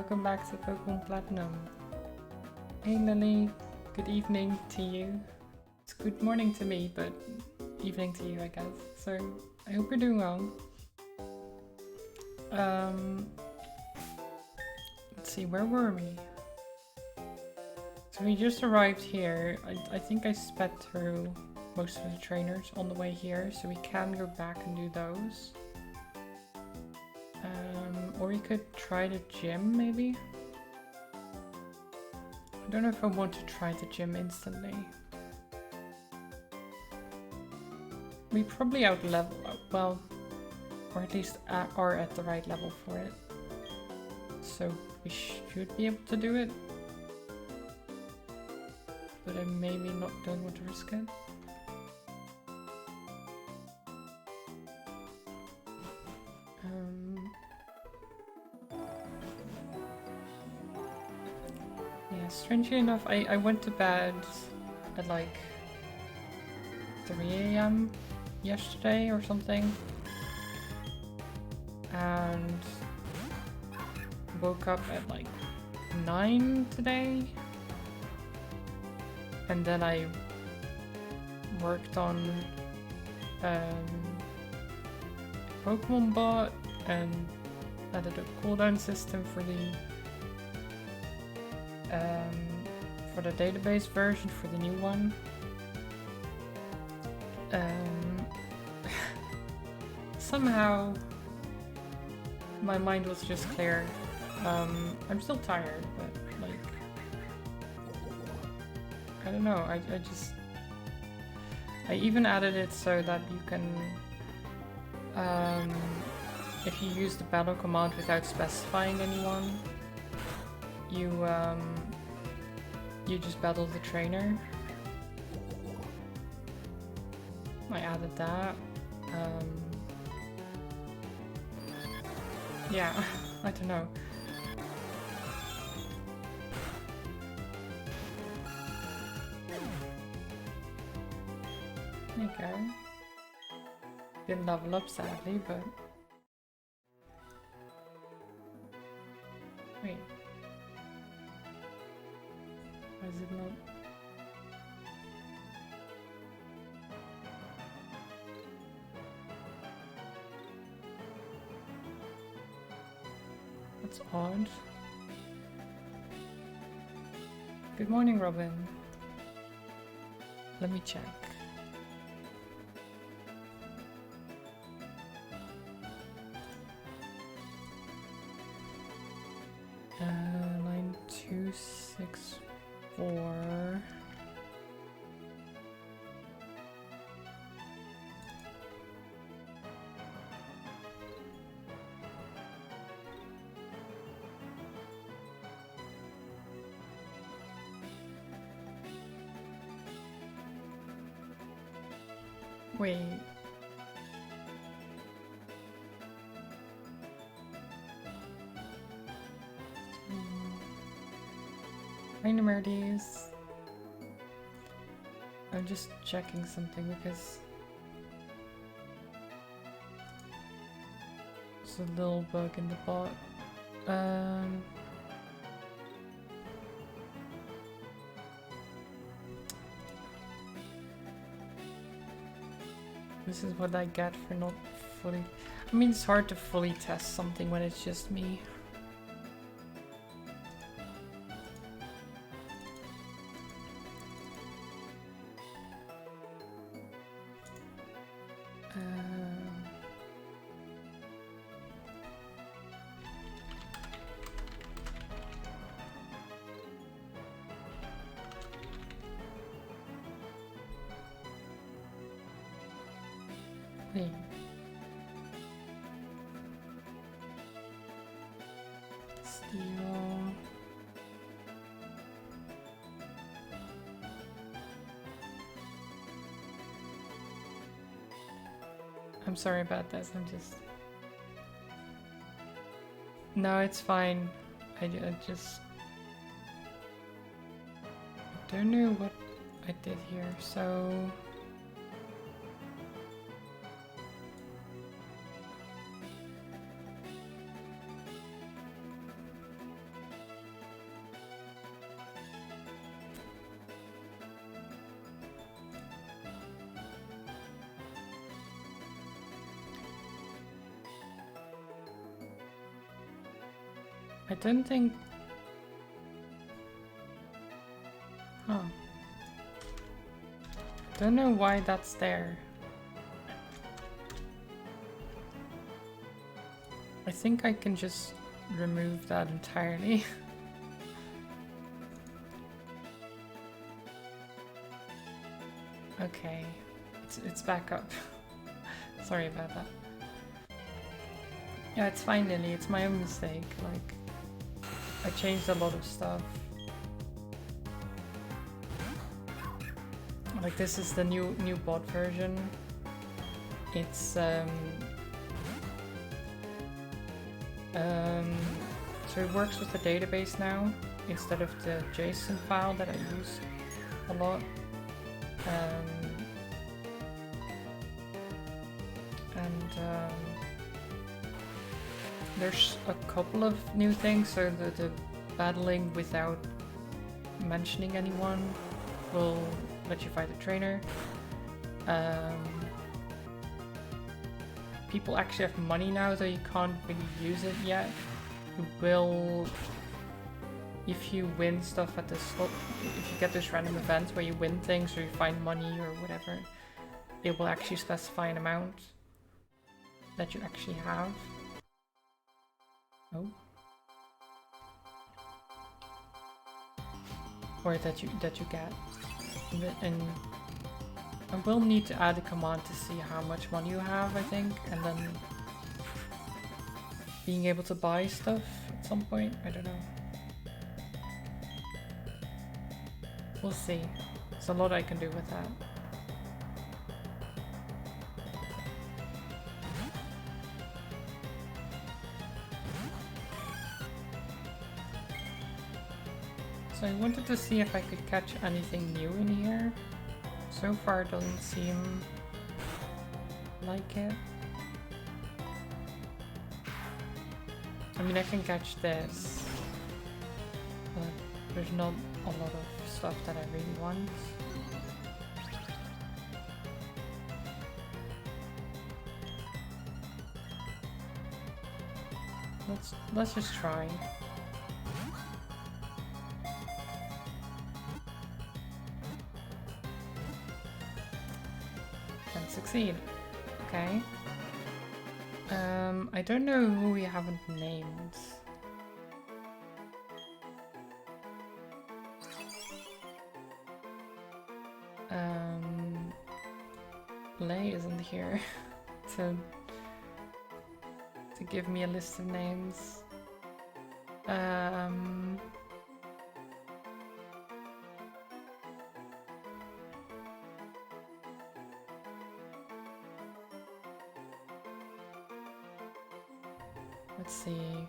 welcome back to Pokemon Platinum. Hey Lily, good evening to you. It's good morning to me, but evening to you, I guess. So, I hope you're doing well. Let's see, where were we? So we just arrived here. I think I sped through most of the trainers on the way here, so we can go back and do those. Or we could try the gym, maybe? I don't know if I want to try the gym instantly. We probably out-level, well, or at least are at the right level for it. So we should be able to do it. But I maybe don't want to risk it. Yeah, strangely enough, I went to bed at like 3 AM yesterday or something. And woke up at like 9 today. And then I worked on Pokemon bot and added a cooldown system for the database version for the new one. Somehow my mind was just clear. I'm still tired, but like I don't know, I even added it so that you can if you use the battle command without specifying anyone, you just battle the trainer. I added that. Yeah, I don't know. There you go. Didn't level up sadly, but... Wait. Why is it not? That's odd. Good morning, Robin. Let me check. Line 264. Wait. Hi, Nemerdes. I'm just checking something because there's a little bug in the bot. This is what I get for not fully... I mean, it's hard to fully test something when it's just me. Wait. Steel. I'm sorry about this, I'm just... No, it's fine. I just... I don't know what I did here, so... I don't think... Huh. Don't know why that's there. I think I can just remove that entirely. Okay, it's back up. Sorry about that. Yeah, it's fine, Lily. It's my own mistake. Like, I changed a lot of stuff. Like, this is the new bot version. It's so it works with the database now instead of the JSON file that I use a lot. There's a couple of new things, so the battling without mentioning anyone will let you fight the trainer. People actually have money now, though you can't really use it yet. You will, if you win stuff at the slot, if you get those random events where you win things or you find money or whatever, it will actually specify an amount that you actually have. Oh. Or that you get. And I will need to add a command to see how much money you have, I think, and then being able to buy stuff at some point. I don't know. We'll see. There's a lot I can do with that. So I wanted to see if I could catch anything new in here. So far it doesn't seem like it. I mean, I can catch this, but there's not a lot of stuff that I really want. Let's just try. And succeed. Okay. I don't know who we haven't named. Lay isn't here to give me a list of names. Let's see.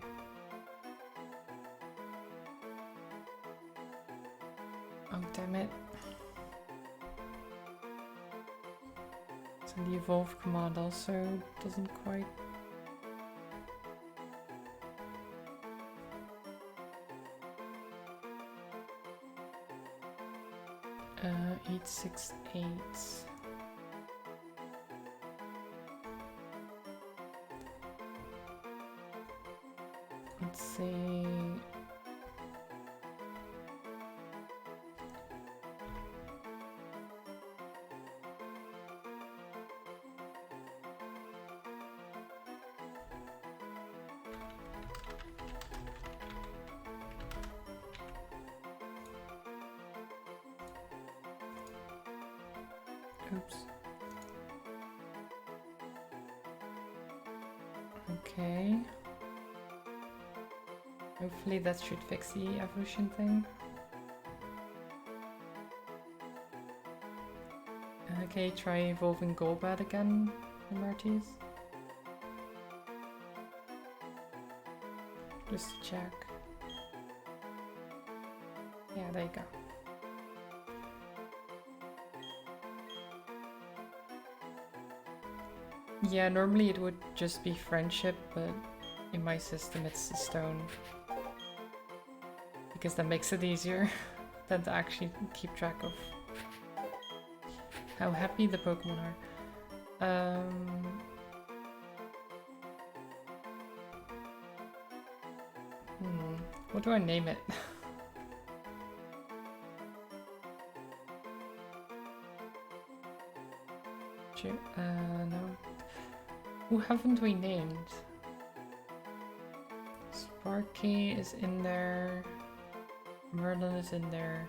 Oh, damn it. So the evolve command also doesn't quite... Uh, 868. Let's see. Oops. Okay. Hopefully that should fix the evolution thing. Okay, try evolving Golbat again, Marties. Just to check. Yeah, there you go. Yeah, normally it would just be friendship, but in my system it's the stone. Because that makes it easier than to actually keep track of how happy the Pokemon are. What do I name it? No. Who haven't we named? Sparky is in there. Merlin is in there.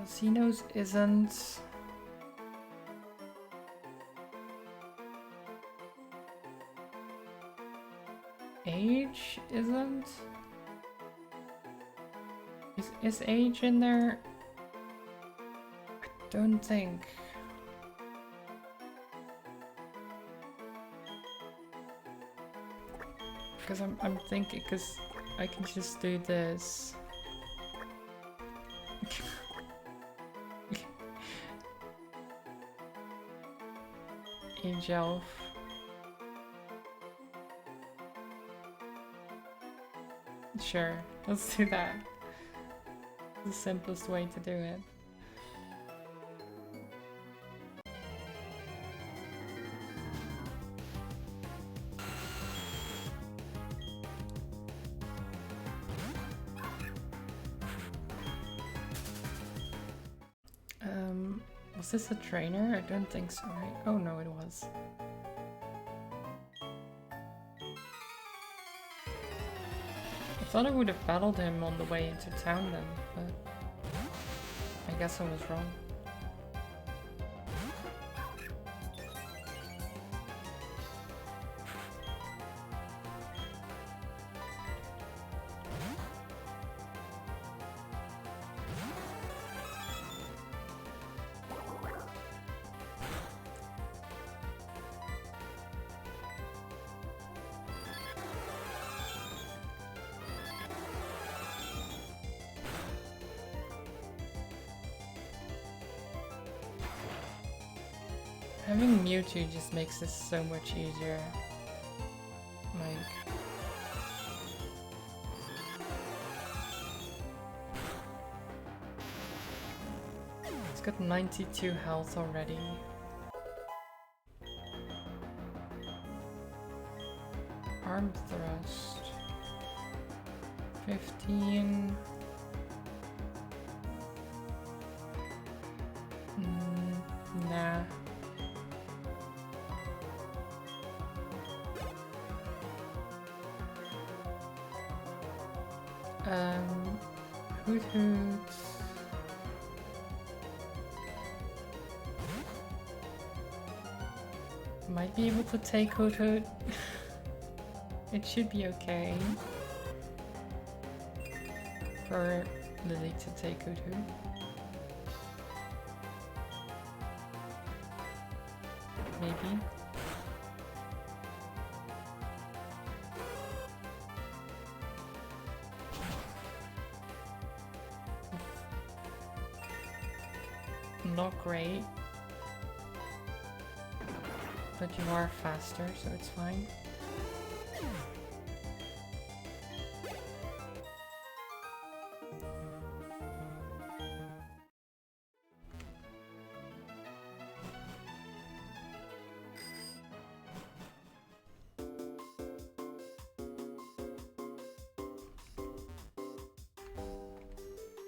Xenos isn't. Age isn't. Is Age in there? I don't think. Because I'm thinking, because I can just do this. Age elf. Sure, let's do that. The simplest way to do it. Was this a trainer? I don't think so, right? Oh no, it was. I thought I would have battled him on the way into town then, but I guess I was wrong. Having Mewtwo just makes this so much easier. Like... It's got 92 health already. Arm thrust. 15. Nah. Hoot Hoots. Might be able to take Hoot Hoot. It should be okay for Lily to take Hoot Hoot. Maybe. Not great, but you are faster, so it's fine.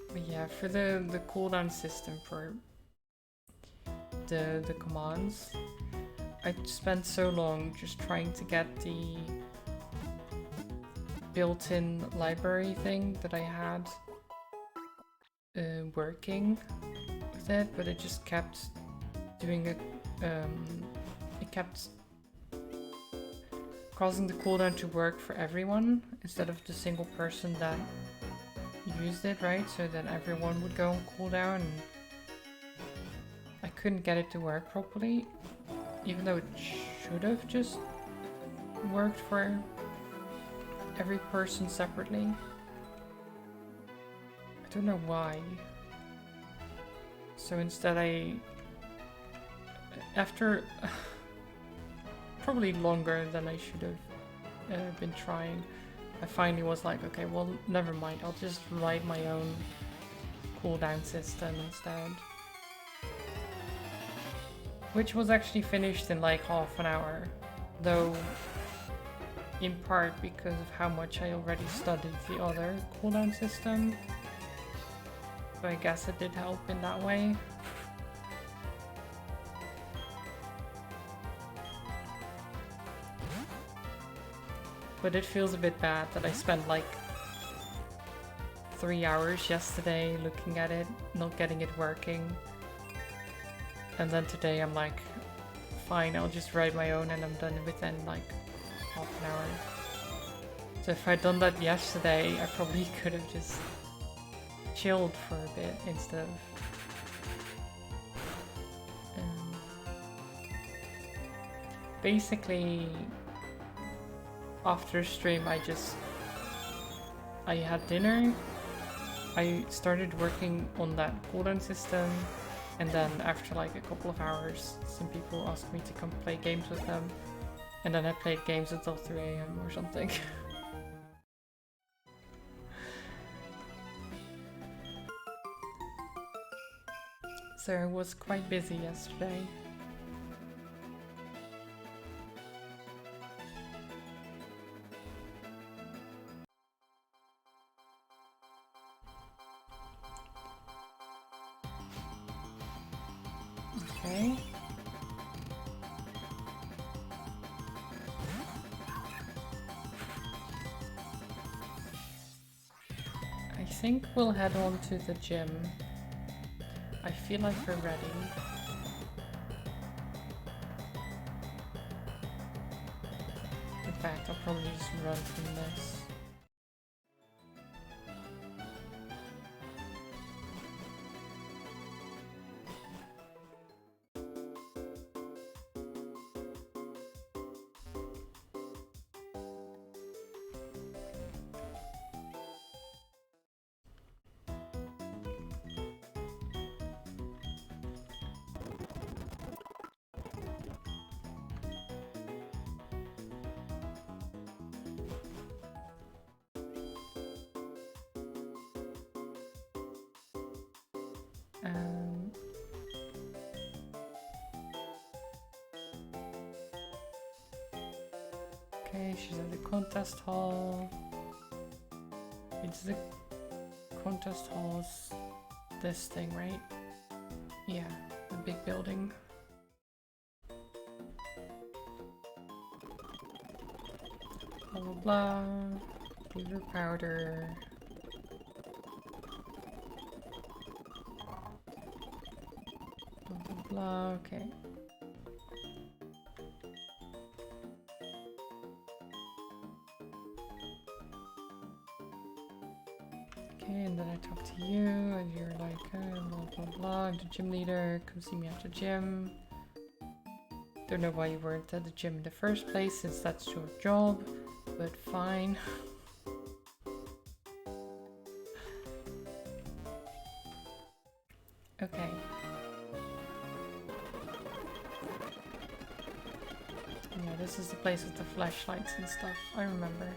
But yeah, for the cooldown system for the commands, I spent so long just trying to get the built-in library thing that I had working with it, but it just kept doing it. It kept causing the cooldown to work for everyone instead of the single person that used it, right? So that everyone would go on cooldown. And I couldn't get it to work properly, even though it should have just worked for every person separately. I don't know why. So instead after probably longer than I should have been trying, I finally was like, okay, well, never mind, I'll just write my own cooldown system instead. Which was actually finished in like half an hour, though in part because of how much I already studied the other cooldown system. So I guess it did help in that way. But it feels a bit bad that I spent like 3 hours yesterday looking at it, not getting it working. And then today I'm like, fine, I'll just write my own and I'm done within like half an hour. So if I'd done that yesterday, I probably could have just chilled for a bit instead of... basically, after stream I had dinner, I started working on that cooldown system, and then after like a couple of hours, some people asked me to come play games with them, and then I played games until 3 AM or something. So I was quite busy yesterday. Okay. I think we'll head on to the gym. I feel like we're ready. In fact, I'll probably just run from this. Okay, she's at the contest hall. It's the contest hall's this thing, right? Yeah, the big building. Blah blah blah. Glitter powder. Blah blah blah. Okay. And then I talk to you, and you're like, blah blah blah, I'm the gym leader, come see me after gym. Don't know why you weren't at the gym in the first place, since that's your job, but fine. Okay. Yeah, this is the place with the flashlights and stuff, I remember.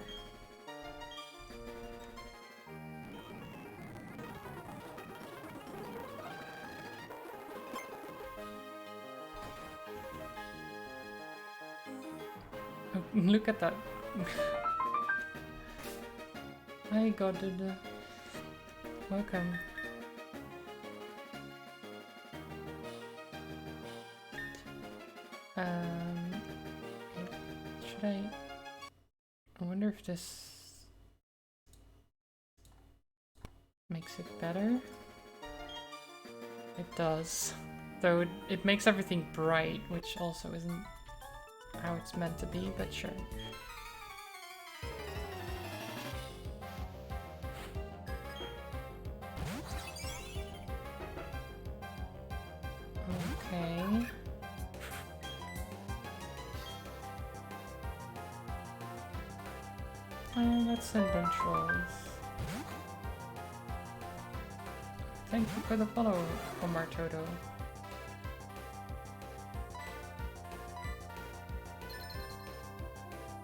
Look at that. Hi, Godda. Welcome. Should I wonder if this makes it better? It does. Though it makes everything bright, which also isn't how it's meant to be, but sure. Okay. Let's send them trolls. Thank you for the follow, Omar Toto.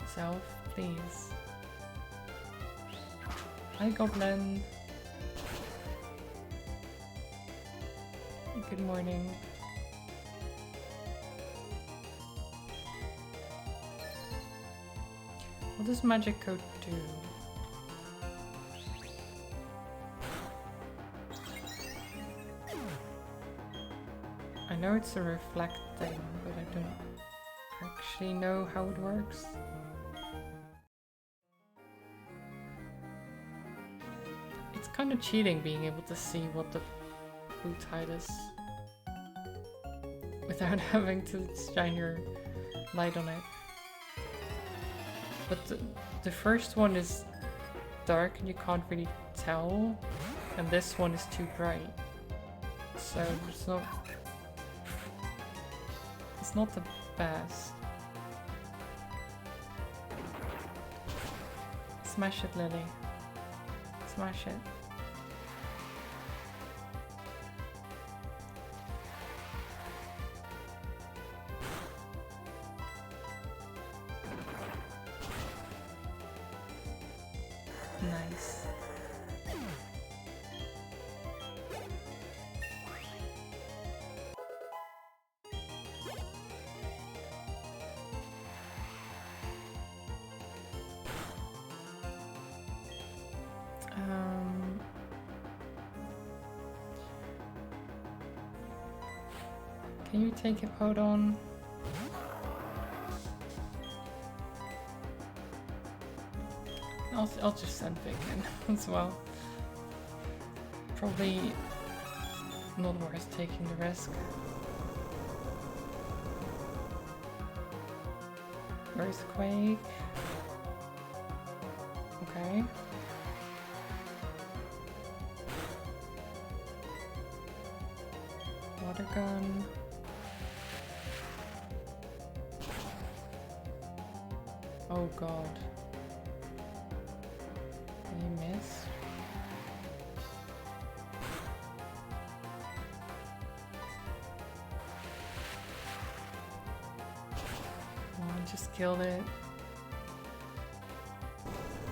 Self, please. Hi, Goblin. Good morning. What does magic coat do? I know it's a reflect thing, but I don't actually know how it works. It's kind of cheating being able to see what the boot height is without having to shine your light on it. But the first one is dark and you can't really tell, and this one is too bright. So it's not the best. Smash it, Lily. Smash it. Nice. Can you take a pod on? I'll just send Vic in as well. Probably not worth taking the risk. Earthquake. Okay. Water gun. Oh god. Did you miss? Oh, I just killed it.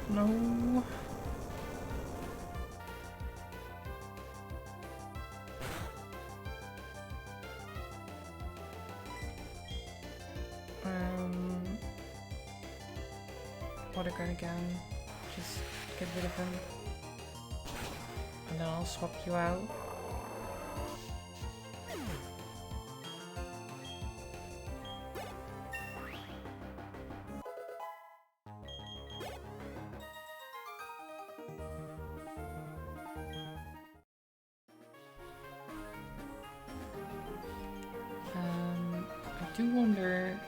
No. Water gun again. Just get rid of him. And then I'll swap you out. I do wonder,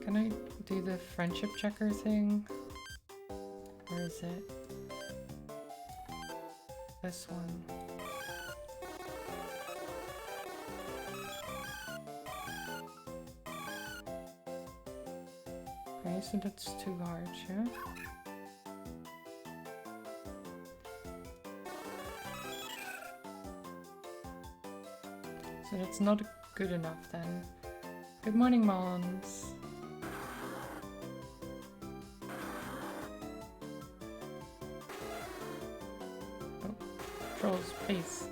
can I do the friendship checker thing? Where is it? This one. Okay, so that's too hard, yeah? So that's not good enough then. Good morning, Mons. Oh, trolls, please.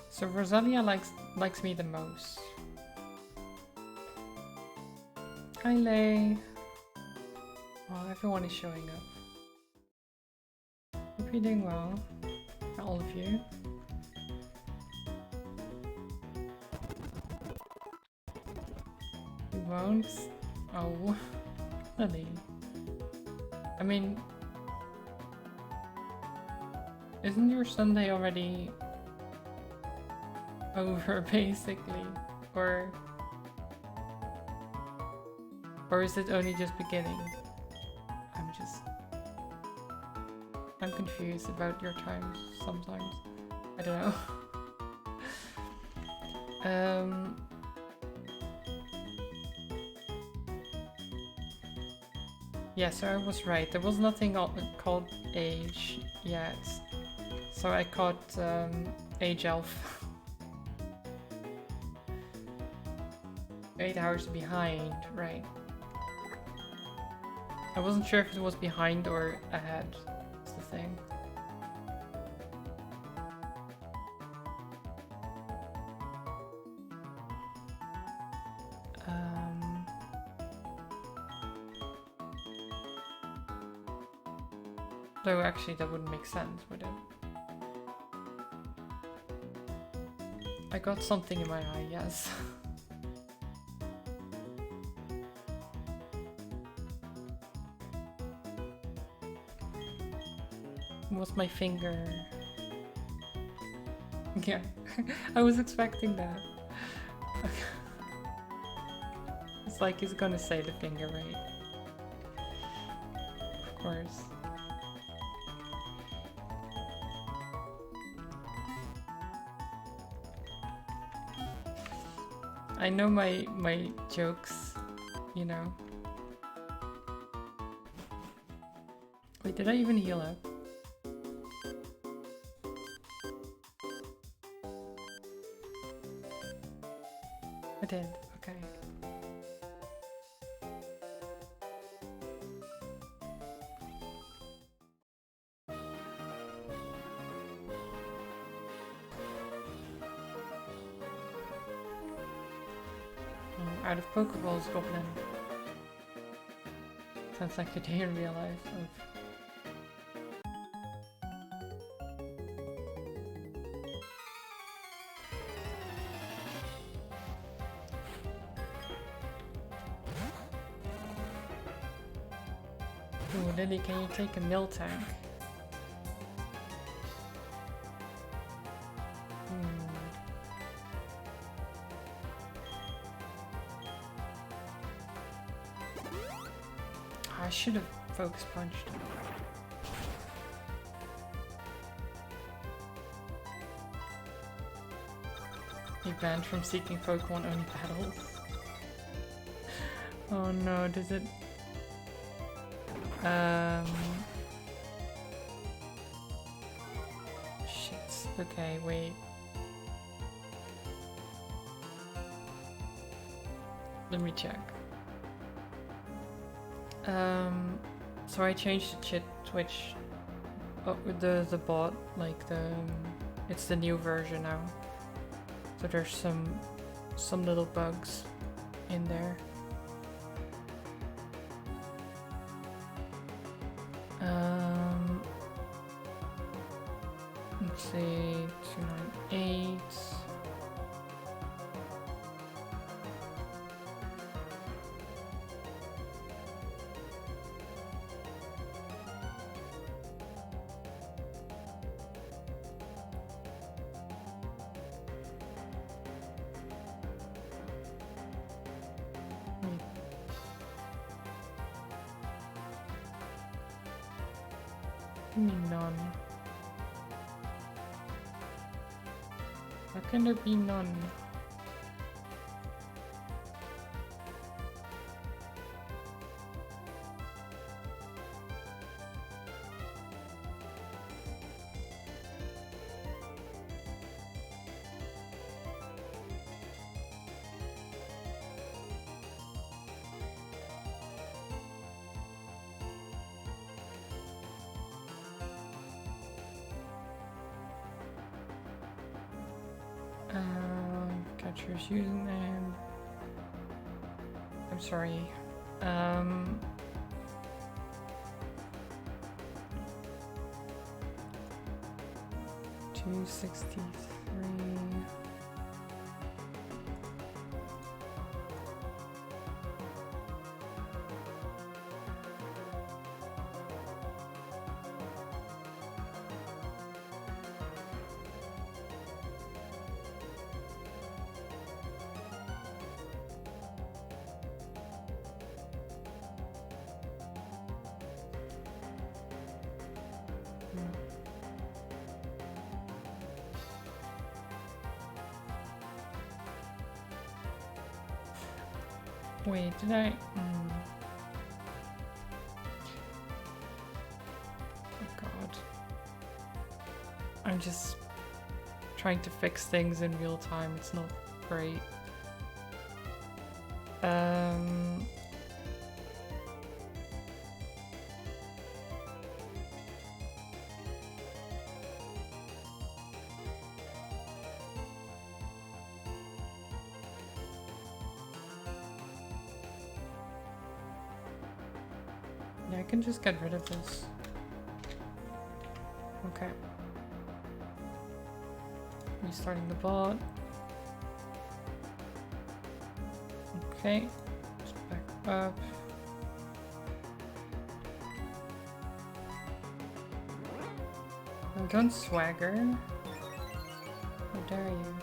So Rosalia likes me the most. Hi, Lay. Oh, everyone is showing up. Hope you're doing well, all of you. You won't? Oh, Lily. I mean, isn't your Sunday already over, basically? Or is it only just beginning? I'm confused about your times sometimes. I don't know. Yeah, so I was right. There was nothing called age yet. So I caught age elf. 8 hours behind, right. I wasn't sure if it was behind or ahead. Thing. Though actually that wouldn't make sense, would it? I got something in my eye, yes. What's my finger? Yeah, I was expecting that. It's like he's gonna say the finger, right? Of course. I know my jokes, you know. Wait, did I even heal up? I did, okay. Out of Pokeballs, Goblin. Sounds like a day in real life of... Ooh, Lily, can you take a mill tank? I should have focus punched. You banned from seeking Pokemon only battles. Oh no, does it? Shit. Okay, wait. Let me check. So I changed the Twitch, the bot, like it's the new version now. So there's some little bugs in there. Let's see, 298. None. How can there be none? Catcher's username. I'm sorry. 263. Wait, did I? Oh god. I'm just trying to fix things in real time. It's not great. can just get rid of this. Okay. Restarting the bot. Okay. Just back up. Oh, don't swagger. How dare you?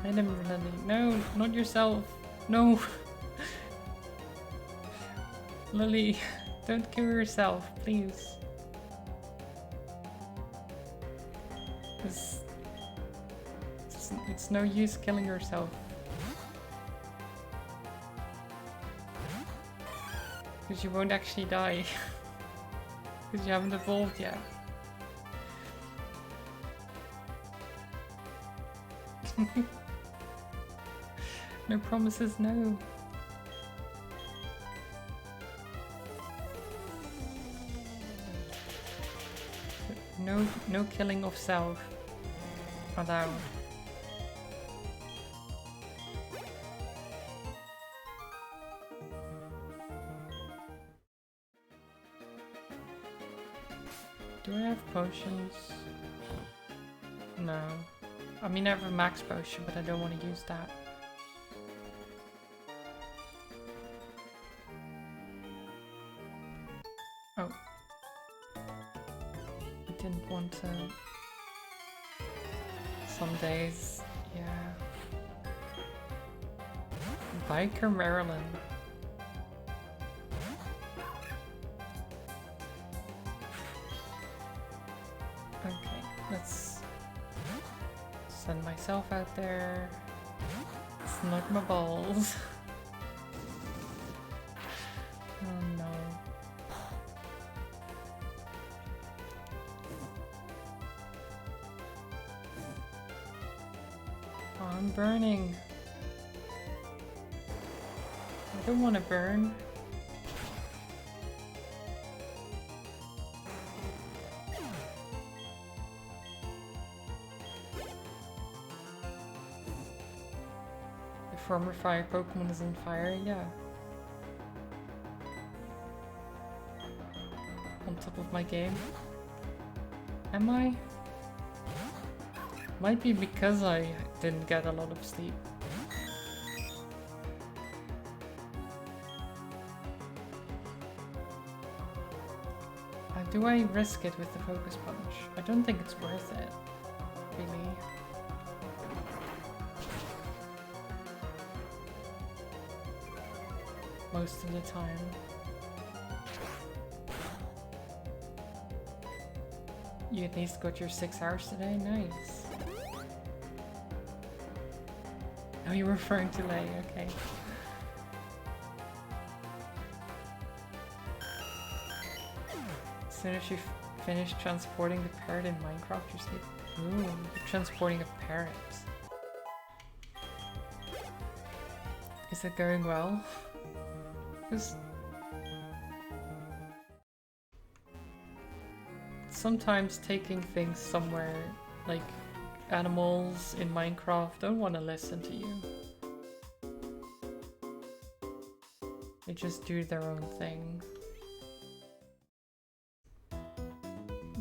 Hit him, Lily. No, not yourself. No. Lily, don't kill yourself, please. It's no use killing yourself. Because you won't actually die. Because you haven't evolved yet. No promises, no. No killing of self allowed. Do I have potions? No. I mean, I have a max potion, but I don't want to use that. Oh. I didn't want to... Some days, yeah. Biker Maryland. Okay, let's send myself out there. Snug my balls. Oh no. Oh, I'm burning. I don't want to burn. Former fire Pokemon is on fire, yeah. On top of my game. Am I? Might be because I didn't get a lot of sleep. Do I risk it with the Focus Punch? I don't think it's worth it, really. Most of the time. You at least got your 6 hours today? Nice. Oh, you're referring to Lay, okay. As soon as you finish transporting the parrot in Minecraft, you're sleep. Ooh, you're transporting a parrot. Is it going well? Because sometimes taking things somewhere, like animals in Minecraft, don't want to listen to you. They just do their own thing.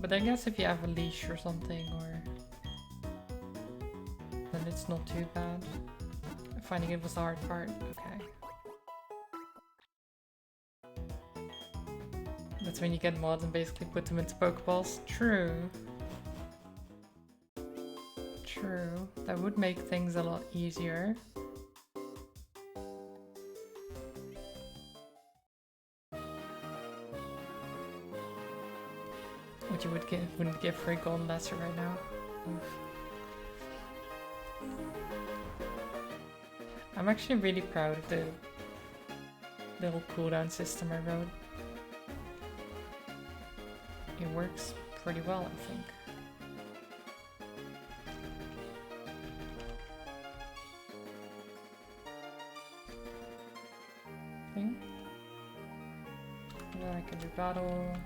But I guess if you have a leash or something, or then it's not too bad. Finding it was the hard part. Okay. That's when you get mods and basically put them into Pokeballs. True. True. That would make things a lot easier. What you wouldn't give for a golden lesser right now. Oof. I'm actually really proud of the little cooldown system I wrote. It works pretty well, I think. Okay. And then I can do battle.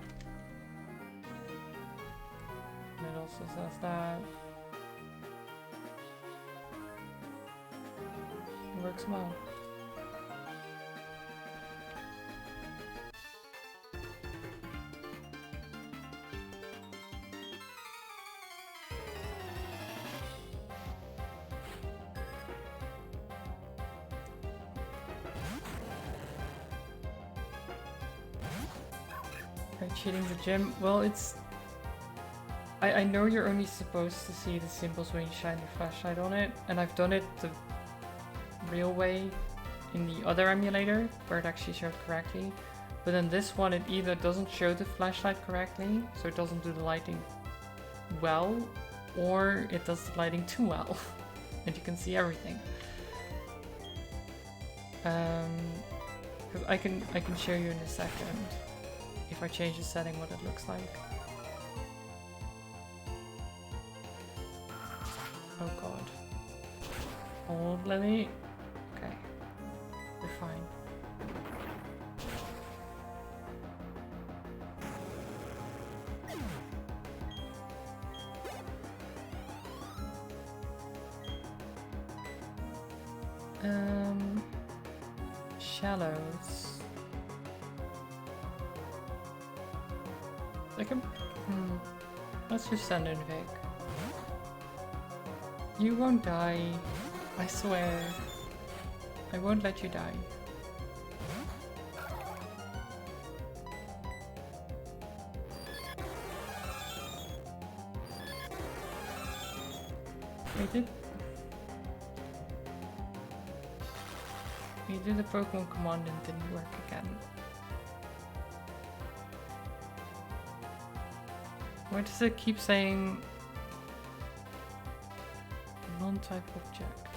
And it also says that. It works well. Are you cheating the gym? Well, it's... I know you're only supposed to see the symbols when you shine your flashlight on it, and I've done it the real way in the other emulator, where it actually showed correctly. But in this one, it either doesn't show the flashlight correctly, so it doesn't do the lighting well, or it does the lighting too well, and you can see everything. Because I can show you in a second, if I change the setting, what it looks like. Oh god. Hold, Lily. Okay. You're fine. Shallows. Let's just send in Vic. You won't die. I swear. I won't let you die. We did the Pokemon command and didn't work again. Why does it keep saying non-type object?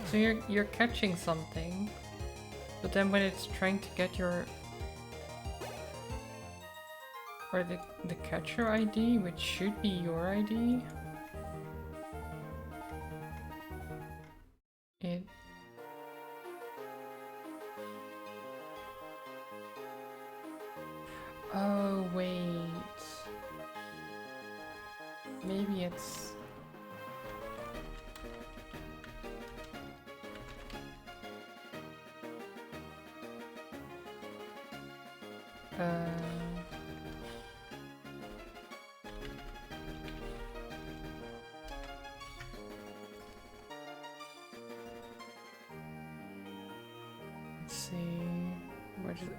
So you're catching something, but then when it's trying to get your or the catcher ID, which should be your ID, it oh wait, maybe it's let's see, where does it...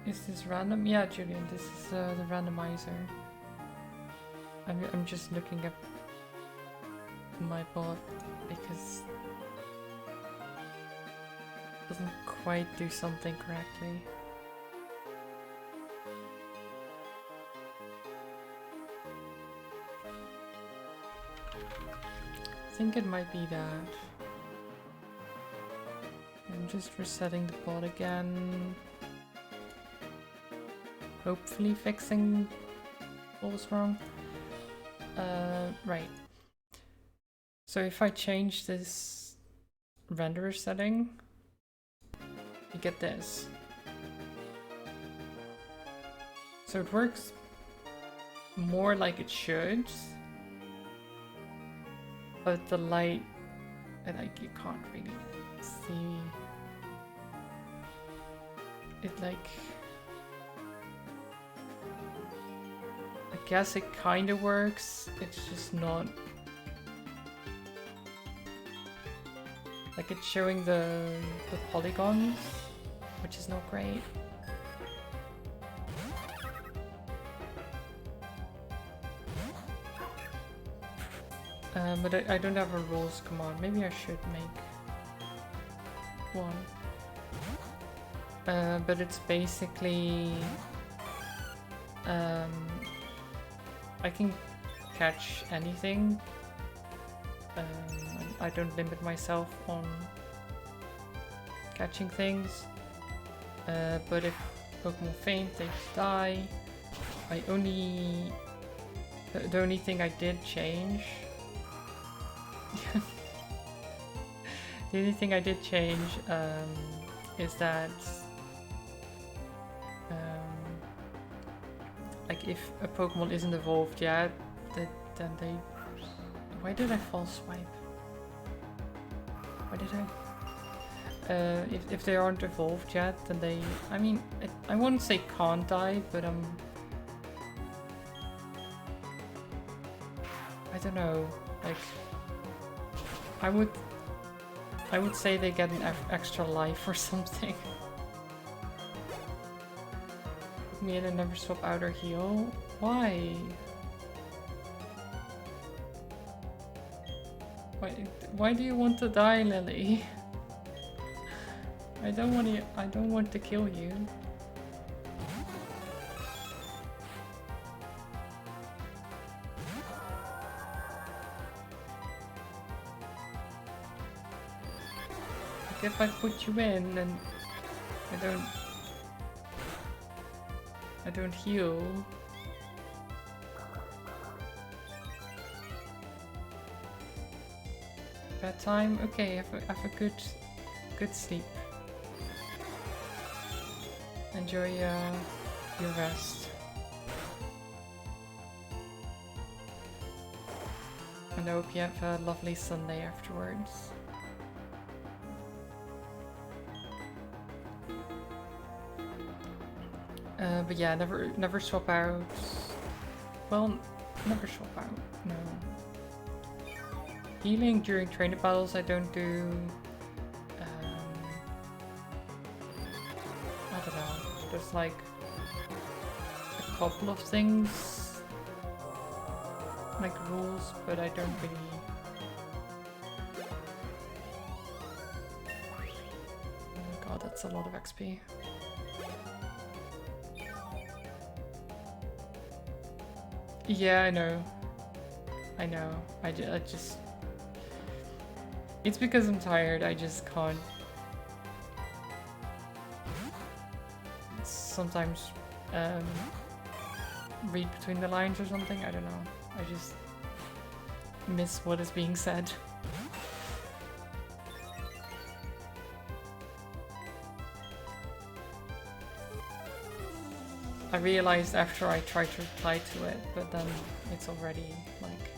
Is this random? Yeah, Julian, this is the randomizer. I'm just looking at my bot because it doesn't quite do something correctly. I think it might be that. I'm just resetting the bot again. Hopefully fixing what was wrong. Right. So if I change this renderer setting, you get this. So it works more like it should, but the light, like, you can't really see it, like, I guess it kind of works, it's just not, like, it's showing the polygons, which is not great. But I don't have a rules command. Maybe I should make one. But it's basically I can catch anything. I don't limit myself on catching things. But if Pokemon faint, they die. I only... The only thing I did change... the only thing I did change is that... like if a Pokemon isn't evolved yet, then they... Why did I false swipe? Why did I... if they aren't evolved yet, then they... I mean, I wouldn't say can't die, but I don't know, like... I would say they get an extra life or something. Me and I never swap out or heal? Why? Why do you want to die, Lily? I don't want to kill you. Like if I put you in and I don't heal. Bad time? Okay, have a good sleep. Enjoy your rest. And I hope you have a lovely Sunday afterwards. But yeah, never swap out. Well, never swap out, no. Healing during trainer battles I don't do. I don't know, there's like a couple of things, like rules, but I don't really... Oh my god, that's a lot of XP. Yeah, I know. I just... It's because I'm tired, I just can't... Sometimes read between the lines or something, I don't know. I just miss what is being said. I realized after I tried to reply to it, but then it's already like...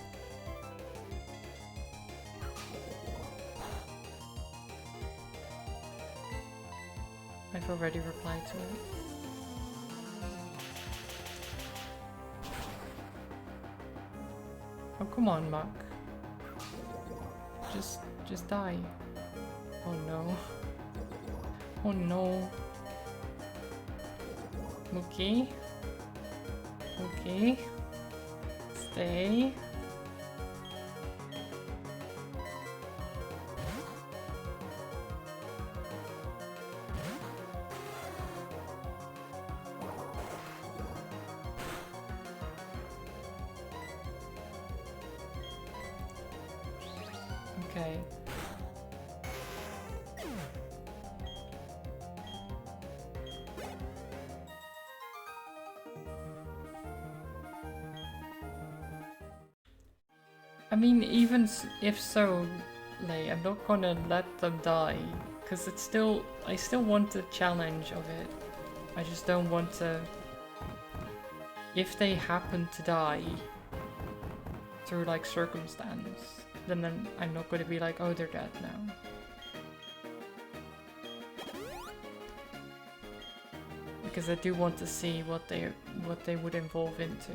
I've already replied to it. Oh, come on, Muck. Just die. Oh no. Oh no. Okay. Okay. Stay. Okay. I mean, even if so, like, I'm not gonna let them die, because it's still, I still want the challenge of it. I just don't want to... If they happen to die through, like, circumstance, then I'm not gonna be like, oh, they're dead now. Because I do want to see what they would evolve into.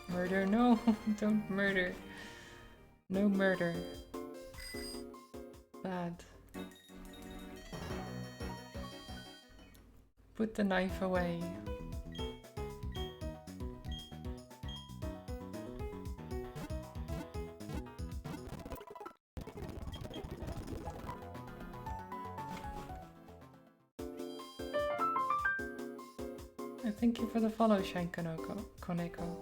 Murder? No, don't murder. No murder. Bad. Put the knife away. Thank you for the follow, Koneko.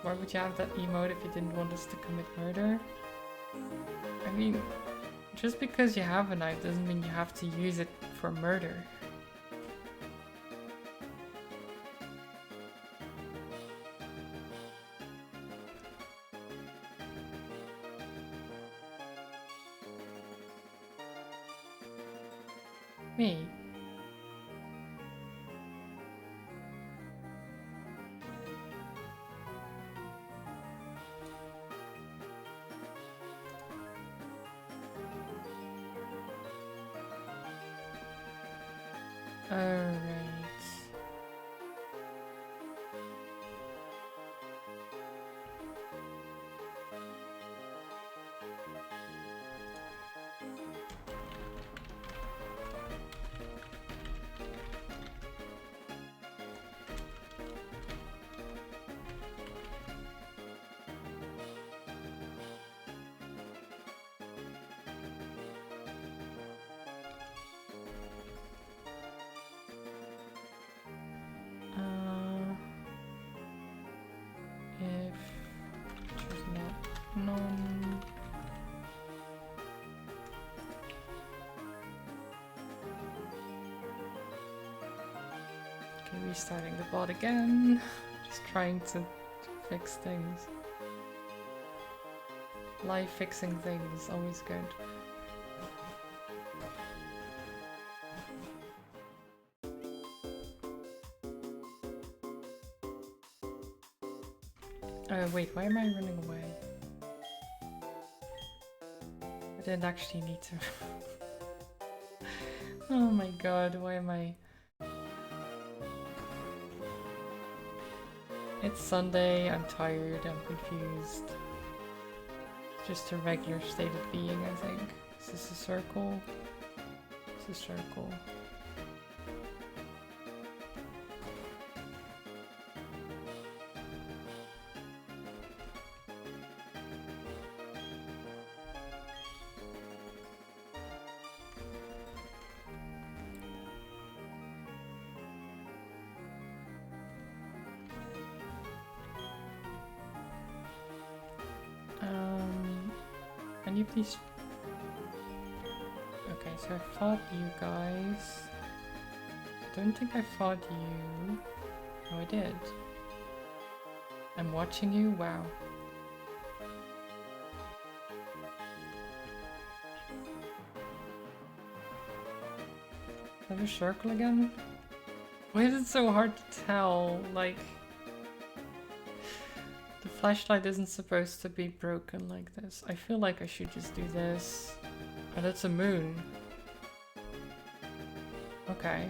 Why would you have that emote if you didn't want us to commit murder? I mean, just because you have a knife doesn't mean you have to use it for murder. Me? Alright. Restarting the bot again. Just trying to fix things. Live fixing things, always good. Wait, why am I running away? I didn't actually need to. Oh my god, why am I... It's Sunday, I'm tired, I'm confused. It's just a regular state of being, I think. Is this a circle? It's a circle. Can you please... Okay, so I fought you guys. I don't think I fought you. Oh, I did. I'm watching you? Wow. Another circle again? Why is it so hard to tell? Like... The flashlight isn't supposed to be broken like this. I feel like I should just do this. Oh, that's a moon. Okay.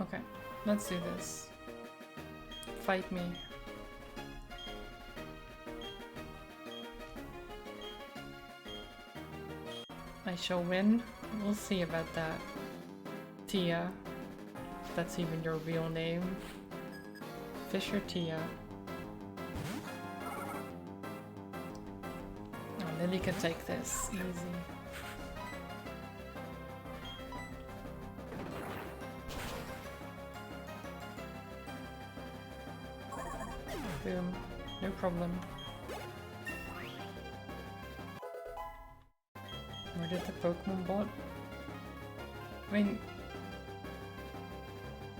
Okay, let's do this. Fight me. I shall win. We'll see about that. Tia. If that's even your real name. Fisher Tia. Oh, Lily can take this. Easy. Boom. No problem. Where did the Pokemon bot? I mean...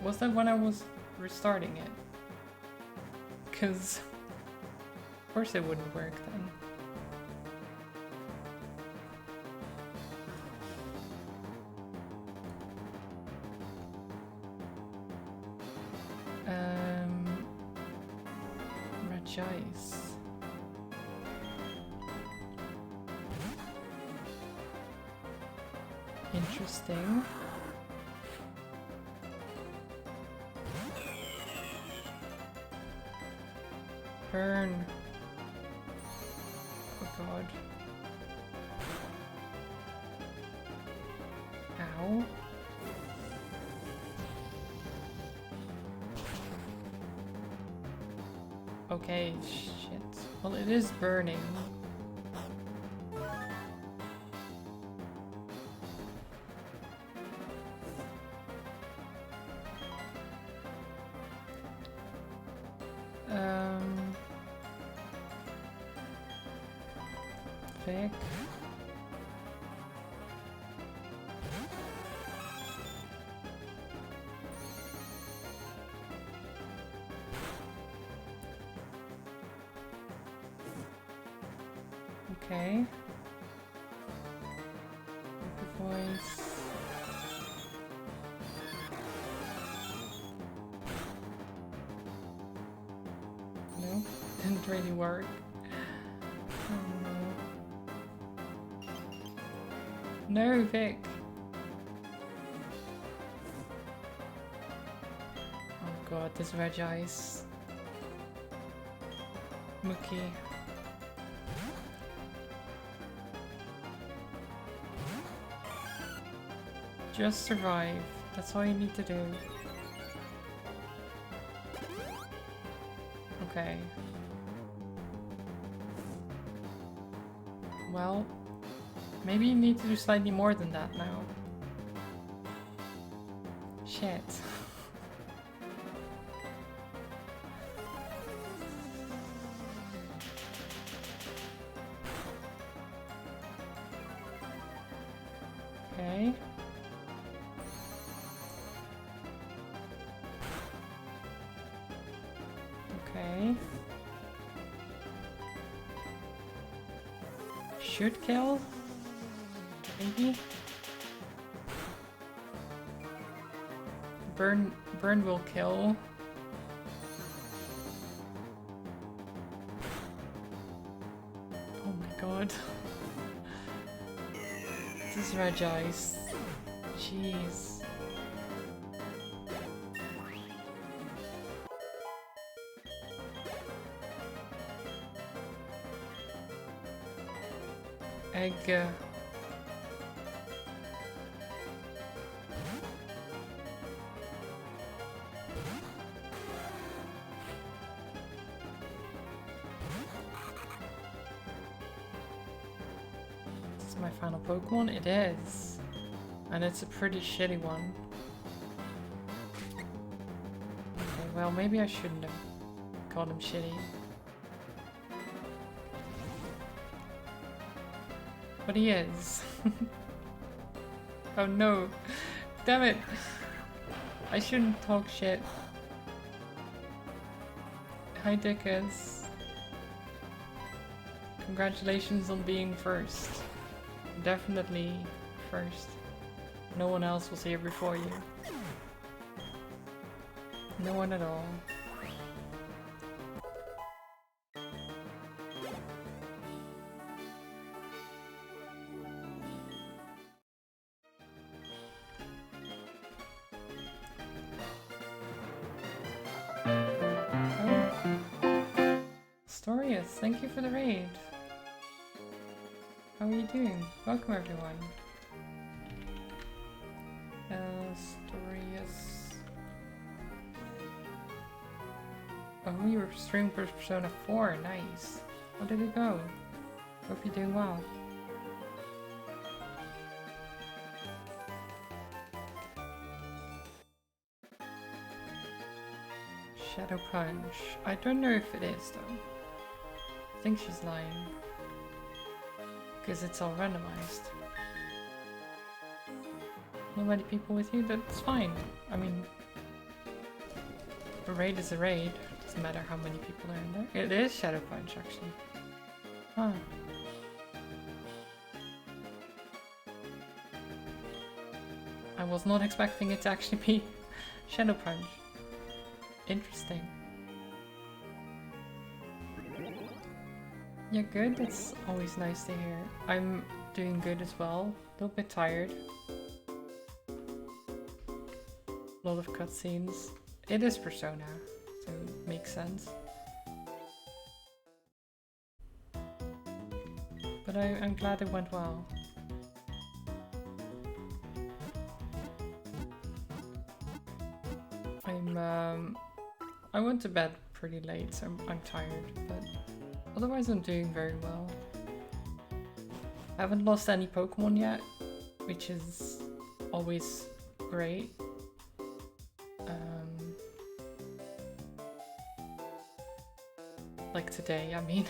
Was that when I was restarting it? Because... Of course it wouldn't work then. Regice. Interesting. Burn. Oh god. Ow. Okay, shit. Well, it is burning. Vic. Okay. Good voice. Nope, didn't really work. No, Vic. Oh god, this red ice. Mookie. Just survive. That's all you need to do. Okay. Well, maybe you need to do slightly more than that now. Shit. Okay. Okay. Should kill? Maybe? Burn will kill. Oh my god. This is red ice. Jeez. Egg. This is my final Pokemon? It is. And it's a pretty shitty one. Okay, well maybe I shouldn't have called him shitty. But he is. Oh no. Damn it. I shouldn't talk shit. Hi Dickus. Congratulations on being first. Definitely first. No one else was here before you. No one at all. Storius, thank you for the raid. How are you doing? Welcome everyone. Storius. Oh, you were streaming Persona 4, nice. How did it go? Hope you're doing well. Shadow Punch. I don't know if it is though. I think she's lying. Because it's all randomized. Not many people with you, that's fine. I mean, a raid is a raid. Doesn't matter how many people are in there. It is Shadow Punch actually. Huh. I was not expecting it to actually be Shadow Punch. Interesting. Yeah, good. That's always nice to hear. I'm doing good as well. A little bit tired. A lot of cutscenes. It is Persona, so it makes sense. But I'm glad it went well. I went to bed pretty late, so I'm tired, but otherwise I'm doing very well. I haven't lost any Pokemon yet, which is always great. Like today, I mean.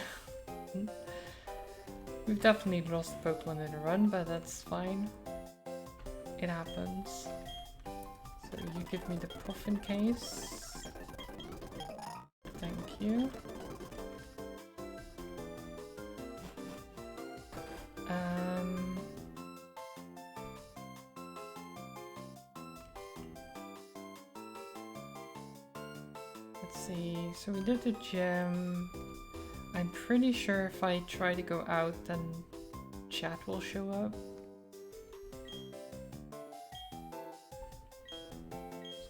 We've definitely lost a Pokemon in a run, but that's fine. It happens. So you give me the puffin case. Thank you. Let's see. So we did the gym. I'm pretty sure if I try to go out, then chat will show up.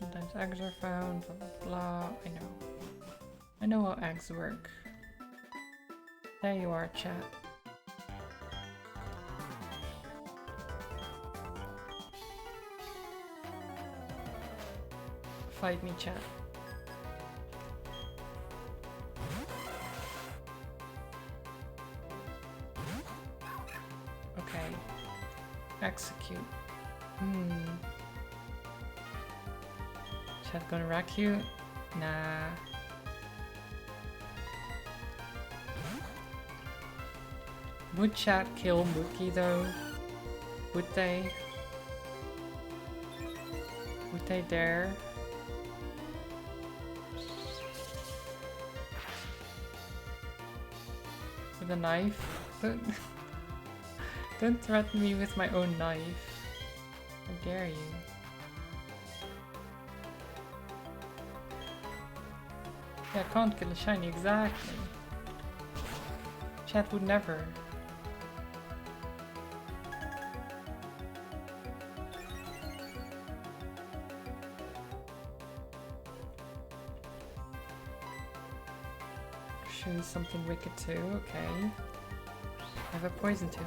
Sometimes eggs are found, blah blah blah. I know how eggs work. There you are, chat. Fight me, chat. Okay. Execute. Chat gonna wreck you? Nah. Would chat kill Mookie though? Would they? Would they dare? With a knife? Don't threaten me with my own knife. How dare you? Yeah, I can't kill a shiny, exactly. Chat would never. Show you something wicked too, okay. I have a poison tail.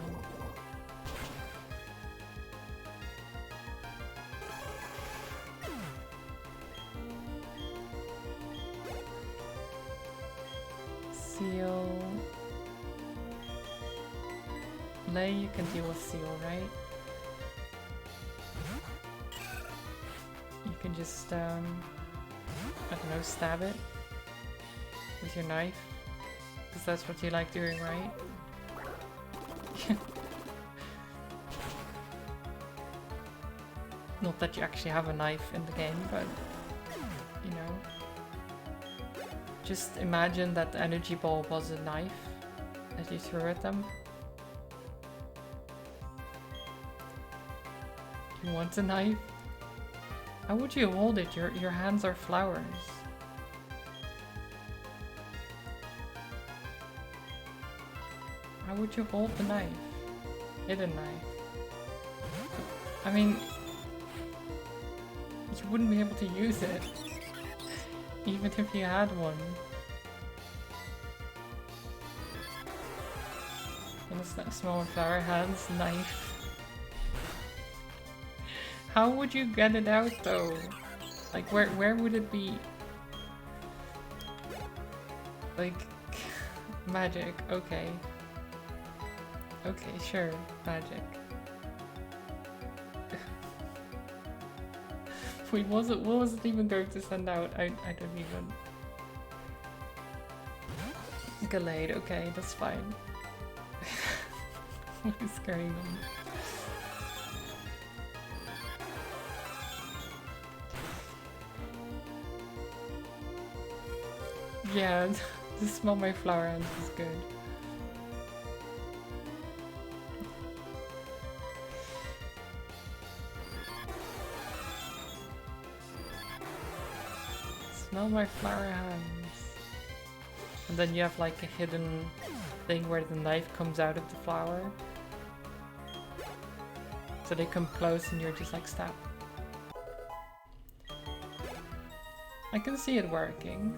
Seal. Lay, you can deal with Seal, right? You can just, I don't know, stab it with your knife. Because that's what you like doing, right? Not that you actually have a knife in the game, but you know. Just imagine that the energy ball was a knife that you threw at them. You want a knife? How would you hold it? Your hands are flowers. How would you hold the knife? Hidden knife. I mean, you wouldn't be able to use it, even if you had one. And it's that small flower hands knife. How would you get it out though? Like where would it be? Like magic, okay. Okay, sure, magic. Wait, what was it even going to send out? I don't even. Gallade, okay, that's fine. What is going on? Yeah, to smell my flower hands is good. Smell my flower hands. And then you have like a hidden thing where the knife comes out of the flower. So they come close and you're just like, stab. I can see it working.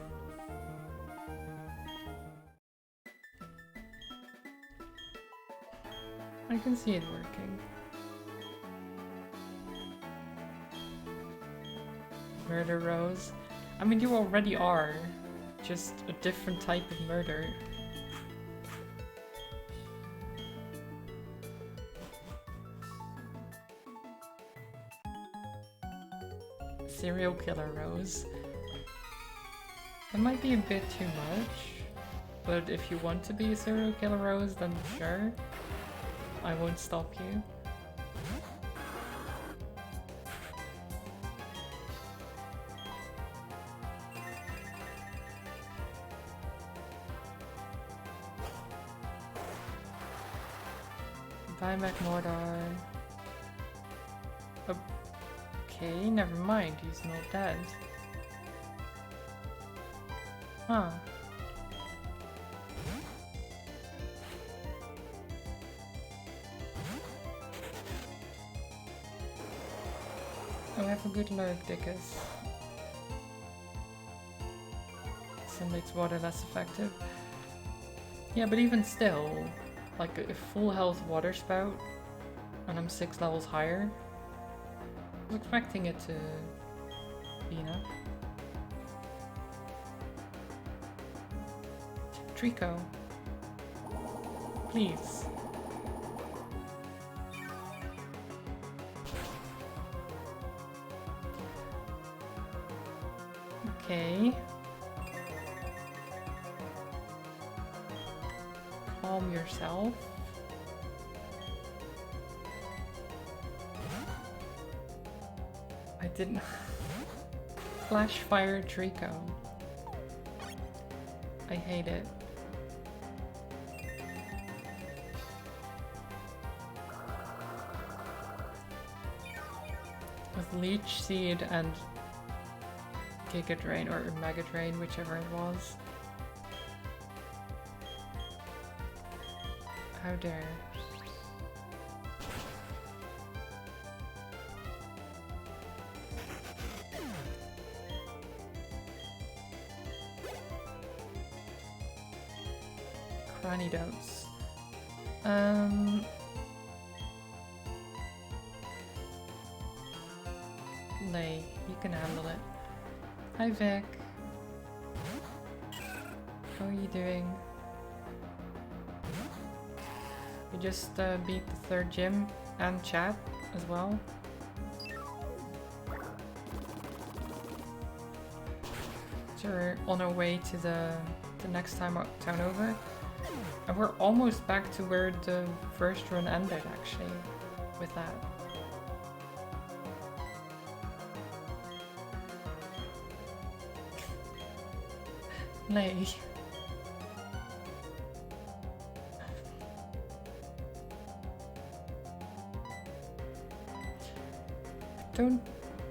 I can see it working. Murder Rose. I mean, you already are. Just a different type of murder. Serial killer Rose. It might be a bit too much, but if you want to be a serial killer Rose, then sure. I won't stop you. Bye, McMordar. Okay, never mind, he's not dead. Huh. Oh, have a good lurk, Dickus. So makes water less effective. Yeah, but even still, like a full health water spout, and I'm 6 levels higher. I was expecting it to be enough. Trico, please. Okay. Calm yourself. I didn't. Flash fire Trico. I hate it. With Leech Seed and Giga Drain or Mega Drain, whichever it was. How dare. Cranidos. Lay, you can handle it. Hi Vic. How are you doing? We just beat the 3rd gym and chat as well. So we're on our way to the next town over. And we're almost back to where the first run ended actually, with that. Lay. Don't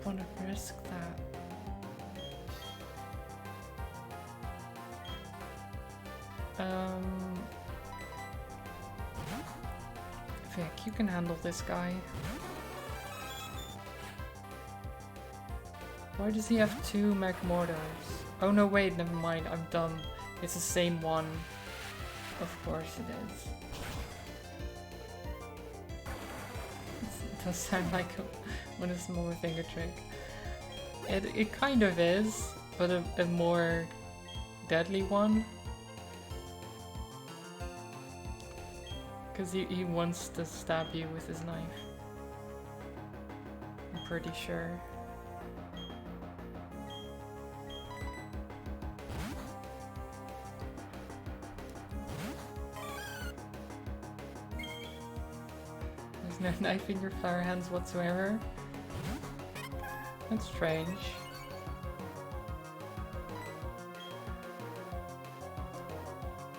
want to risk that. Vic, you can handle this guy. Why does he have 2 McMordars? Oh no, wait, never mind, I'm dumb. It's the same one. Of course it is. It does sound like one of a smaller finger trick. It kind of is, but a more deadly one. Because he wants to stab you with his knife. I'm pretty sure. There's no knife in your flower hands whatsoever. That's strange.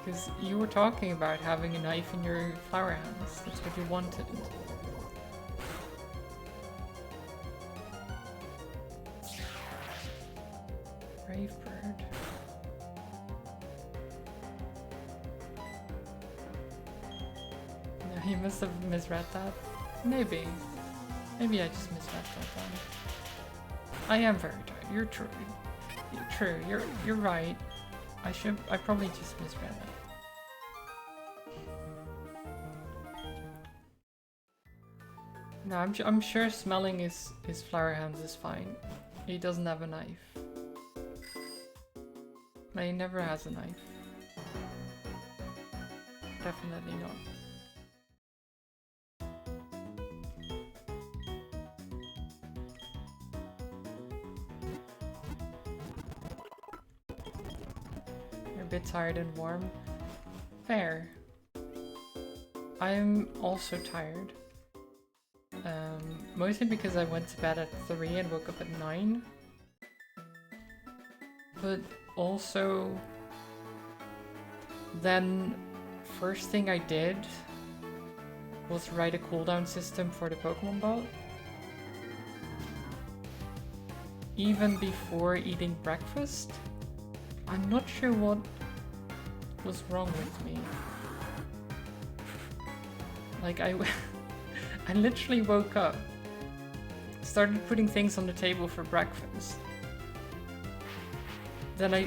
Because you were talking about having a knife in your flower hands. That's what you wanted. Brave bird. No, you must have misread that. Maybe. Maybe I just misread that then. I am very tired. You're true. You're true. You're right. I probably just misread it. No, I'm sure smelling his flower hands is fine. He doesn't have a knife. He never has a knife. Definitely not. You're a bit tired and warm. Fair. I'm also tired. Mostly because I went to bed at 3 and woke up at 9. But also, then first thing I did was write a cooldown system for the Pokemon bot. Even before eating breakfast. I'm not sure what was wrong with me. Like I literally woke up, started putting things on the table for breakfast. Then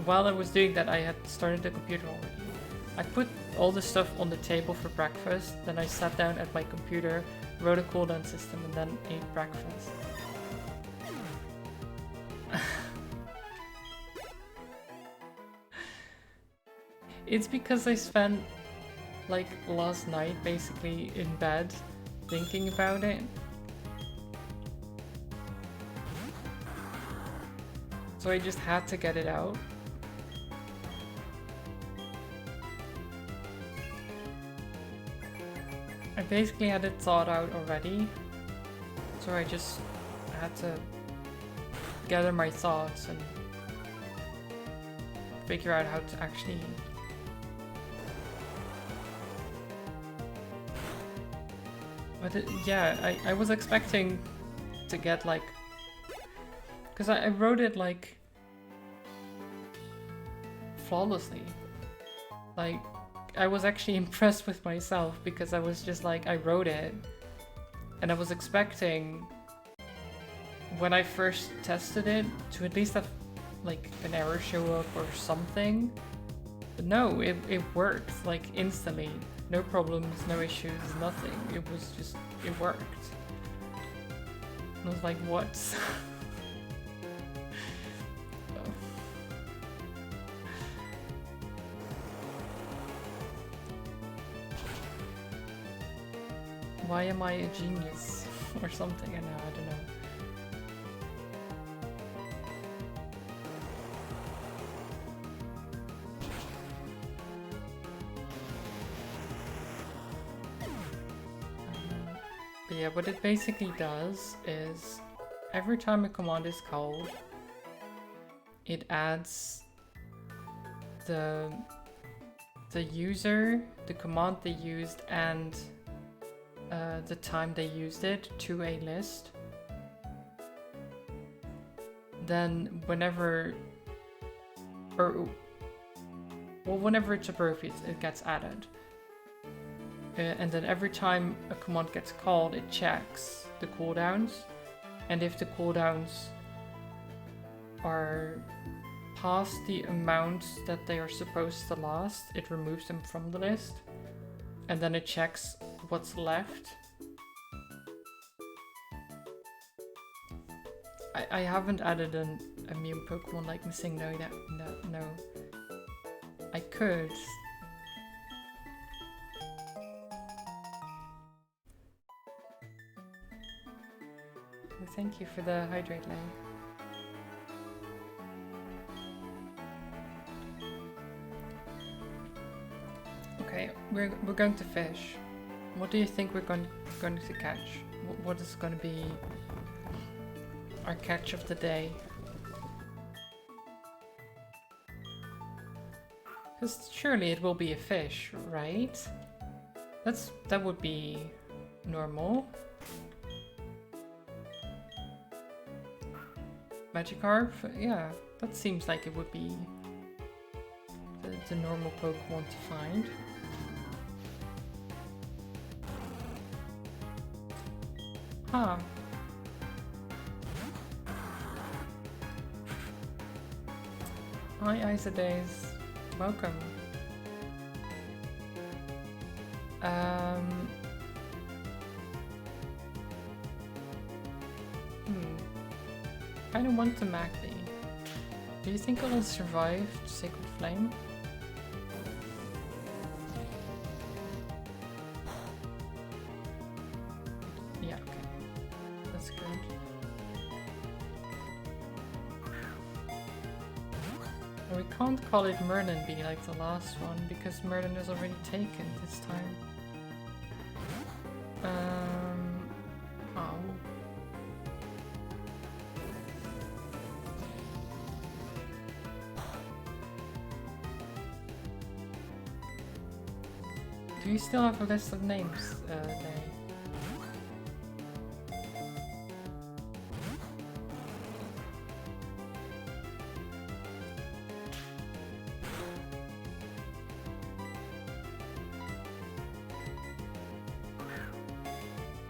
while I was doing that, I had started the computer already. I put all the stuff on the table for breakfast, then I sat down at my computer, wrote a cooldown system, and then ate breakfast. It's because I spent like last night basically in bed thinking about it. So I just had to get it out. I basically had it thought out already. So I just had to gather my thoughts and figure out how to actually but yeah, I was expecting to get like, because I wrote it like flawlessly. Like I was actually impressed with myself because I was just like, I wrote it and I was expecting when I first tested it to at least have like an error show up or something. But no, it worked like instantly. No problems, no issues, nothing. It was just, it worked. I was like, what? Oh. Why am I a genius? Or something, I don't know. Yeah, what it basically does is every time a command is called, it adds the user, the command they used, and the time they used it to a list. Then whenever it's appropriate, it gets added. And then every time a command gets called, it checks the cooldowns. And if the cooldowns are past the amount that they are supposed to last, it removes them from the list. And then it checks what's left. I haven't added a new Pokemon like Missing No. I could. Thank you for the hydrate lane. Okay, we're going to fish. What do you think we're going to catch? What is going to be our catch of the day? Because surely it will be a fish, right? That would be normal. Magikarp? Yeah, that seems like it would be the normal Pokemon to find. Huh. Hi Isadays. Welcome. I don't want to Magby. Do you think it'll survive Sacred Flame? Yeah, okay. That's good. And we can't call it Merlin be like the last one because Merlin is already taken this time. Oh. Do you still have a list of names, Larry?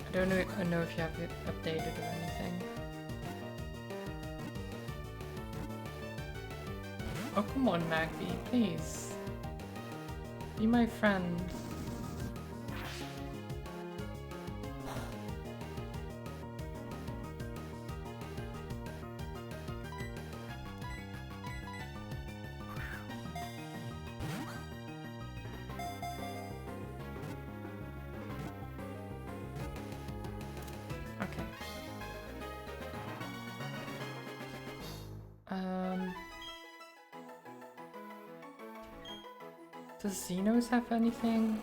I don't know if you have it updated or anything. Oh, come on, Magby, please. Be my friend. Does Xenos have anything?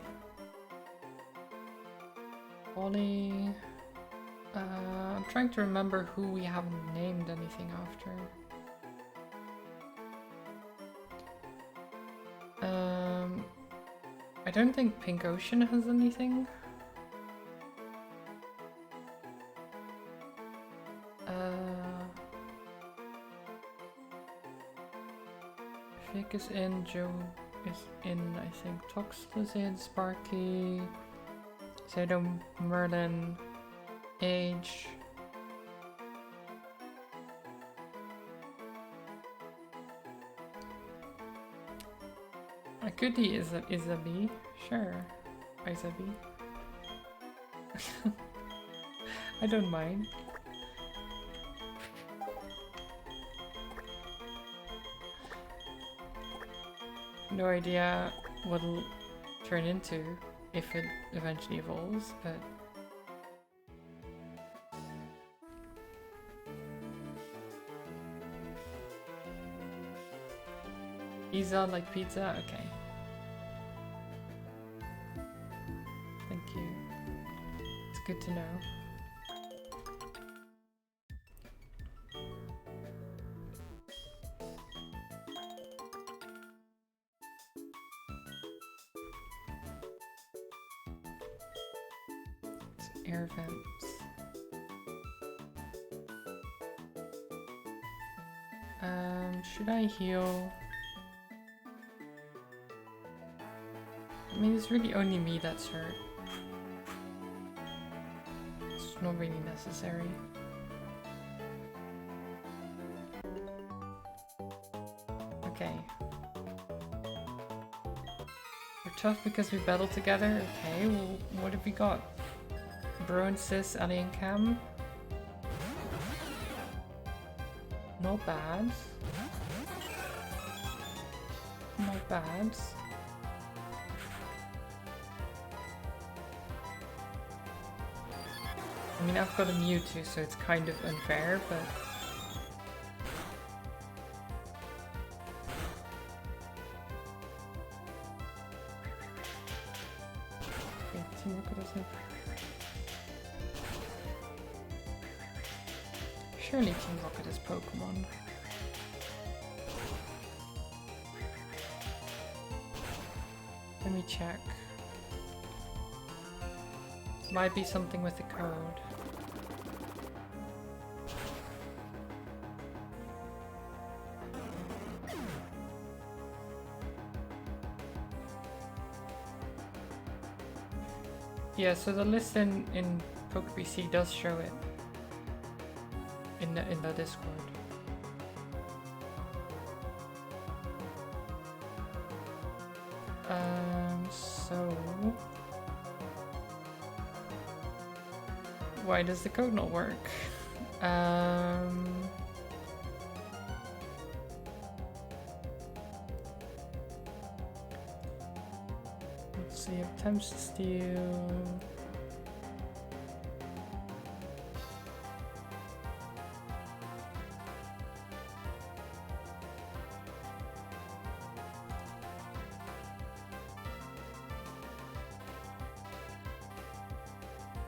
Ollie... I'm trying to remember who we haven't named anything after. I don't think Pink Ocean has anything. Vic is in, Joe is in, I think. Tox is in, Sparky, Zado, Merlin, Age. A goodie is a bee, sure. Is a bee. I don't mind. No idea what it'll turn into if it eventually evolves, but pizza like pizza? Okay. Thank you. It's good to know. Air vents. Should I heal? I mean, it's really only me that's hurt. It's not really necessary. Okay. We're tough because we battle together? Okay, well, what have we got? Bro and Sis, Ellie and Cam. Not bad. Not bad. I mean, I've got a Mewtwo, so it's kind of unfair, but... Okay, Team Rocket doesn't... Surely Team Rocket is Pokemon. Let me check. Might be something with the code. Yeah, so the list in PokePC does show it in the Discord. So why does the code not work? So you have attempts to steal.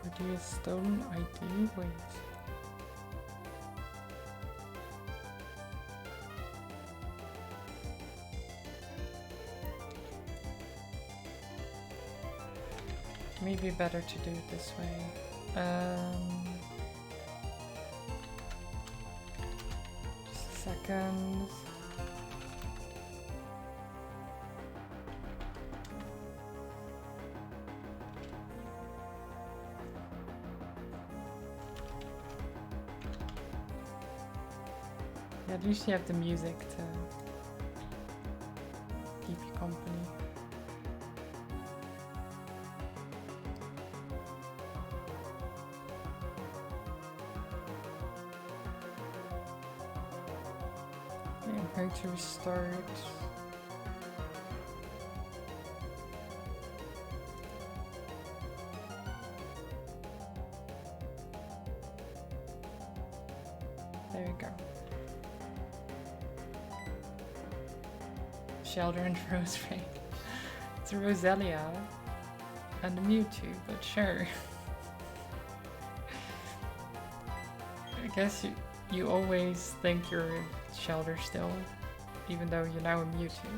ID is stolen ID? Wait. Maybe better to do it this way. Just a second. Yeah, at least you have the music to keep you company. I'm going to restart. There we go. Shelter and Rosemary. It's a Roselia and a Mewtwo, but sure. I guess you always think you're a Shelter still, even though you're now a Mewtwo.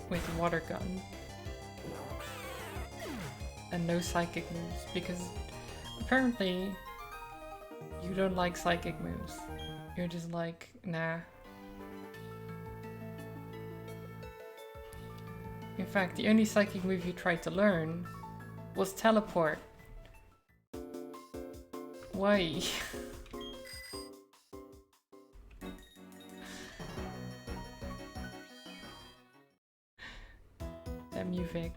With a water gun. And no psychic moves, because apparently you don't like psychic moves. You're just like, nah. In fact, the only psychic move you tried to learn was teleport. Why? Damn you, Vic.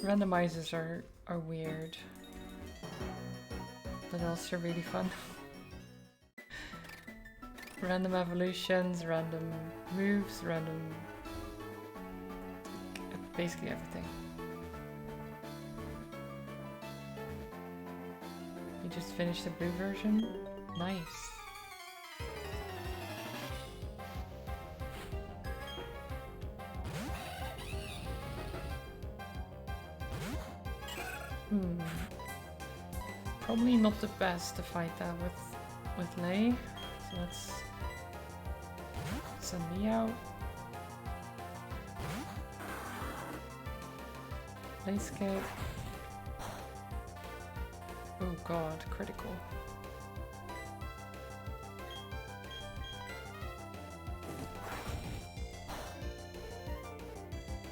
Randomizers are weird, but also really fun. Random evolutions, random moves, random... basically everything. You just finished the blue version? Nice. Probably not the best to fight that with Lei. So let's send me out. Lei skip. Oh god, critical.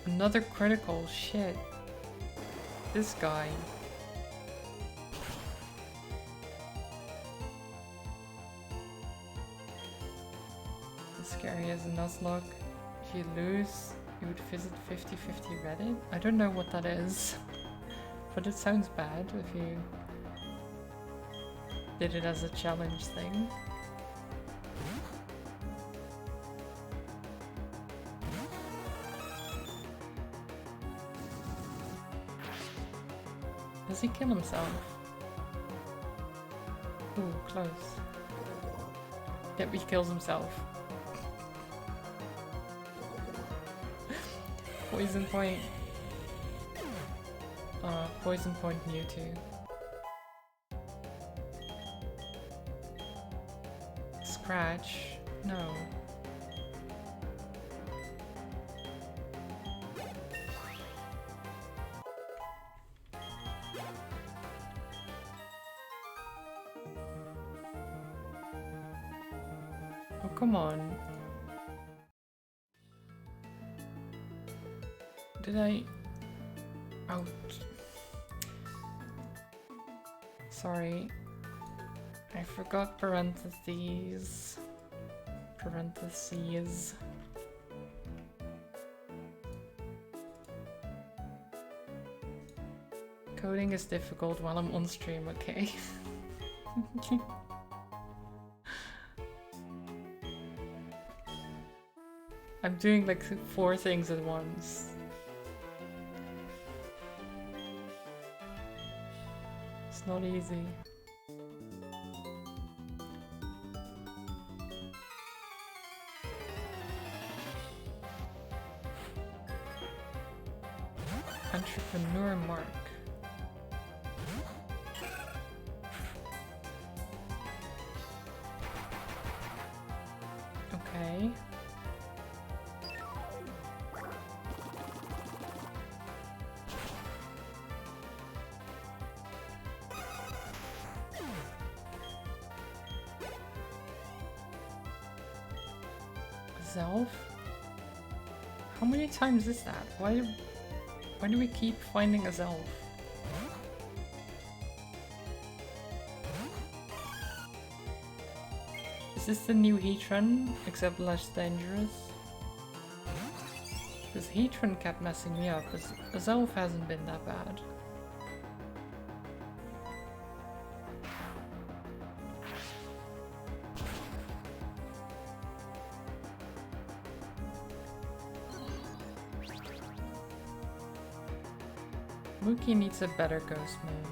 Another critical, shit. This guy. Scary as a Nuzlocke. If you lose, you would visit 50/50 Reddit? I don't know what that is, but it sounds bad if you did it as a challenge thing. Does he kill himself? Ooh, close. Yep, he kills himself. Poison point. Poison point Mewtwo. Scratch? No. Oh, come on. Did I... Ouch. Sorry. I forgot parentheses. Parentheses. Coding is difficult while I'm on stream, okay? I'm doing like 4 things at once. It's not easy. Entrepreneur Mark. Okay. Zelf? How many times is that? Why do we keep finding a Zelf? Is this the new Heatran, except less dangerous? Because Heatran kept messing me up, a Zelf hasn't been that bad. Mookie needs a better ghost move.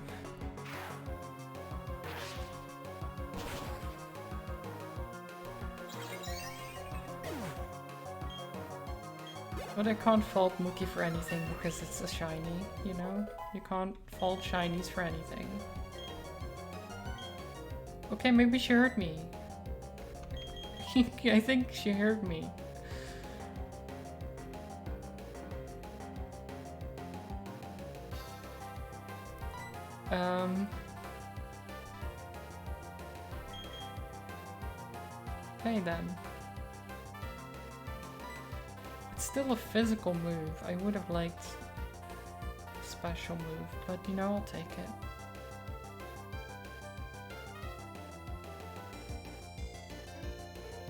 But I can't fault Mookie for anything because it's a shiny, you know? You can't fault shinies for anything. Okay, maybe she heard me. I think she heard me. Okay then. It's still a physical move. I would have liked a special move, but you know, I'll take it.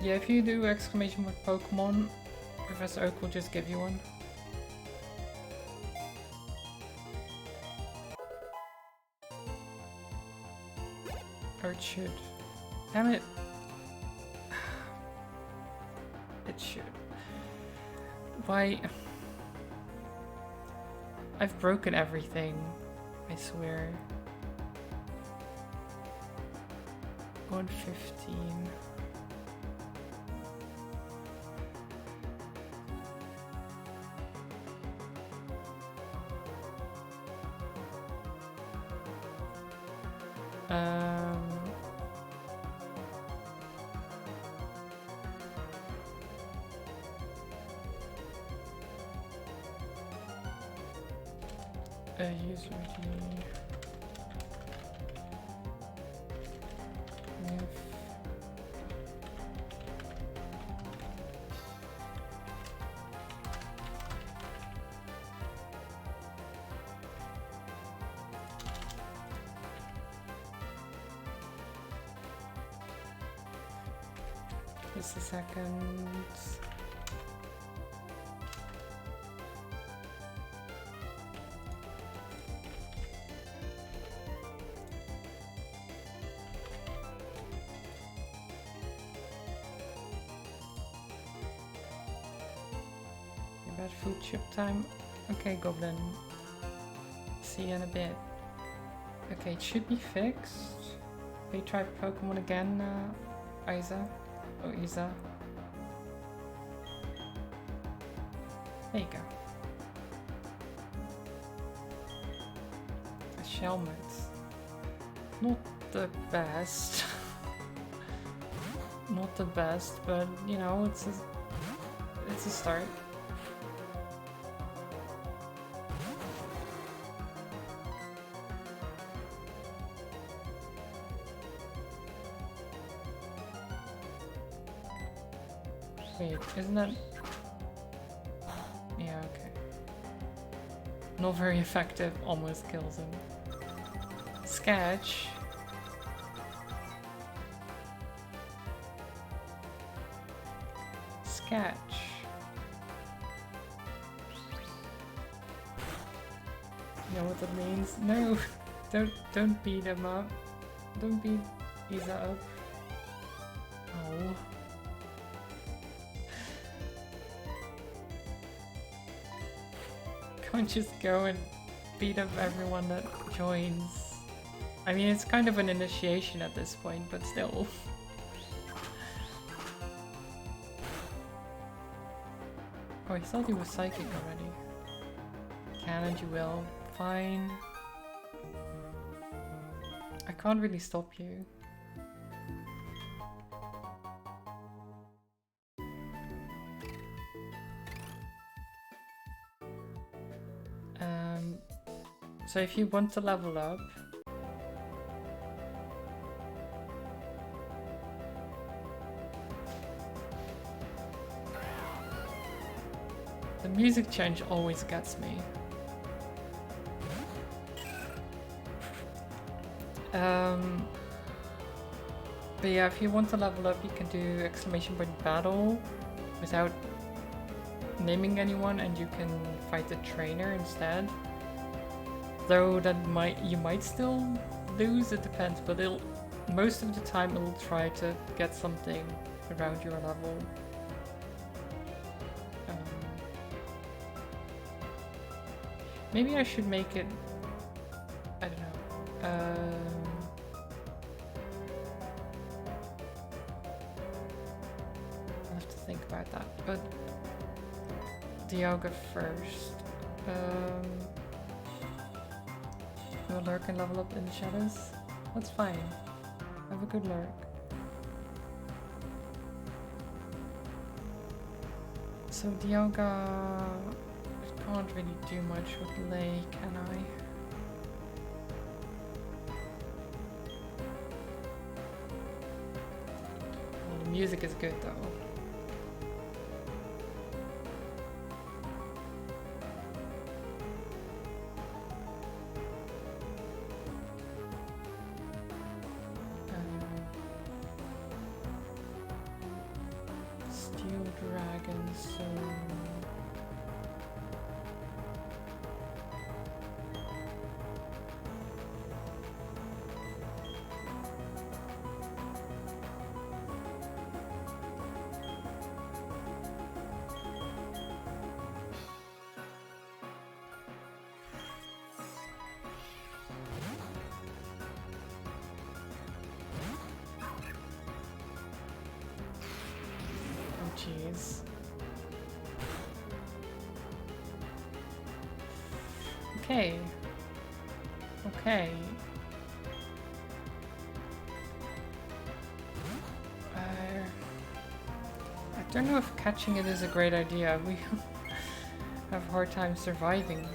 Yeah, if you do exclamation mark Pokemon, Professor Oak will just give you one. Or it should. Damn it. It should. Why? I've broken everything. I swear. 115. User ID. Just a second. About food chip time. Okay, Goblin. See you in a bit. Okay, it should be fixed. Okay, try Pokemon again, Isa. Oh, Isa. There you go. A Shelmet. Not the best. Not the best, but you know, it's a start. Wait, isn't that... Yeah, okay. Not very effective, almost kills him. Sketch. You know what that means? No! Don't beat him up. Don't beat Isa up. Oh. Can't just go and beat up everyone that joins. I mean, it's kind of an initiation at this point, but still. Oh, I thought he was psychic already. Can and you will. Fine. I can't really stop you. So if you want to level up, the music change always gets me. But yeah, if you want to level up, you can do exclamation point battle without naming anyone, and you can fight the trainer instead. Though that you might still lose, it depends, but most of the time it'll try to get something around your level. Maybe I should make it, I don't know, I'll have to think about that, but Dialga first. No lurk and level up in the shadows? That's fine. Have a good lurk. So Dialga, I can't really do much with Lay, can I? Well, the music is good though. Jeez. Okay. Okay. I don't know if catching it is a great idea. We have a hard time surviving.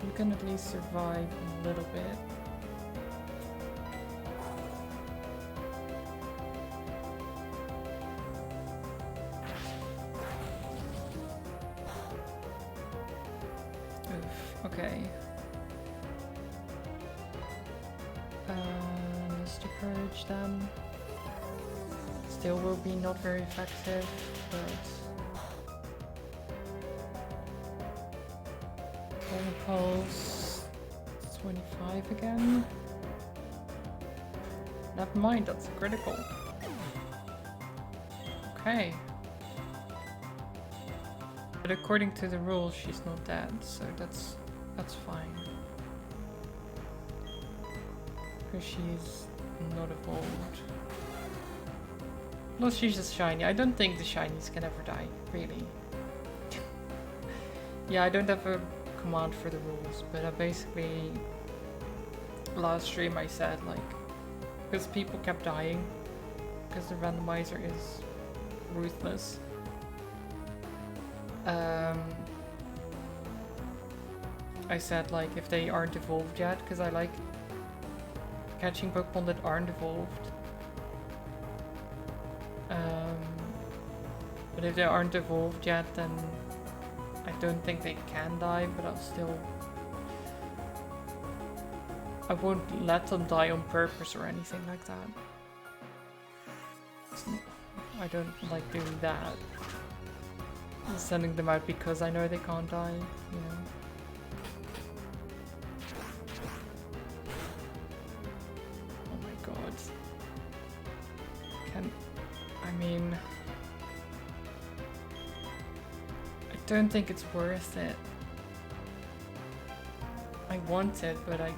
You can at least survive a little bit. Oof, okay. Just to purge them. Still will be not very effective, but Pulse 25 again. Never mind, that's a critical. Okay. But according to the rules, she's not dead, so that's fine. Because she's not evolved. Plus she's just shiny. I don't think the shinies can ever die, really. Yeah, I don't have a command for the rules, but I basically last stream I said like, because people kept dying because the randomizer is ruthless, I said like if they aren't evolved yet, because I like catching Pokemon that aren't evolved, but if they aren't evolved yet, then I don't think they can die, but I won't let them die on purpose or anything like that. I don't like doing that. Sending them out because I know they can't die, you know. Oh my god. I mean... I don't think it's worth it. I want it, but I...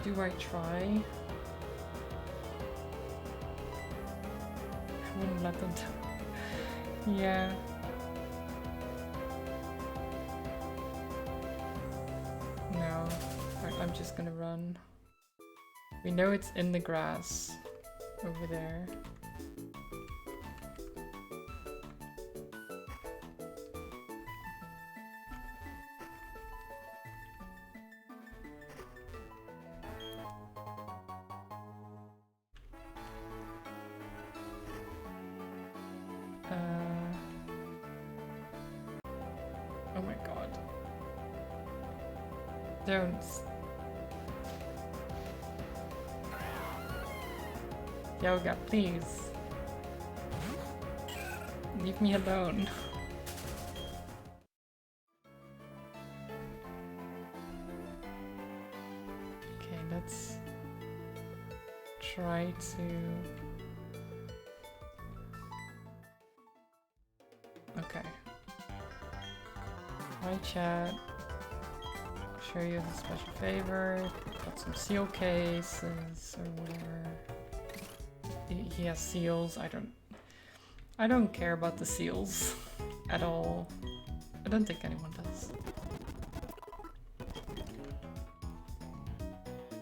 Do I try? I wouldn't let them do. Yeah. No. I'm just gonna run. We know it's in the grass over there. Oh my god. Don't. Yoga, please. Leave me alone. Okay, let's try to... Okay. Hi chat. I'll show you as a special favor. Got some seal cases or whatever. He has seals. I don't care about the seals at all. I don't think anyone does.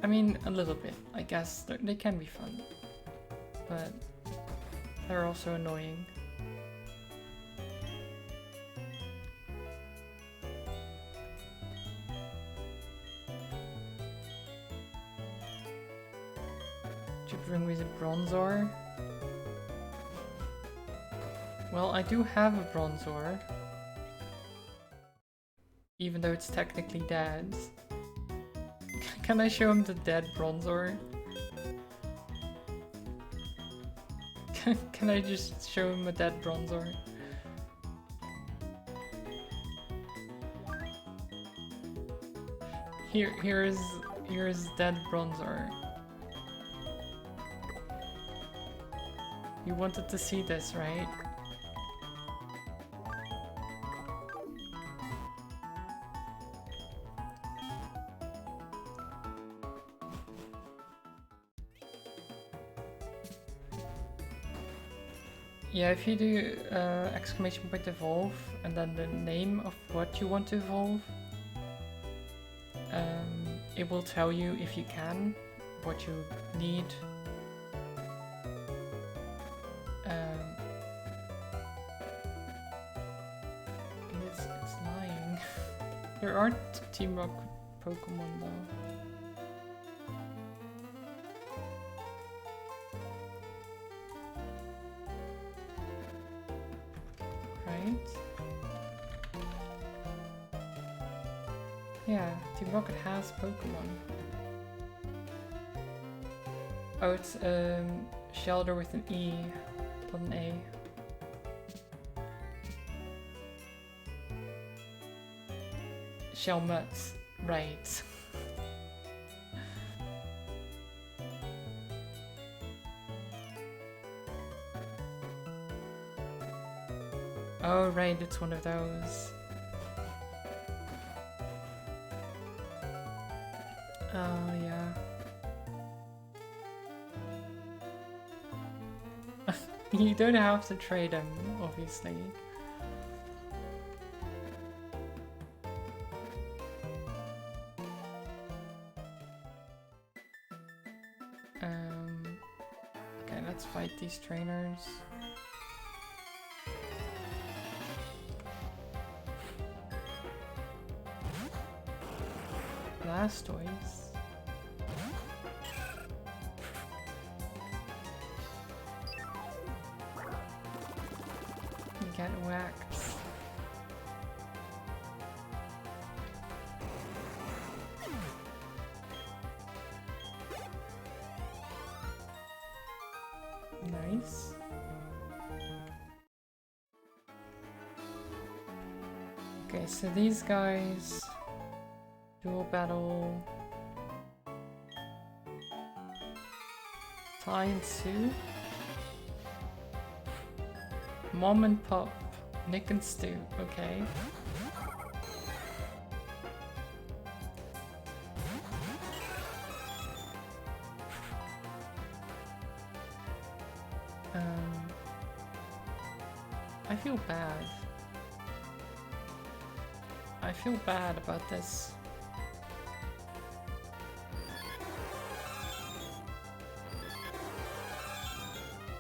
I mean, a little bit. I guess they can be fun, but they're also annoying. Bring me the bronze ore. Well, I do have a bronze ore. Even though it's technically dead. Can I show him the dead bronze ore? Can I just show him a dead bronze ore? Here's dead bronze ore. You wanted to see this, right? Yeah, if you do exclamation point evolve and then the name of what you want to evolve, it will tell you if you can, what you need. It's lying. There aren't Team Rock Pokemon though. Right? Yeah, Team Rocket has Pokemon. Oh, it's Shelter with an E, not an A. Shelmuts, right. Oh right, it's one of those. Oh yeah. You don't have to trade them, obviously. Okay, let's fight these trainers. Blastoise. Get whacked. Nice. Okay, so these guys... Dual battle... Ty and Sue? Mom and Pop. Nick and Stu, okay. I feel bad. I feel bad about this.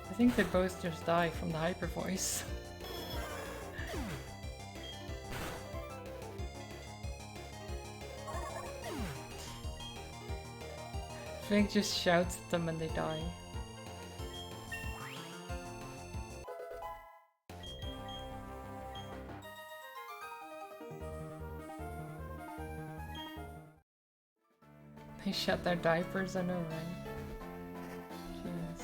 I think they both just die from the hyper voice. Frank just shouts at them and they die. They shut their diapers, I know, right? Jeez.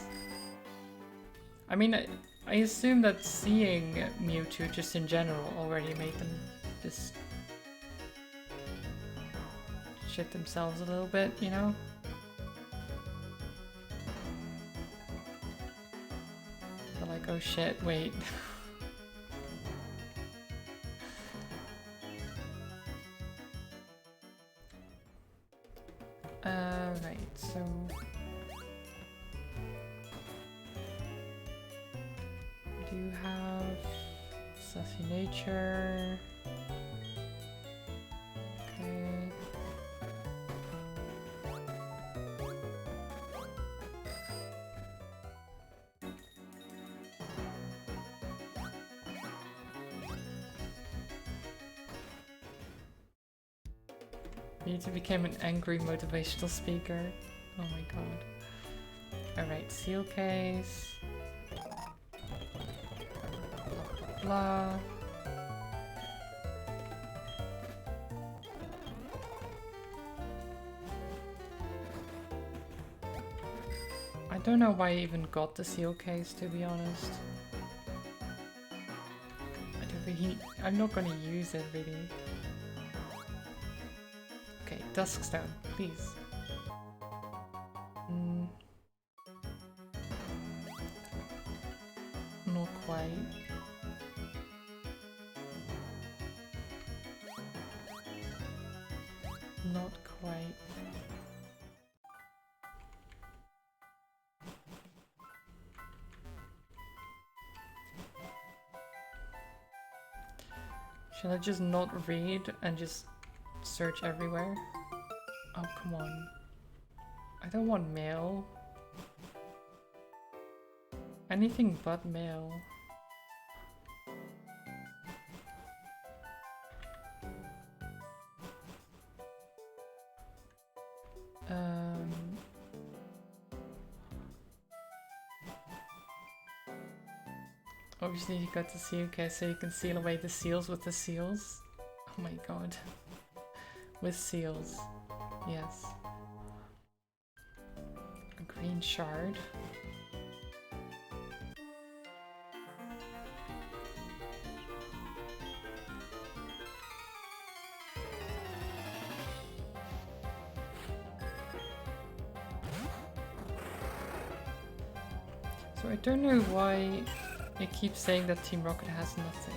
I mean, I assume that seeing Mewtwo just in general already made them just shit themselves a little bit, you know? They're like, oh shit, wait. Right, so... Do you have Sassy Nature? Okay. Mewtwo became an angry motivational speaker. Oh my god. Alright, seal case. Blah. I don't know why I even got the seal case, to be honest. I'm not gonna use it really. Okay, Duskstone, please. Not quite. Not quite. Should I just not read and just search everywhere? Oh, come on. I don't want mail. Anything but mail. Obviously you got the seal case so you can seal away the seals with the seals. Oh my god. With seals. Yes. A green shard. So I don't know why it keeps saying that Team Rocket has nothing.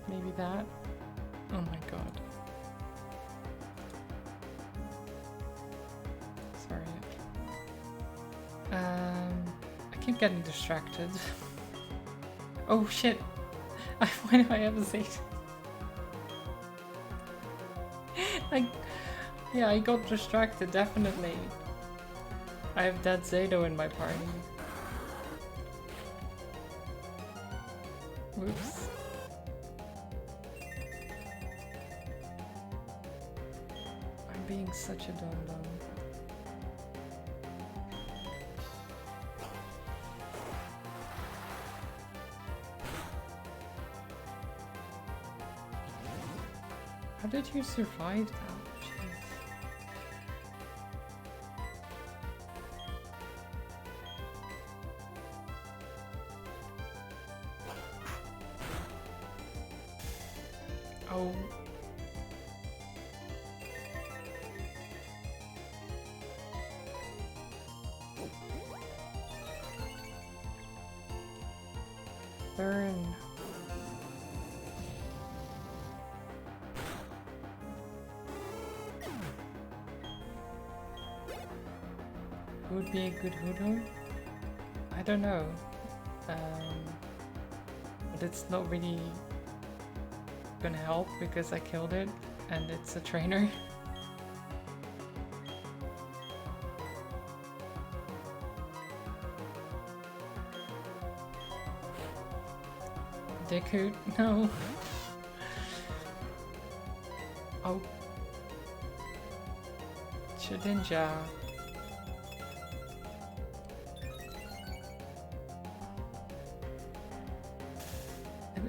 Maybe that? Oh my god. Sorry. I keep getting distracted. Oh shit! Why do I have a Zeta? Yeah, I got distracted, definitely. I have that Zato in my party. Whoops. I'm being such a dum-dum. How did you survive that? Jeez. Oh. Burn. Who would be a good hoodoo? I don't know. But it's not really gonna help because I killed it and it's a trainer. Dickhoot? No. Oh. Shedinja.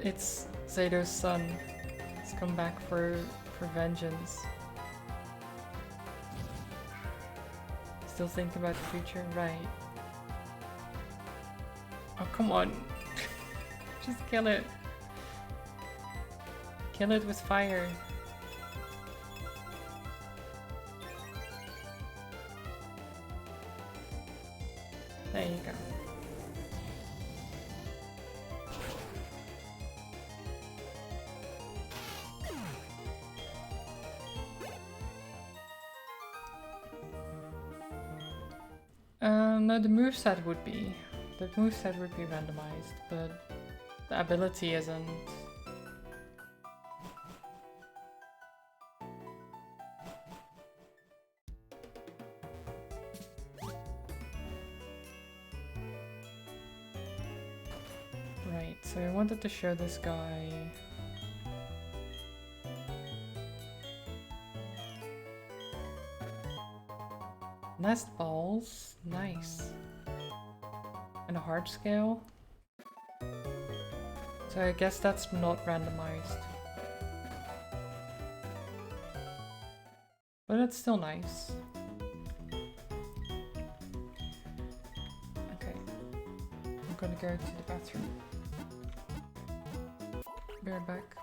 It's Zato's son. He's come back for vengeance. Still think about the future? Right. Oh, come on. Just kill it. Kill it with fire. There you go. No, the moveset would be. The moveset would be randomized, but the ability isn't. Right, so I wanted to show this guy. Nest balls, nice. And a heart scale. So I guess that's not randomized. But it's still nice. Okay. I'm gonna go to the bathroom. Be right back.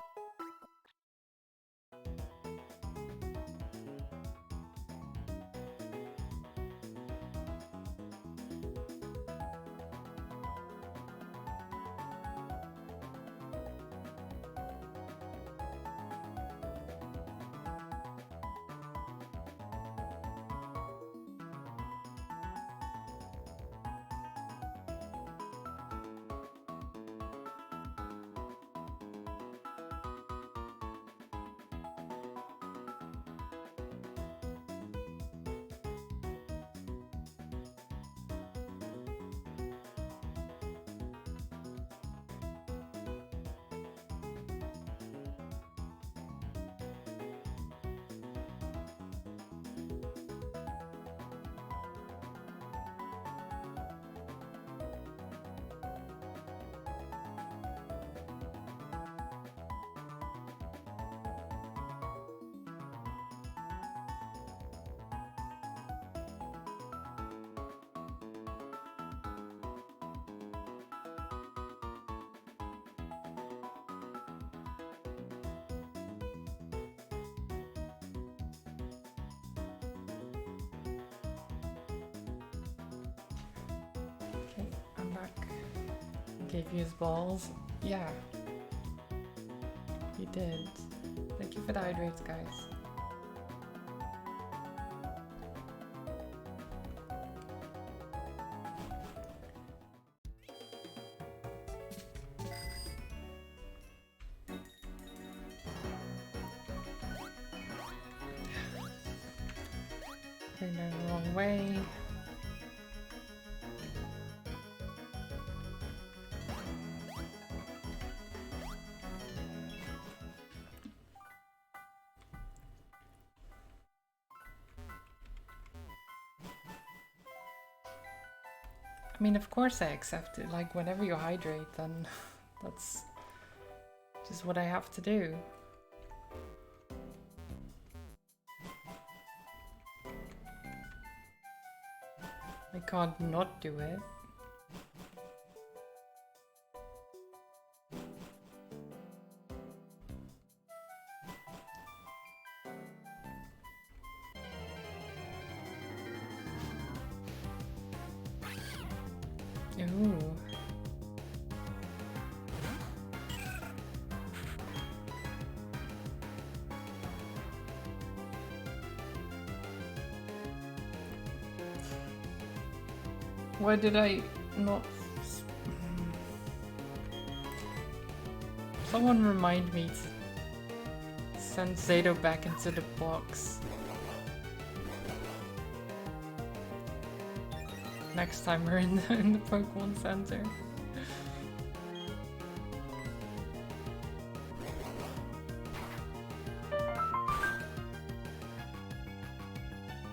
I'm back. Gave you his balls? Yeah. You did. Thank you for the hydrates, guys. Going down the wrong way. I mean, of course I accept it. Like, whenever you hydrate, then that's just what I have to do. I can't not do it. Ooh. Why did I not... Someone remind me to send Zato back into the box. Next time we're in the Pokemon Center.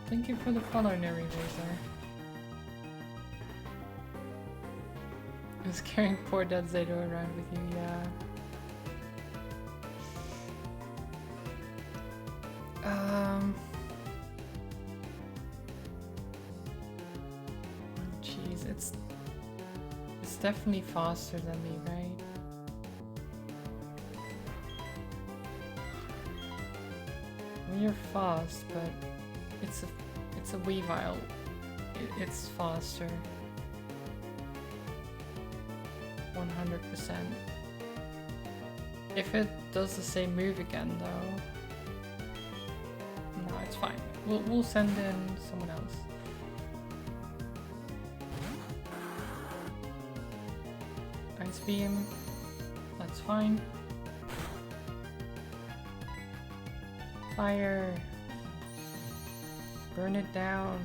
Thank you for the follow, Neri Razor. I was carrying poor dead Zato around with you, yeah. Jeez, it's definitely faster than me, right? Well, you're fast, but it's a Weavile. It's faster. 100%. If it does the same move again, though, no, it's fine. We'll send in someone else. Ice Beam, that's fine. Fire, burn it down.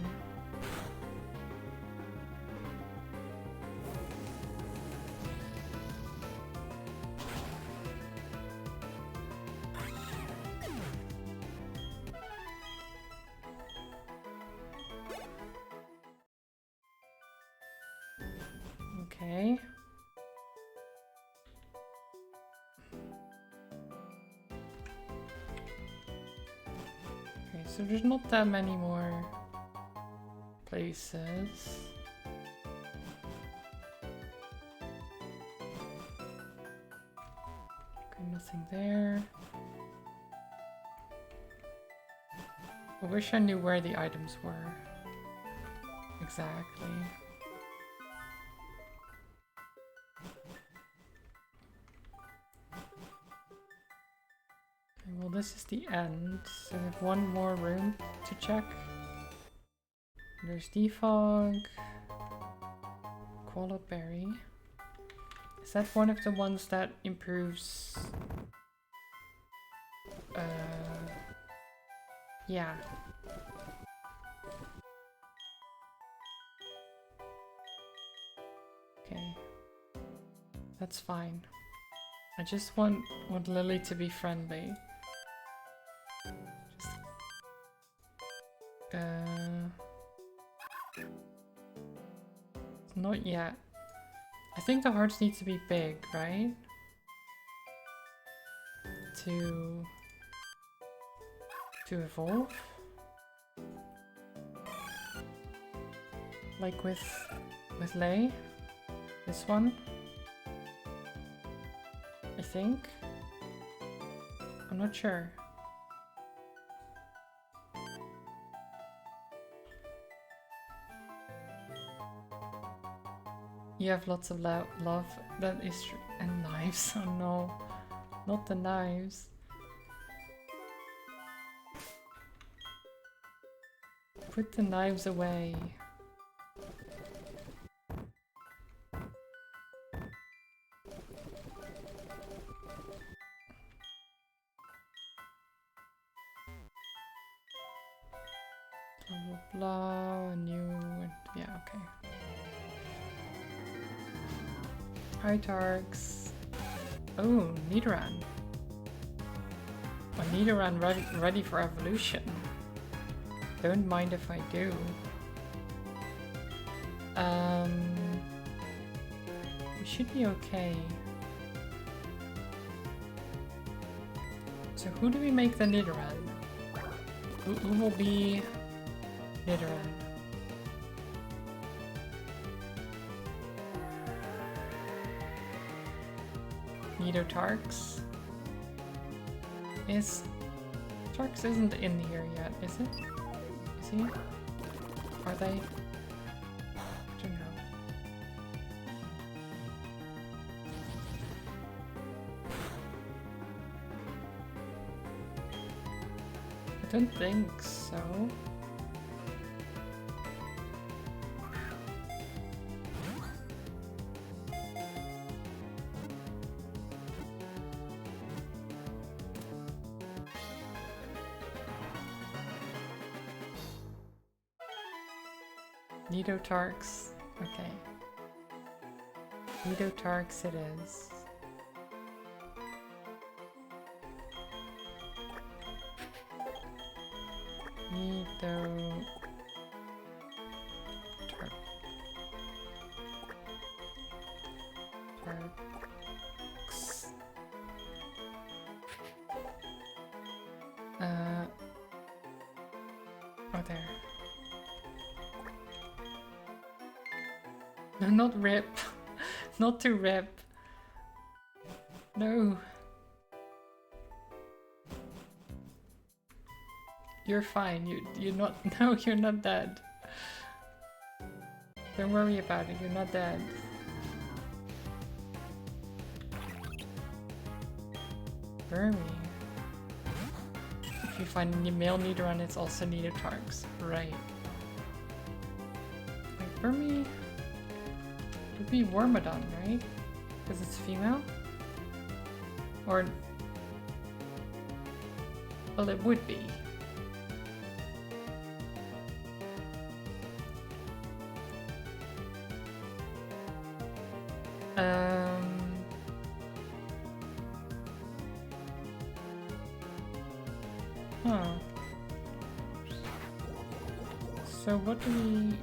Okay. Okay, so there's not that many more places. Okay, nothing there. I wish I knew where the items were. Exactly. Well, this is the end, so I have one more room to check. There's Defog, Koala Berry. Is that one of the ones that improves... yeah. Okay. That's fine. I just want Lily to be friendly. Not yet. I think the hearts need to be big, right? To evolve? Like with Lei? This one? I think? I'm not sure. You have lots of love, that is true. And knives, oh no. Not the knives. Put the knives away. Level blah. New. Yeah, okay. Hi, Tarks. Oh, Nidoran. A Nidoran ready for evolution. Don't mind if I do. We should be okay. So who do we make the Nidoran? Who will be Nidoran? Tarks? Tarks isn't in here yet, is it? Is he? Are they? I don't know. I don't think so. Tarks. Okay. Tarks it is. Tarks. Oh, there. No, not rip. Not to rip. No. You're fine. You're not. No, you're not dead. Don't worry about it. You're not dead. Burmy. If you find a male Nidoran, it's also Tarks. Right. Wait, Burmy. Would be Wormadon, right? Because it's female? Or... well, it would be. Huh. So what do we...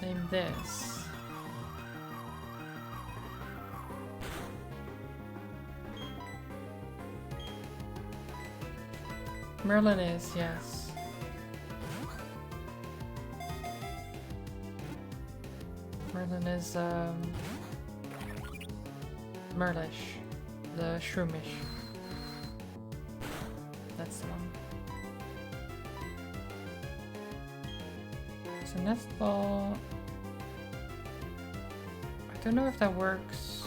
name this? Merlin is, yes. Merlin is, Merlish. The Shroomish. That's the one. So Nest Ball... I don't know if that works.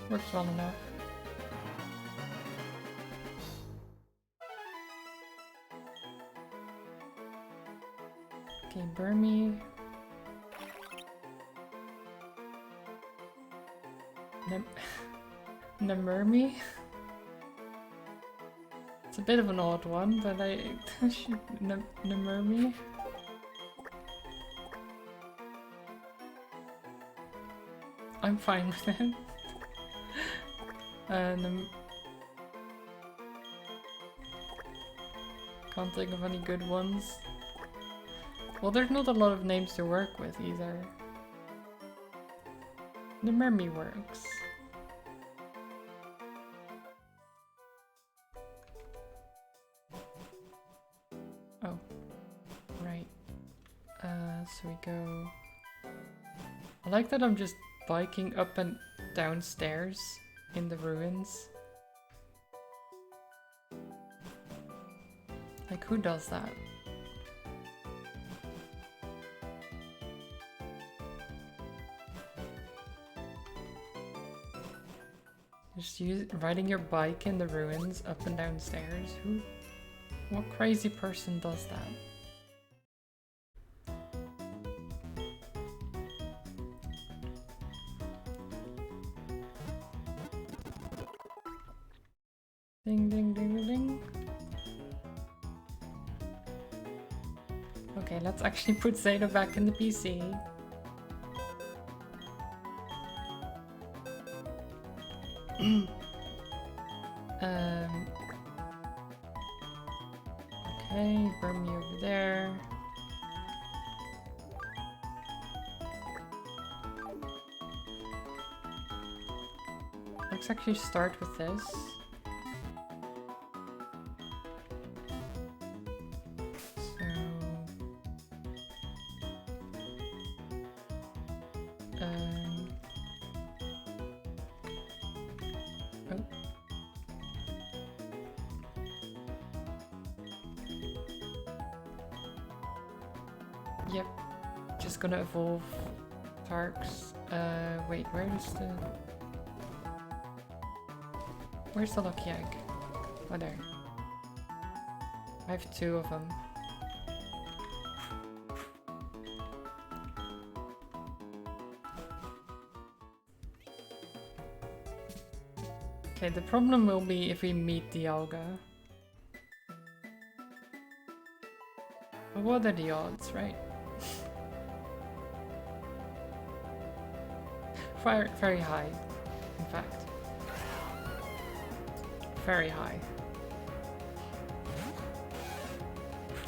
Works well enough. Okay, Burmy. Nemurmy? It's a bit of an odd one, but I should Nemurmy. I'm fine with it. Can't think of any good ones. Well, there's not a lot of names to work with either. Nemurmy works. Oh, right. So we go... I like that I'm just biking up and down stairs in the ruins. Like, who does that? Just riding your bike in the ruins up and down stairs? What crazy person does that? Ding ding ding ding ding. Okay, let's actually put Zeta back in the PC. Okay, burn me over there. Let's actually start with this. Yep, just gonna evolve Tarks. Wait, where's the lucky egg? Oh, there. I have 2 of them. Okay, the problem will be if we meet the Alga. But what are the odds, right? Very high, in fact. Very high.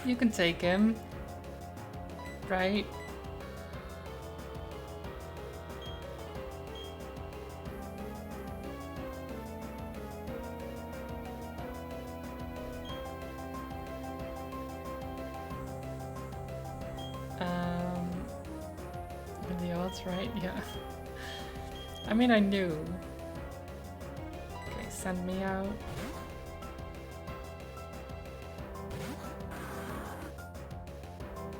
You can take him, right? Are the odds right? Yeah. I mean, I knew. Okay, send me out.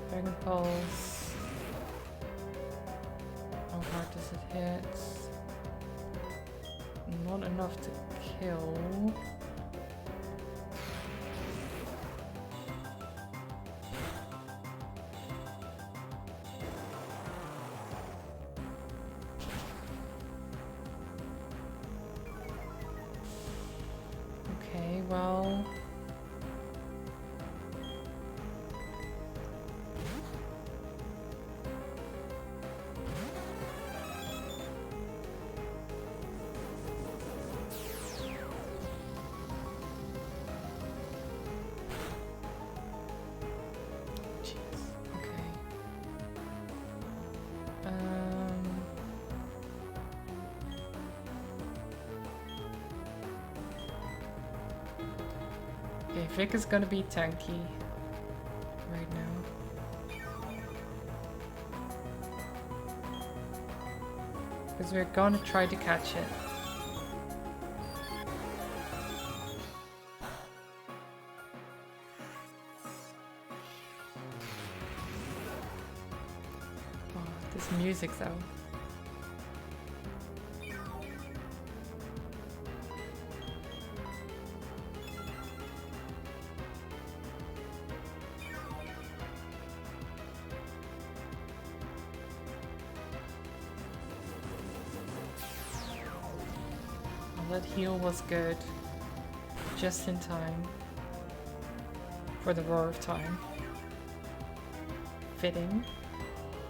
Dragon Pulse. How hard does it hit? Not enough to kill. Okay, well... Okay, Vic is gonna be tanky right now. Because we're gonna try to catch it. Oh, this music though. That heal was good. Just in time. For the roar of time. Fitting.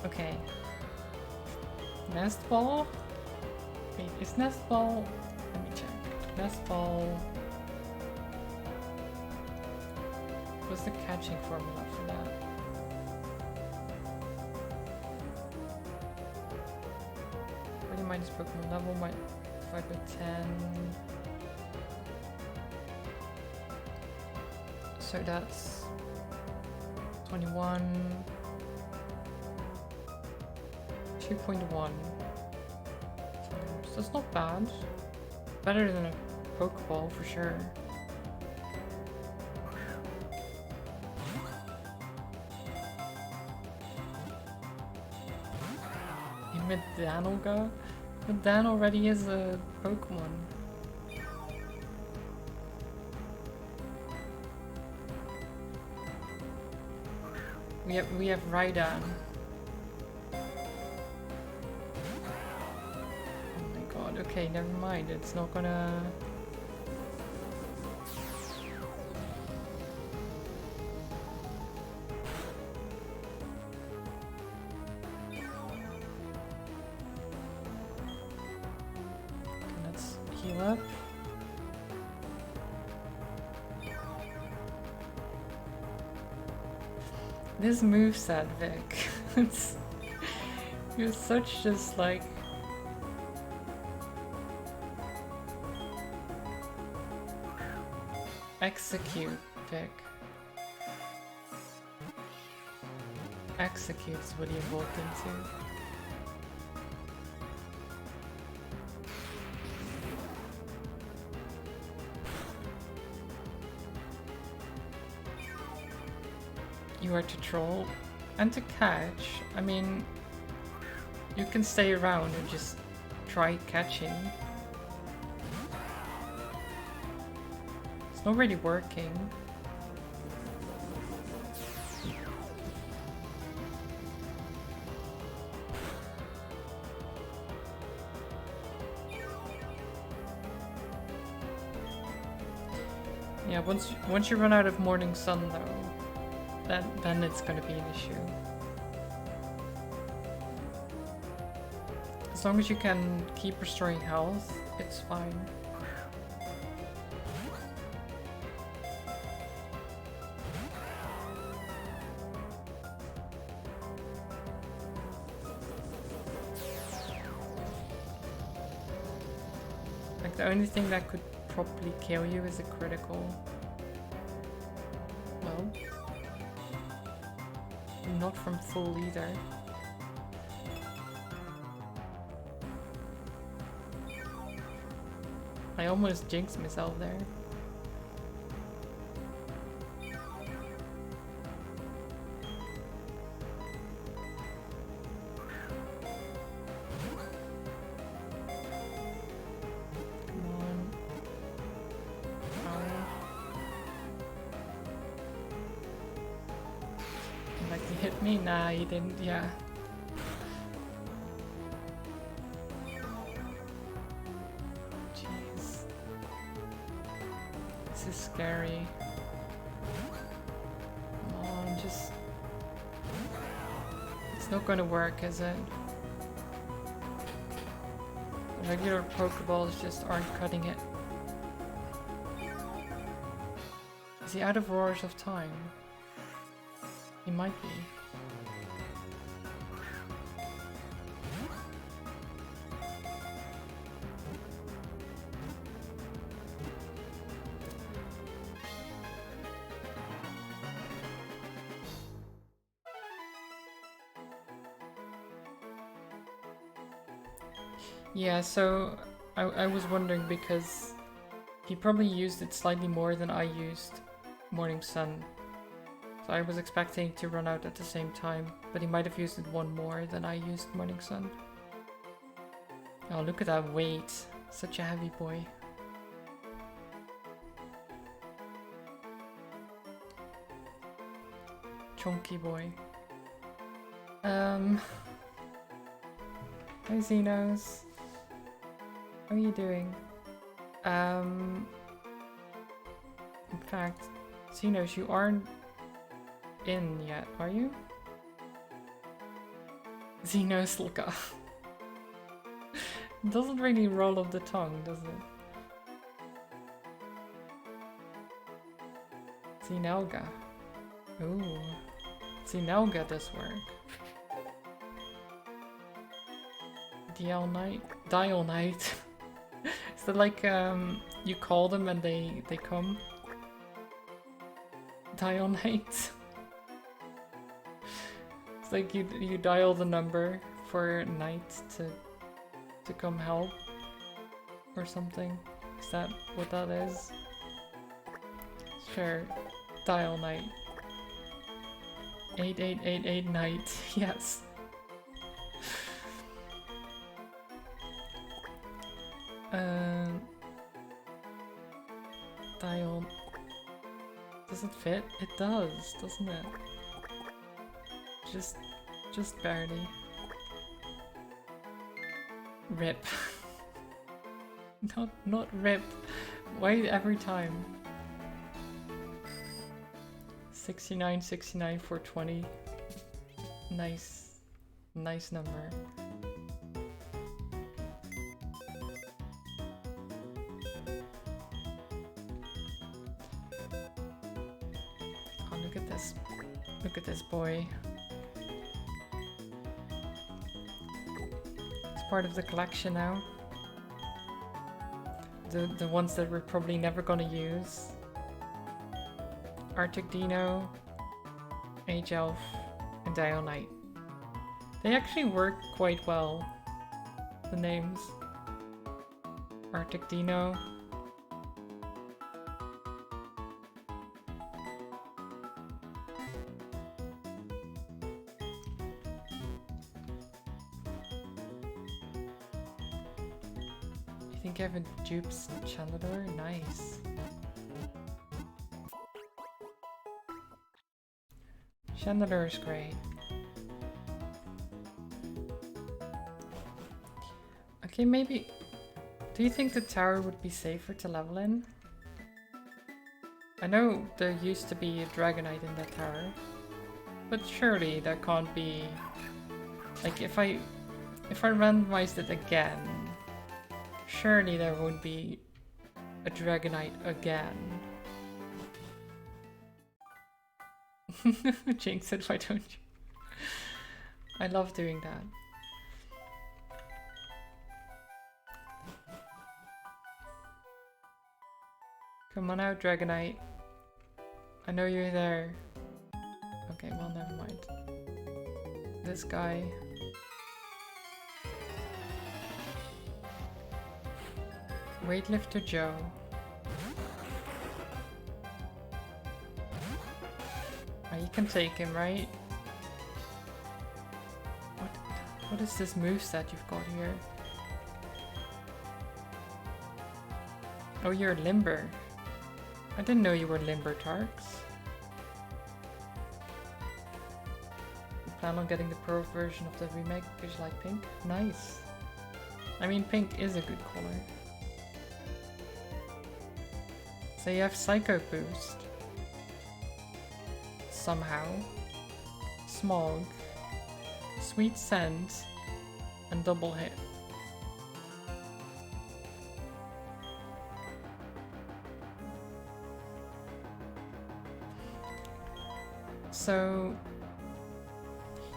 Okay. Nest ball? Wait, is nest ball... Let me check. Nest ball... What's the catching formula for that? Pretty minus Pokemon level, might 5 by 10. So that's 21. 2.1. So that's not bad. Better than a Pokeball for sure. Even Dan will go. But Dan already is a Pokemon. We have Raidan. Oh my god, okay, never mind. It's not gonna... Heal up. This moveset, Vic. You're such just like... Execute, Vic. Execute is what you evolved into. You are to troll and to catch. I mean, you can stay around and just try catching. It's not really working. Yeah, once you run out of morning sun though, then it's gonna be an issue. As long as you can keep restoring health, it's fine. Like the only thing that could probably kill you is a critical. Well, not from full either. I almost jinxed myself there. Nah, you didn't, yeah. Jeez. This is scary. Come on, just... It's not gonna work, is it? The regular Pokeballs just aren't cutting it. Is he out of Roars of Time? He might be. Yeah, so I was wondering because he probably used it slightly more than I used Morning Sun. So I was expecting to run out at the same time, but he might have used it one more than I used Morning Sun. Oh, look at that weight. Such a heavy boy. Chunky boy. Hi Xenos. How are you doing? In fact, Xenos, you aren't in yet, are you? Xenos, look up. It doesn't really roll off the tongue, does it? Xenelga. Ooh. Xenelga does work. Dial Knight. Is that like you call them and they come? Dial Knight. It's like you dial the number for Knight to come help or something. Is that what that is? Sure. Dial Knight. 8888 Knight. Yes. Dial. Does it fit? It does, doesn't it? Just barely. Rip. Not rip. Why every time? 69, 69, 420. Nice. Nice number. Look at this boy. It's part of the collection now. The ones that we're probably never gonna use. Arctic Dino, Age Elf, and Dial Knight. They actually work quite well, the names. Arctic Dino. I think I have a dupes Chandler. Nice. Chandler is great. Okay, maybe... Do you think the tower would be safer to level in? I know there used to be a Dragonite in that tower. But surely that can't be... Like, if I randomized it again, surely there would be a Dragonite again. Jinx it, why don't you? I love doing that. Come on out, Dragonite. I know you're there. Okay, well, never mind. This guy. Weightlifter Joe. Oh, you can take him, right? What is this moveset you've got here? Oh, you're limber. I didn't know you were limber, Tarks. You plan on getting the pro version of the remake because you like pink? Nice. I mean, pink is a good color. So you have Psycho Boost. Somehow. Smog. Sweet Scent. And Double Hit. So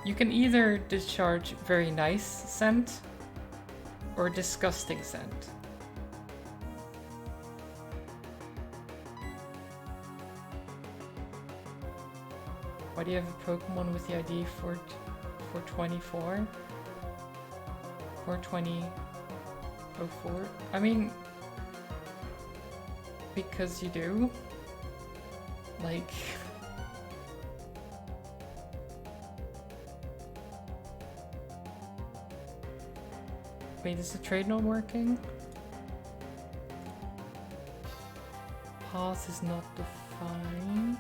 you can either discharge very nice scent or disgusting scent. Why do you have a Pokemon with the ID 424? 42004? I mean, because you do. Like... Wait, is the trade not working? Path is not defined.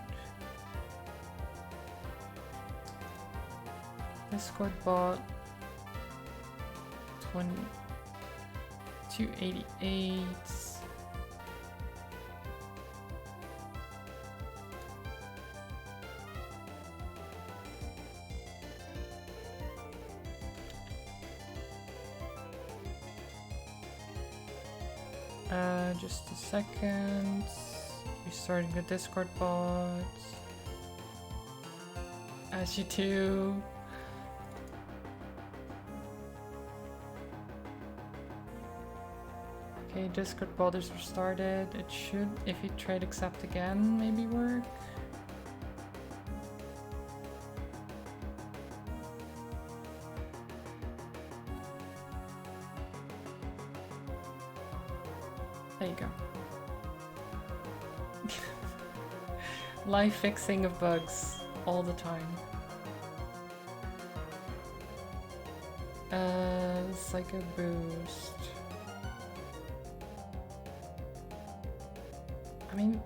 Discord bot 288. Just a second. Restarting the Discord bot. As you do. Okay, Discord bot is restarted. It should, if you trade accept again, maybe work. There you go. Live fixing of bugs all the time. Psycho Boost. I mean,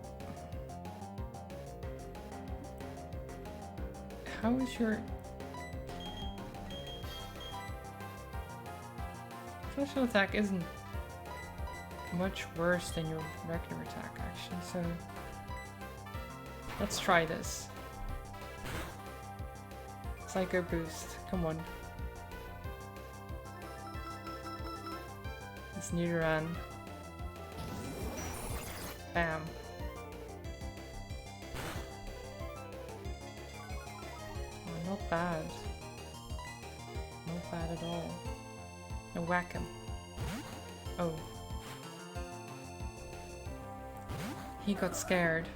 how is your special attack isn't much worse than your regular attack, actually, so let's try this. Psycho Boost, come on. It's Nidoran. Bam. bad. Not bad at all. Now whack him. Oh. He got scared.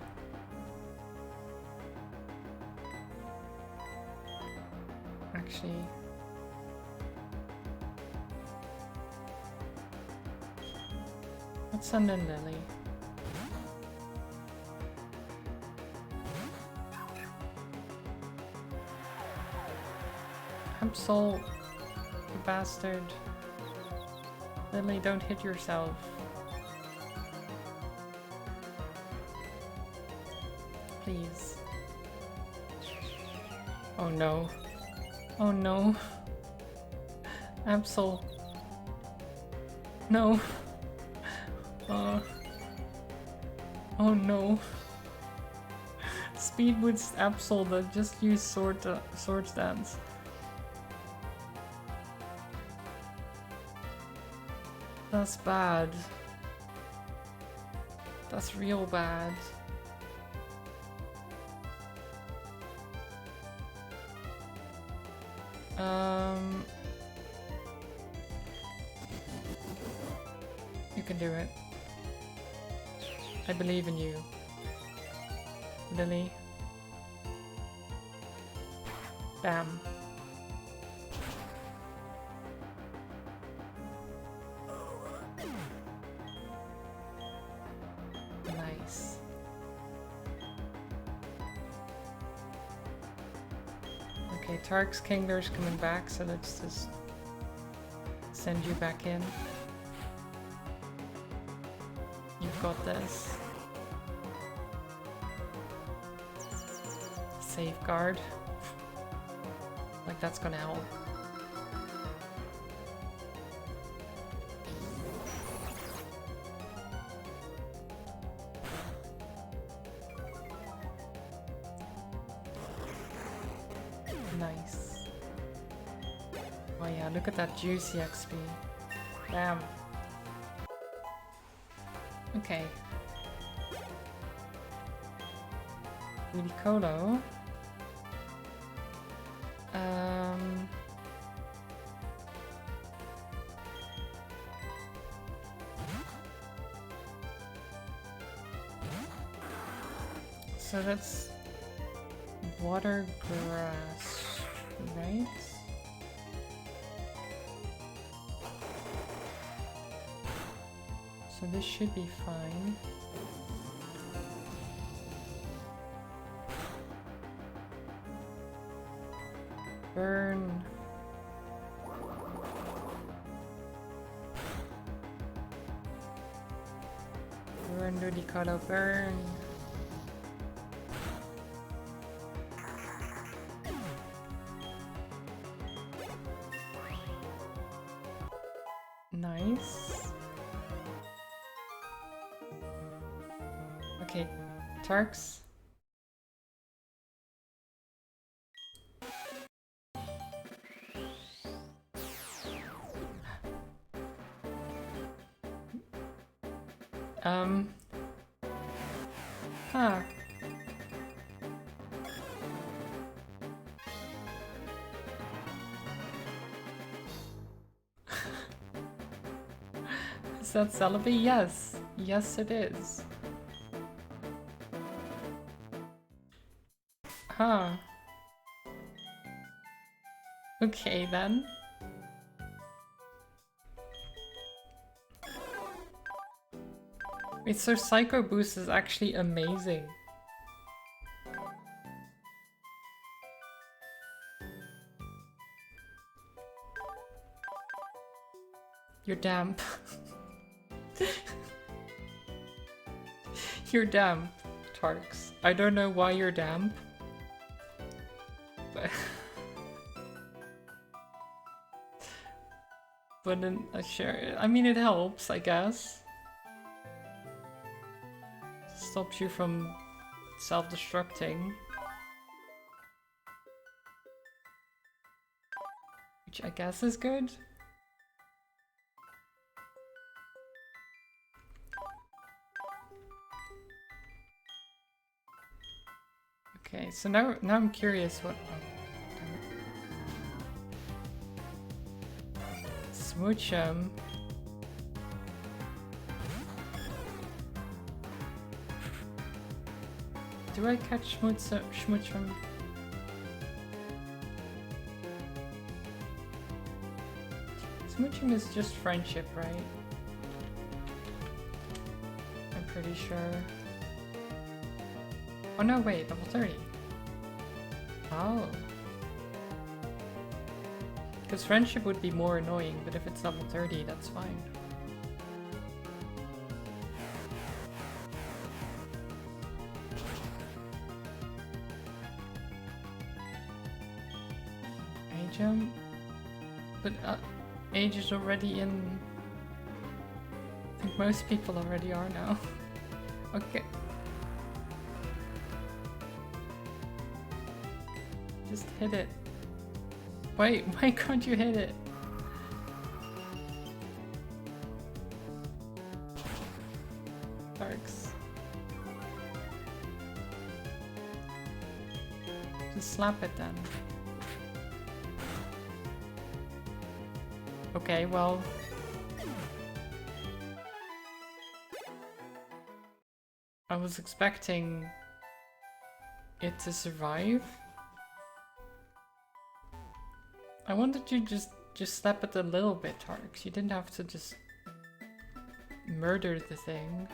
Actually... let's send in Lily. Absol, you bastard. Lily, don't hit yourself. Please. Oh no. Oh no. Absol. No. Oh no. Speed with Absol that just used sword stance. That's bad. That's real bad. You can do it. I believe in you. Lily. Bam. Nice. Okay, Tark's Kingler's coming back, so let's just send you back in. You've got this. Safeguard. Like that's gonna help. Nice. Oh yeah, look at that juicy XP. Damn. Okay. Ludicolo. So that's water grass, right? So this should be fine. Burn. Burn, Ludicolo, burn. Nice. Okay, Tarks. Huh. Is that Celebi? Yes. Yes, it is. Huh. Okay, then. Wait, so Psycho Boost is actually amazing. You're damp. You're damp, Tarks. I don't know why you're damp. But then, sure. I mean, it helps, I guess. Stops you from self-destructing. Which I guess is good. Okay, so now I'm curious what... Oh, damn it. Smooch him. Do I catch Schmutchum? Smoochum is just friendship, right? I'm pretty sure. Oh no, wait, level 30. Oh. Because friendship would be more annoying, but if it's level 30, that's fine. Age but Age is already in. I think most people already are now. Okay. Just hit it. Wait, why can't you hit it? Darks. Just slap it then. Okay, well. I was expecting it to survive. I wanted you just slap it a little bit, Tarks. You didn't have to just murder the thing.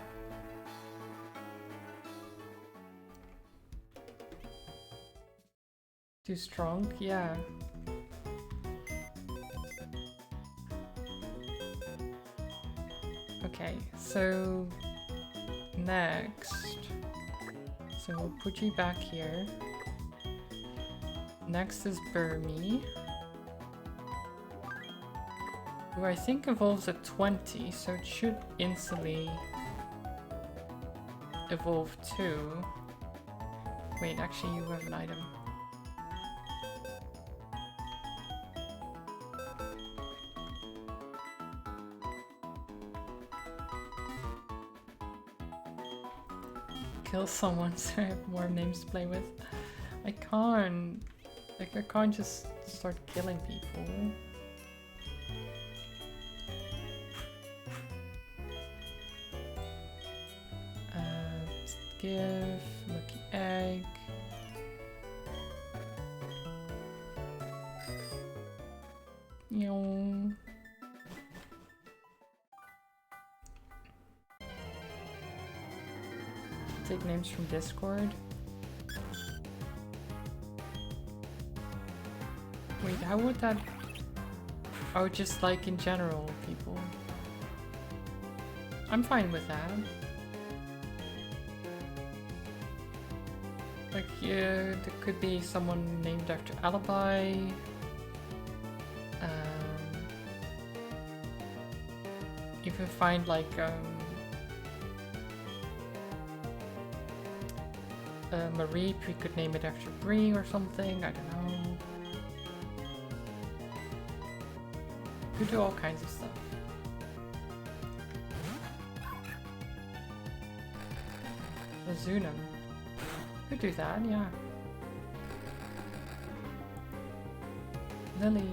Too strong? Yeah. Okay, so next. So we'll put you back here. Next is Burmy, who I think evolves at 20, so it should instantly evolve too. Wait, actually you have an item. Kill someone so I have more names to play with. I can't. Like, I can't just start killing people. Give, lucky egg. Yo. Take names from Discord. Wait, how would that... Oh, just like in general, people. I'm fine with that. Like, there could be someone named after Alibi. You can find like Marie, we could name it after Brie or something, I don't know. You could do all kinds of stuff. Lazunum. Could do that, yeah. Lily,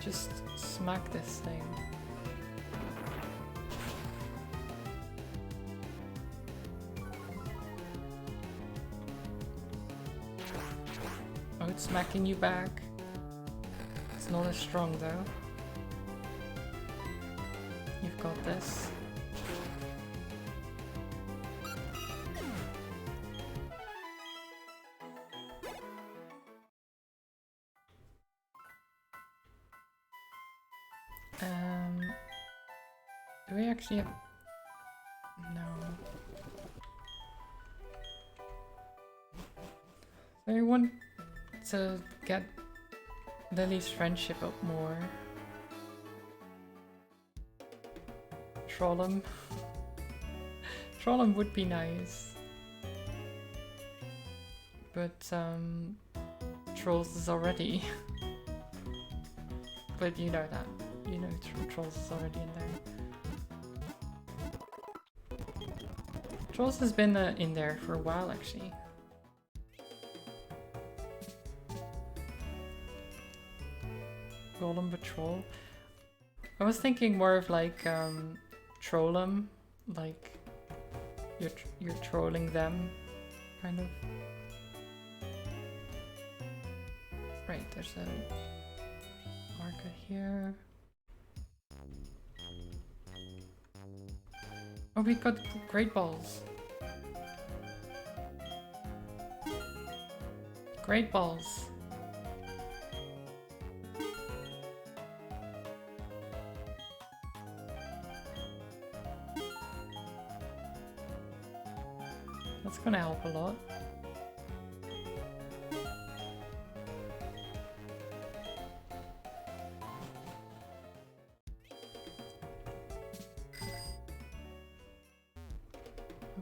just smack this thing. Oh, it's smacking you back. It's not as strong though. You've got this. Do we actually have... No. I want to get Lily's friendship up more. Troll him. Troll him would be nice. But, Trolls is already... But you know that. You know Trolls is already in there. Trolls has been in there for a while, actually. Golem Patrol. I was thinking more of like troll 'em, like you're trolling them, kind of. Right, there's a market here. Oh, we got great balls. Great balls. That's gonna help a lot.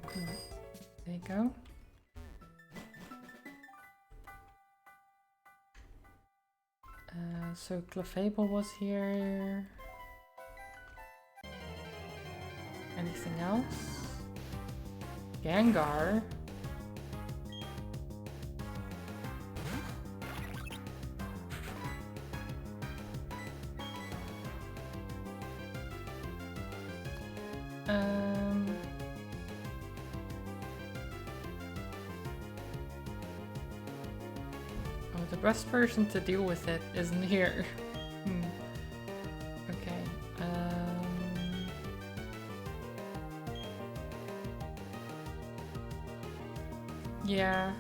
Okay. There you go. So Clefable was here. Anything else? Gengar. Oh, the best person to deal with it isn't here. Okay. Yeah.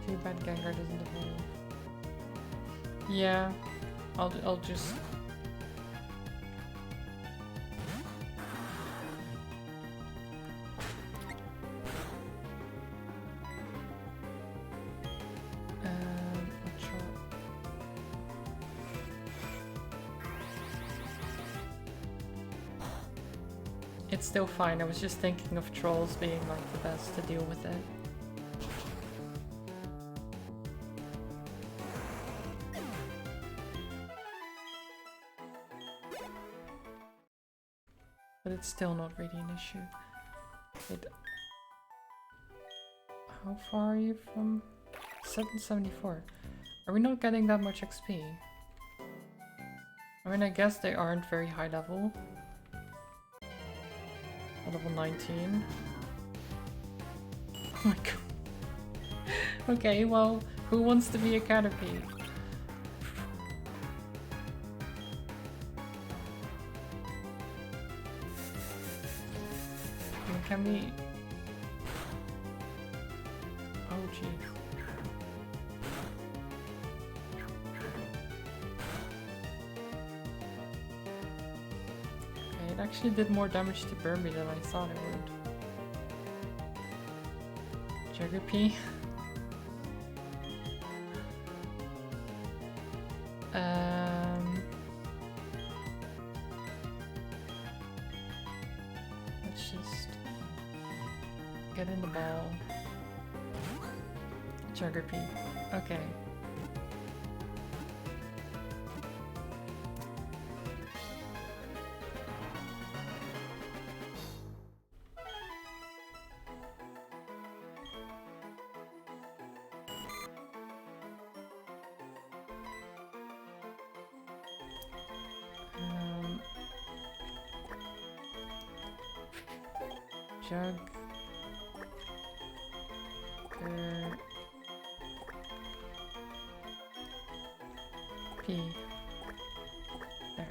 Too bad Gengar doesn't evolve. Yeah. I'll just. It's still fine. I was just thinking of trolls being like the best to deal with it. But it's still not really an issue. Wait. How far are you from 774? Are we not getting that much XP? I mean, I guess they aren't very high level. Level 19. Oh my god. Okay, well, who wants to be a Caterpie? Can we... Oh jeez. Okay, it actually did more damage to Burmy than I thought it would. Juggerpy. Let's just get in the ball. Juggerpy. Okay. Jug. P. There.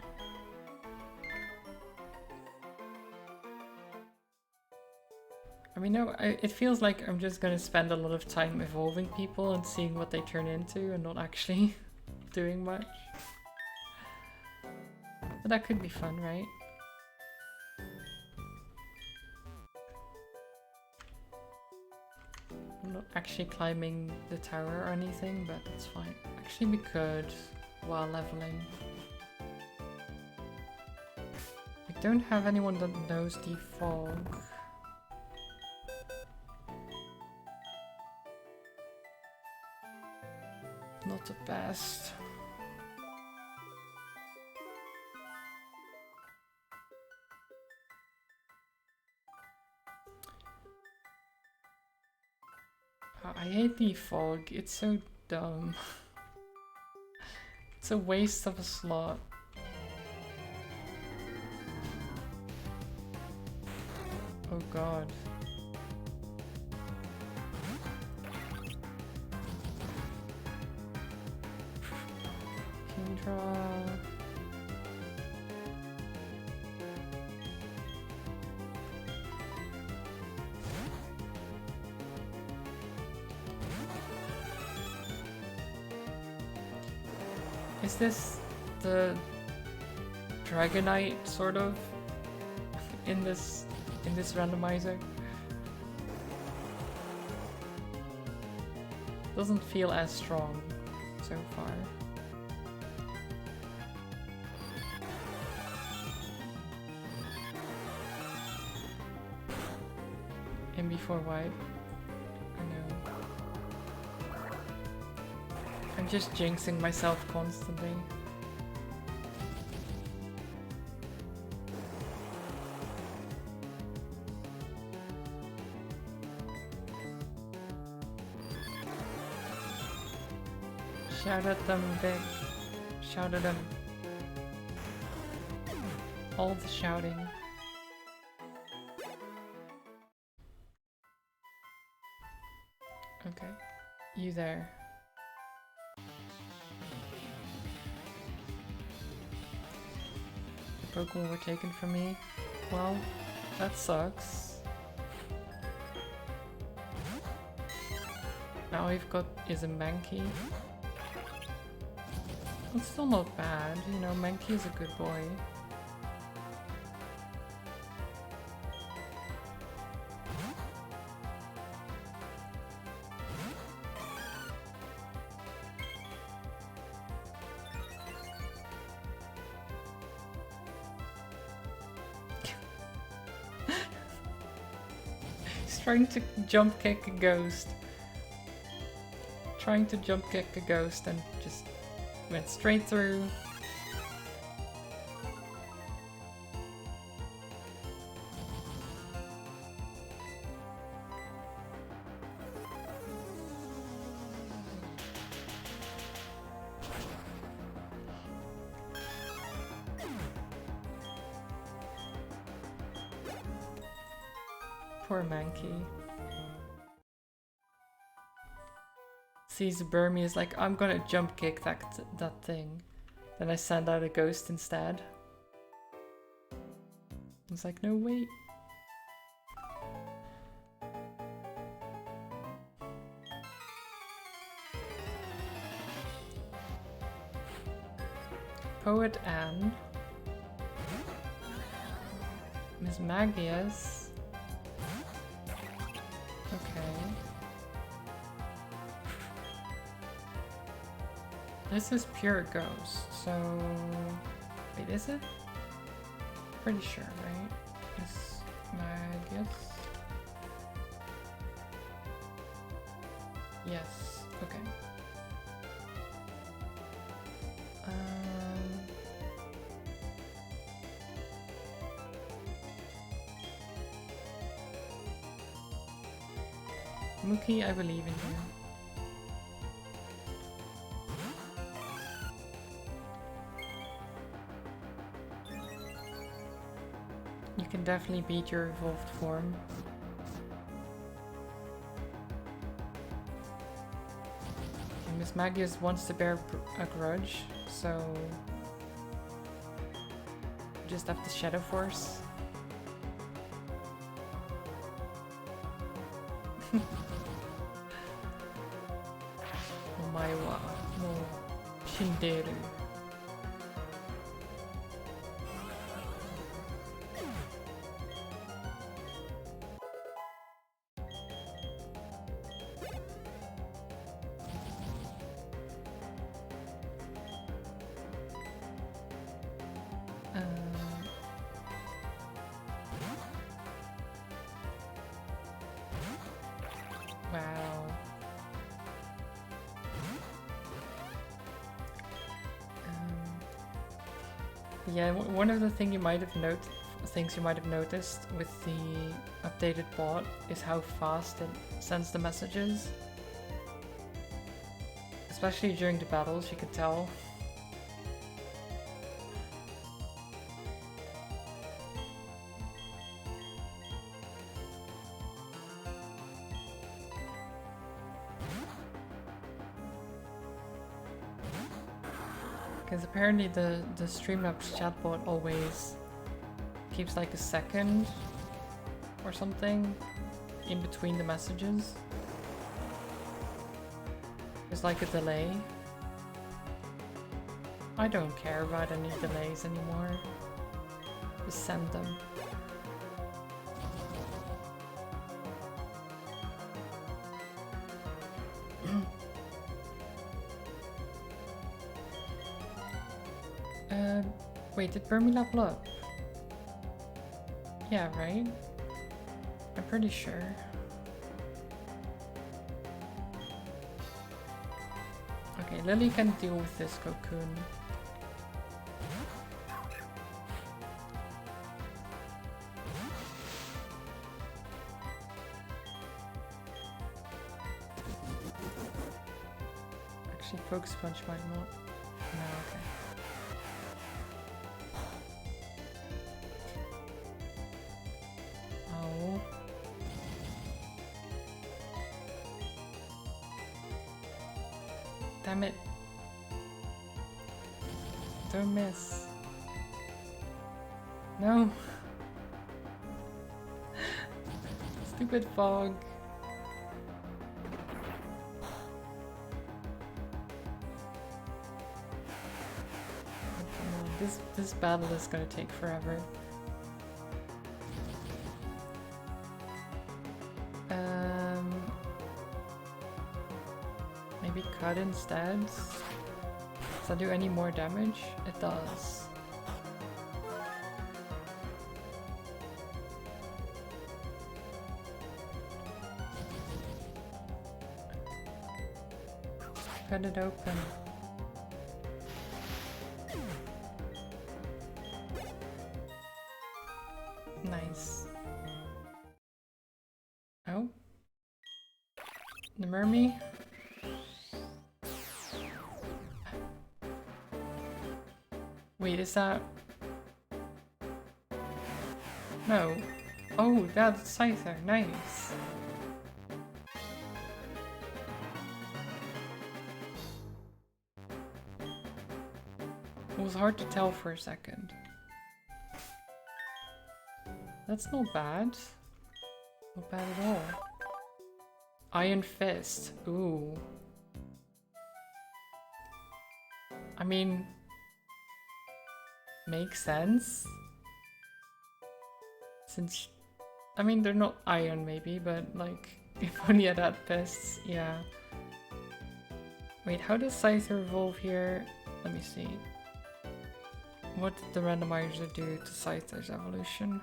I mean, no, it feels like I'm just gonna spend a lot of time evolving people and seeing what they turn into and not actually doing much. But that could be fun, right? I'm not actually climbing the tower or anything, but that's fine. Actually, we could while leveling. I don't have anyone that knows the fog. Not the best. I hate the fog, it's so dumb. It's a waste of a slot. Oh god. Draw. Is this the Dragonite sort of in this randomizer? Doesn't feel as strong so far. In before white. I know. I'm just jinxing myself constantly. Shout at them, Vic. Shout at them. All the shouting. Okay. You there. The Pokemon were taken from me. Well, that sucks. Now we've got is a Mankey. It's still not bad, you know, Mankey is a good boy. He's trying to jump kick a ghost. Trying to jump kick a ghost and just went straight through. Poor Mankey. Sees Burmy is like, I'm gonna jump kick that thing. Then I send out a ghost instead. It's like, no, wait. Poet Anne. Miss Magius. Okay. This is pure ghost, so... Wait, is it? Pretty sure, right? Miss Magius? Yes, okay. Mookie, I believe in you. You can definitely beat your evolved form. And Miss Magius wants to bear a grudge, so just have the Shadow Force. Omae wa mou shinderu. Wow. Yeah, one of the things you might have noticed with the updated bot is how fast it sends the messages. Especially during the battles, you could tell. Because apparently the Streamlabs chatbot always keeps like a second or something in between the messages. There's like a delay. I don't care about any delays anymore. Just send them. Wait, did Burmy level up? Yeah, right? I'm pretty sure. Okay, Lily can deal with this cocoon. Actually, Focus Punch might not. No, okay. Oh. Damn it. Don't miss. No. Stupid fog. Oh, come on. This battle is gonna take forever. Maybe cut instead? Does that do any more damage? It does. Cut it open. Nice. Oh? The mermaid? Wait, is that... No. Oh, that's Scyther. Nice. It was hard to tell for a second. That's not bad. Not bad at all. Iron Fist. Ooh. I mean... makes sense. Since... I mean, they're not iron maybe, but like... if only it had fists, yeah. Wait, how does Scyther evolve here? Let me see. What did the randomizer do to Scyther's evolution?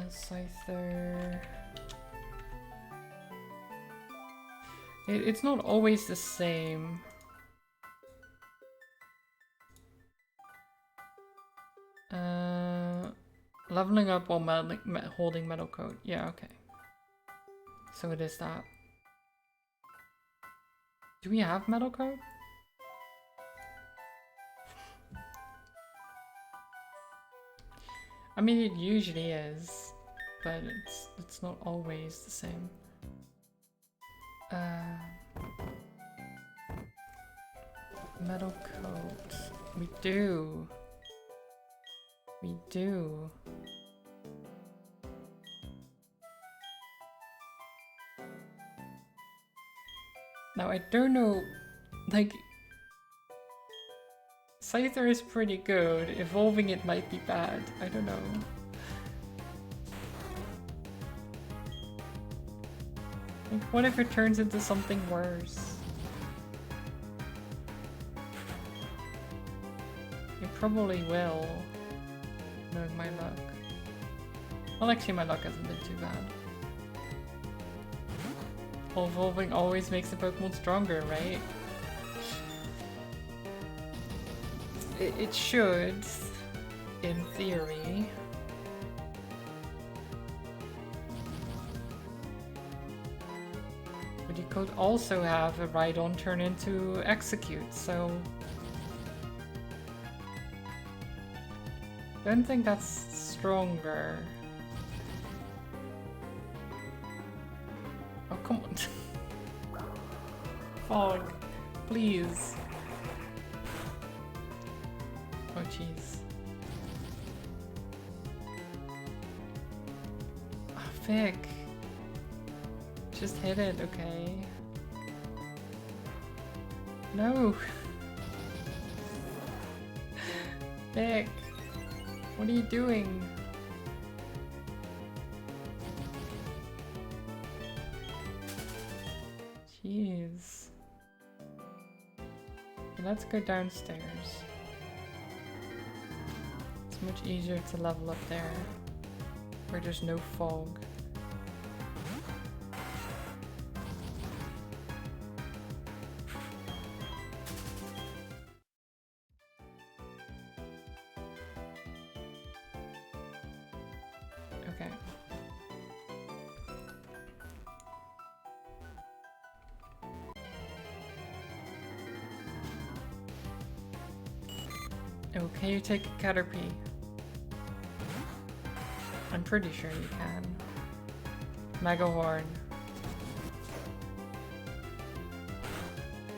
Scyther... It's not always the same. Leveling up while holding metal coat. Yeah, okay. So it is that. Do we have metal coat? I mean, it usually is, but it's not always the same. Metal coat. We do. We do. Now I don't know, like... Scyther is pretty good, evolving it might be bad, I don't know. Like, what if it turns into something worse? It probably will, knowing my luck. Well, actually my luck hasn't been too bad. Well, evolving always makes the Pokemon stronger, right? It should, in theory. But you could also have a Rhydon turn into Execute, so... Don't think that's stronger. Oh, come on. Fog. Please. Oh jeez. Oh, Vic. Just hit it, okay? No! Vic! What are you doing? Jeez. Okay, let's go downstairs. It's much easier to level up there, where there's no fog. Okay. Oh, can you take a Caterpie? I'm pretty sure you can. Mega Horn.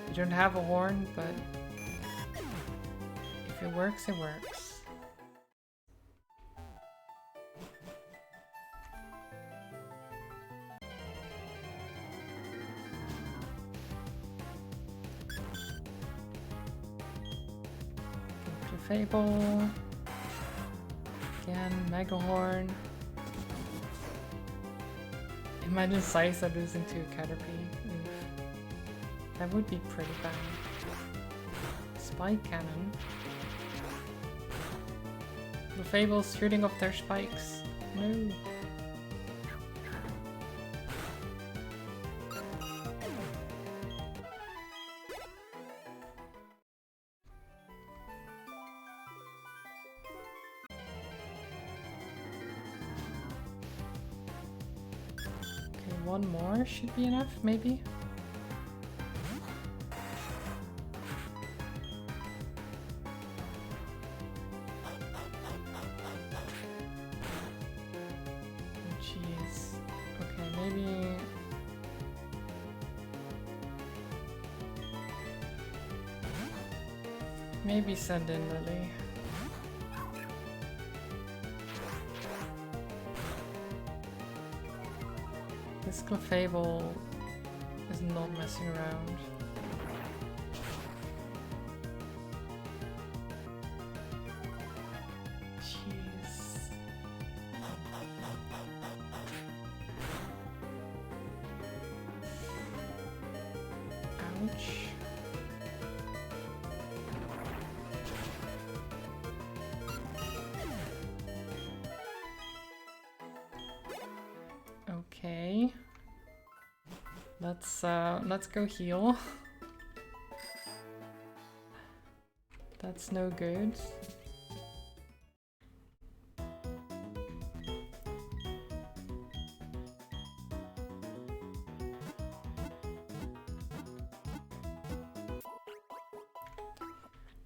You don't have a horn, but if it works, it works. Fable. Again, Mega Horn. Imagine Saiza losing to a Caterpie. Oof. That would be pretty bad. Spike Cannon. The Fable's shooting off their spikes. No. One more should be enough, maybe? Oh jeez. Okay, maybe... Maybe send in Lily. This Clefable is not messing around. Jeez. Ouch. Okay. Let's go heal. That's no good.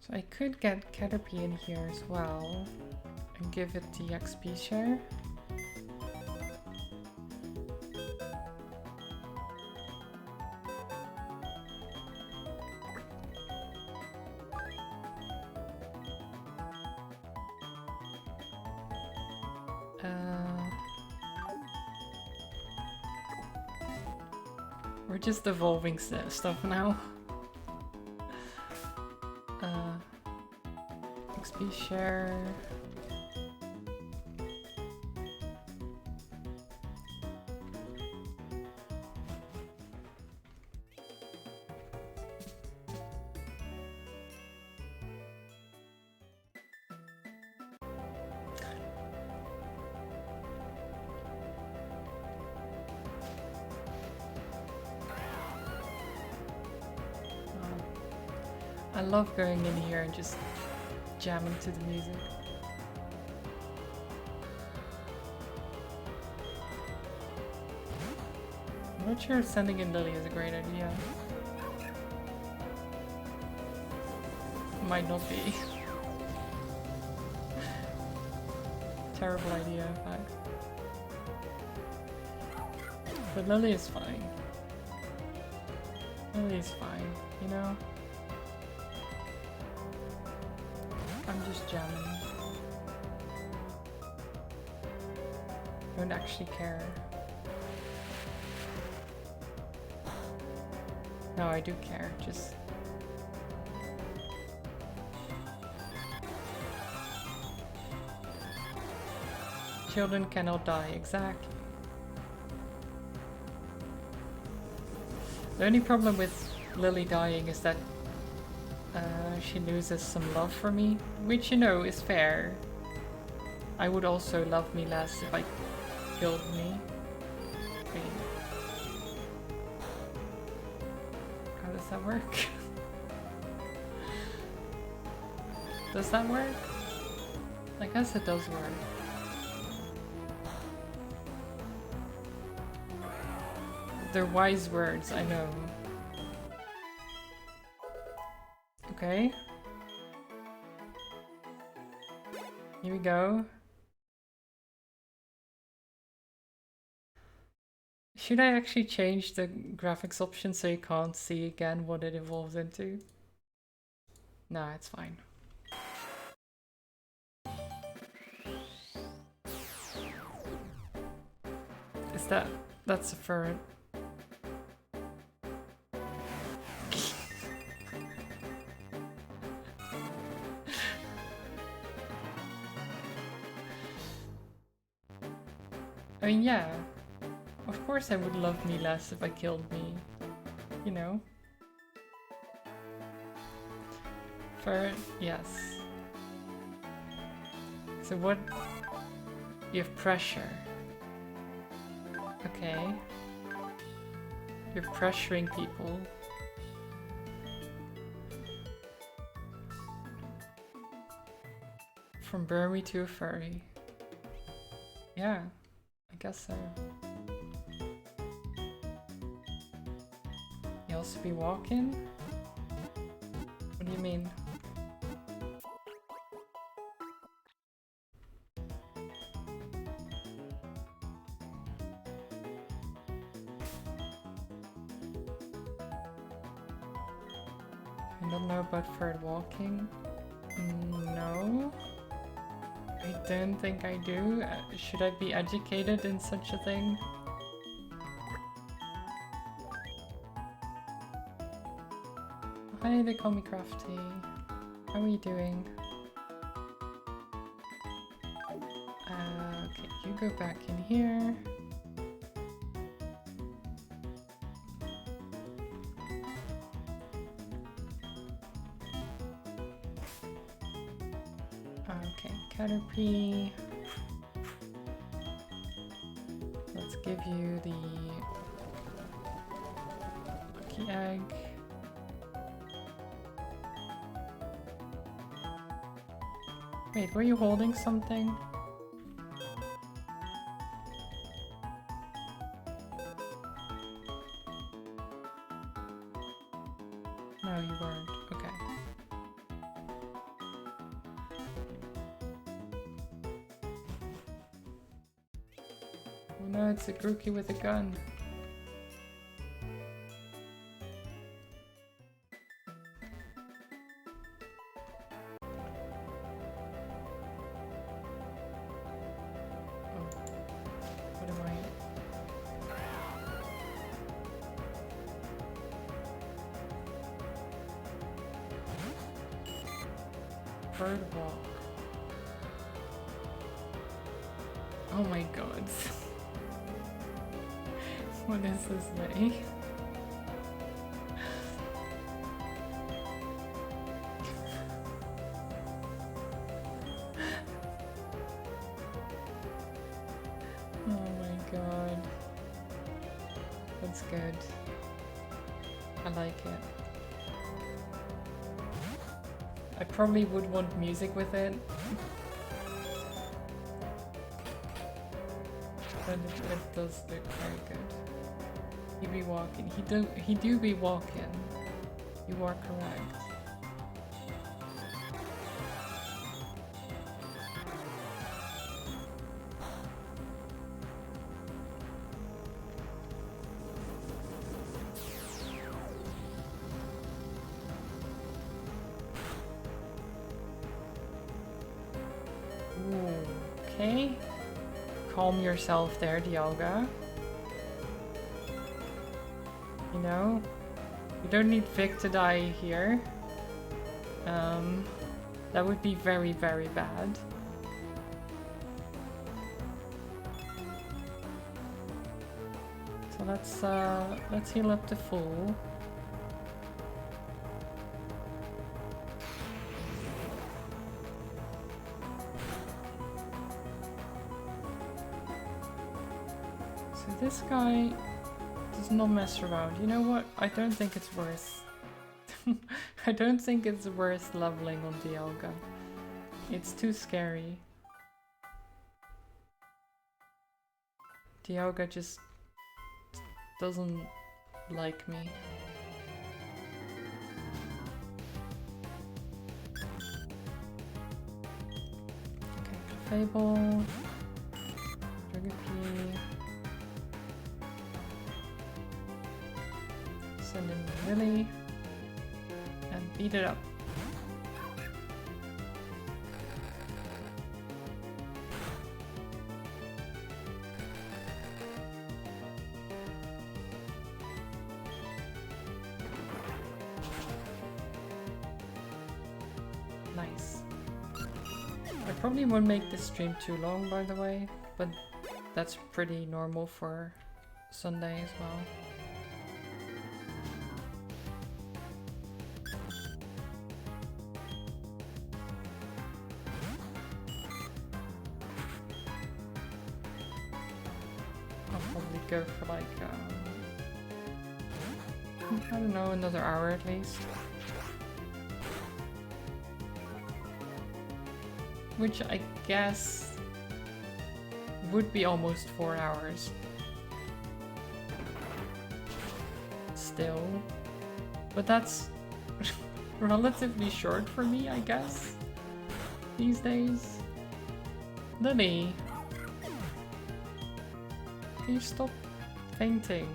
So I could get Caterpie in here as well and give it the XP share. We're just evolving stuff now. XP share. I love going in here and just jamming to the music. I'm not sure if sending in Lily is a great idea. Might not be. Terrible idea, in fact. But Lily is fine. Lily is fine, you know? I'm just jamming. Don't actually care. No, I do care, just... Children cannot die, exactly. The only problem with Lily dying is that she loses some love for me, which, you know, is fair. I would also love me less if I killed me. Wait. How does that work? Does that work? I guess it does work. They're wise words, I know. Okay. Here we go. Should I actually change the graphics option so you can't see again what it evolves into? Nah, it's fine. Is that's a ferret. I mean, yeah. Of course I would love me less if I killed me. You know? Ferret, yes. So what? You have pressure. Okay. You're pressuring people. From Burmy to a furry. Yeah, I guess so. You also be walking? What do you mean? I don't know about bird walking. No. I don't think I do. Should I be educated in such a thing? Hi, they call me Crafty. How are you doing? Okay, you go back in here. Okay, Caterpie. Let's give you the lucky egg. Wait, were you holding something? No, you weren't. Okay. Oh no, it's a Grookey with a gun. Bird wall. Oh my god. What is this way? Oh my god. That's good. I like it. I probably would want music with it. But it does look very good. He be walking. He do be walking. You are correct. Okay. Calm yourself there, Dialga. You know, you don't need Vic to die here. That would be very, very bad. So let's heal up to full. So this guy does not mess around. You know what? I don't think it's worth. I don't think it's worth leveling on Dialga. It's too scary. Dialga just doesn't like me. Okay, Fable, Dragapy, send in Lily, and beat it up. Nice. I probably won't make this stream too long, by the way, but that's pretty normal for Sunday as well. I'll probably go for like, I don't know, another hour at least. Which I guess would be almost 4 hours. Still. But that's relatively short for me, I guess, these days. Lily, can you stop fainting?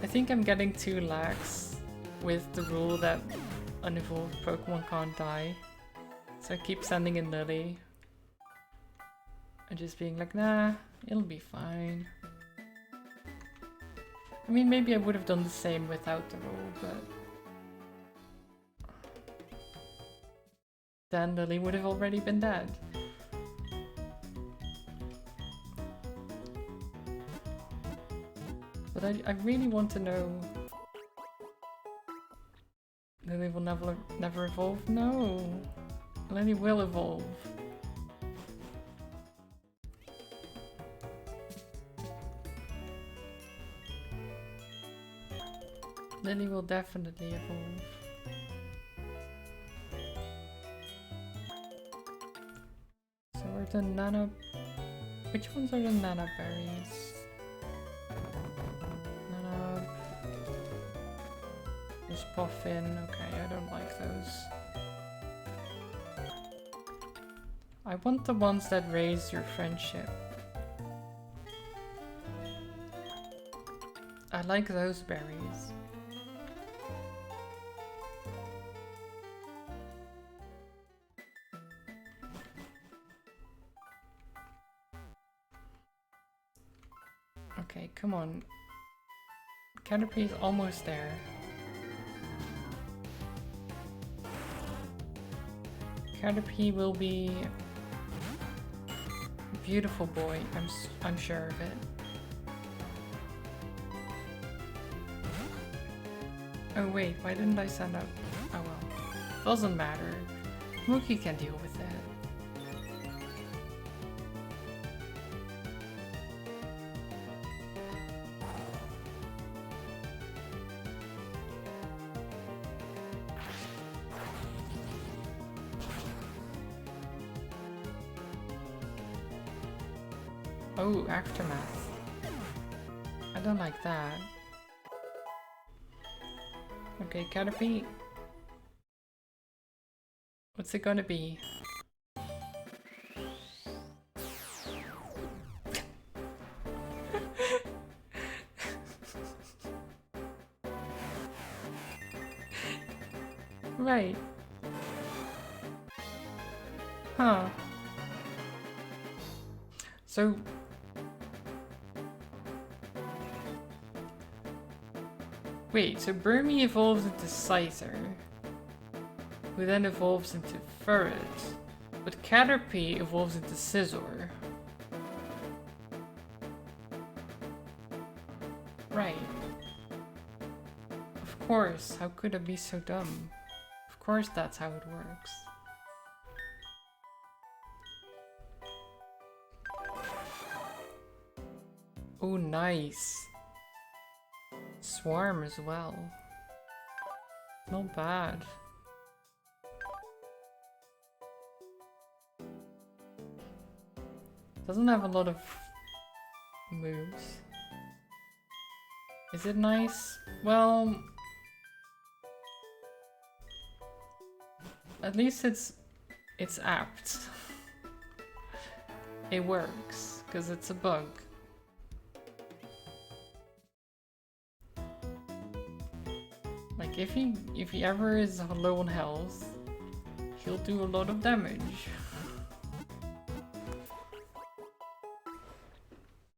I think I'm getting too lax with the rule that unevolved Pokemon can't die. So I keep sending in Lily. And just being like, nah, it'll be fine. I mean, maybe I would have done the same without the rule, but... then Lily would have already been dead. But I really want to know... Lily will never evolve? No! Lily will evolve. Lily will definitely evolve. So are the nano... which ones are the nano berries? There's Puffin. Okay, I don't like those. I want the ones that raise your friendship. I like those berries. Okay, come on. Caterpie is almost there. Caterpie will be a beautiful boy. I'm sure of it. Oh wait, why didn't I send up? Oh well, doesn't matter. Mookie can deal with it. Oh, Aftermath. I don't like that. Okay, Caterpie. What's it gonna be? Right. Huh. So... Wait, so Burmy evolves into Scyther, who then evolves into Ferret, but Caterpie evolves into Scizor. Right. Of course, how could I be so dumb? Of course that's how it works. Oh, nice. Swarm as well. Not bad. Doesn't have a lot of moves. Is it nice? Well, at least it's apt. It works because it's a bug. Like if he ever is low on health, he'll do a lot of damage.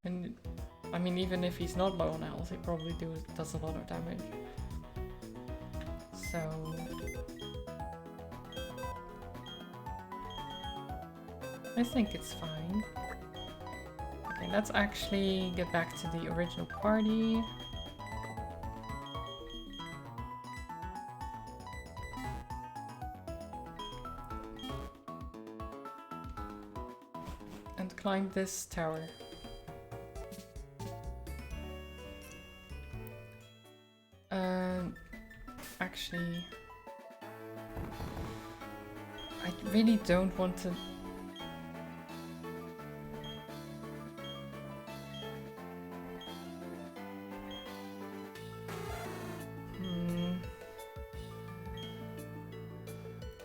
And I mean, even if he's not low on health, he probably does a lot of damage. So I think it's fine. Okay, let's actually get back to the original party. And climb this tower. Actually, I really don't want to.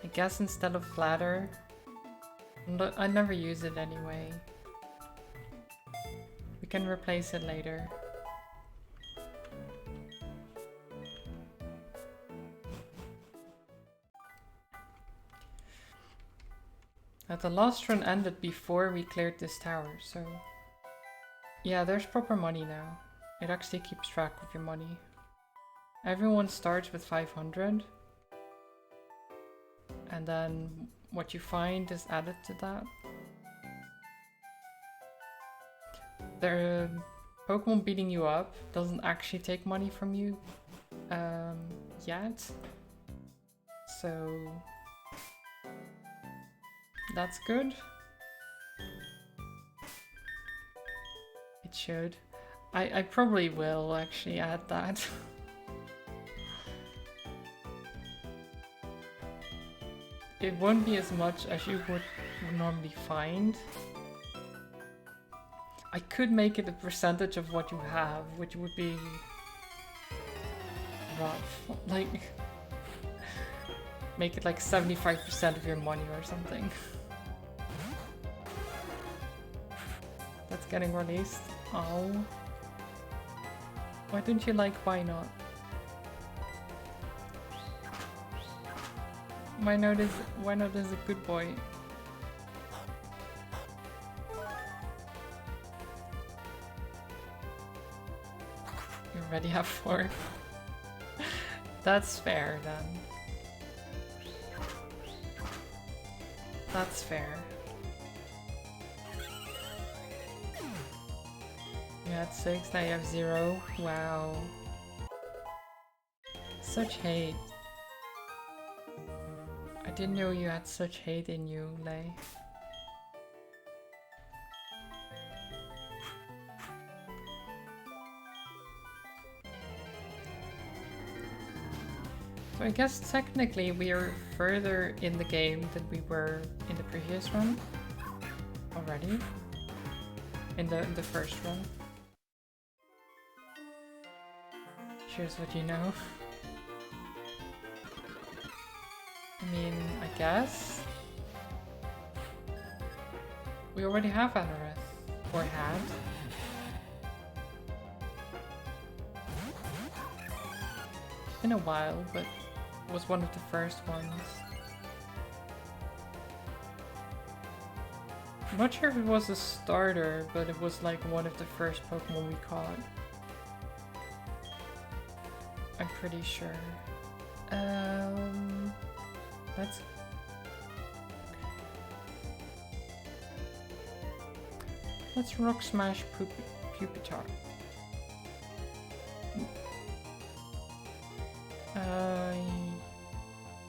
I guess instead of Flatter, I never use it anyway. We can replace it later. The last run ended before we cleared this tower, so... Yeah, there's proper money now. It actually keeps track of your money. Everyone starts with 500. And then what you find is added to that. The Pokemon beating you up doesn't actually take money from you yet. So... that's good. It should. I probably will actually add that. It won't be as much as you would normally find. I could make it a percentage of what you have, which would be rough. Like, make it like 75% of your money or something. That's getting released. Oh. Why don't you like why not? Why not is a good boy? You already have 4. That's fair then. That's fair. You had 6, now you have 0. Wow. Such hate. I didn't know you had such hate in you, Lei. So I guess technically we are further in the game than we were in the previous run already. In the first run. Here's what you know. I mean, I guess we already have Anorith, or had. Been a while, but was one of the first ones. I'm not sure if it was a starter, but it was like one of the first Pokemon we caught. I'm pretty sure. Let's... Let's Rock Smash Pupitar.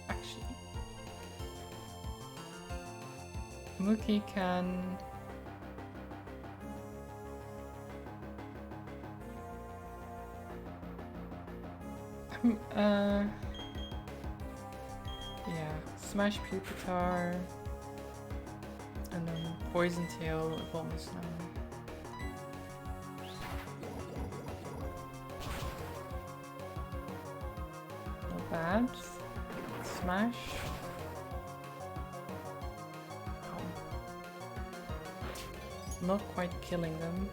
Actually... Mookie can... yeah, Smash Pupitar, and then Poison Tail evolves now. Not bad. Smash. Oh. Not quite killing them.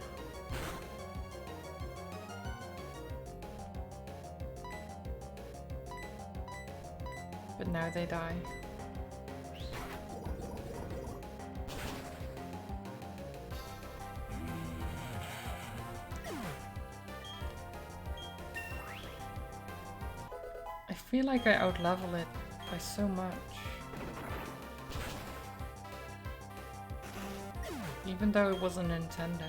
But now they die. I feel like I outlevel it by so much. Even though it wasn't intended.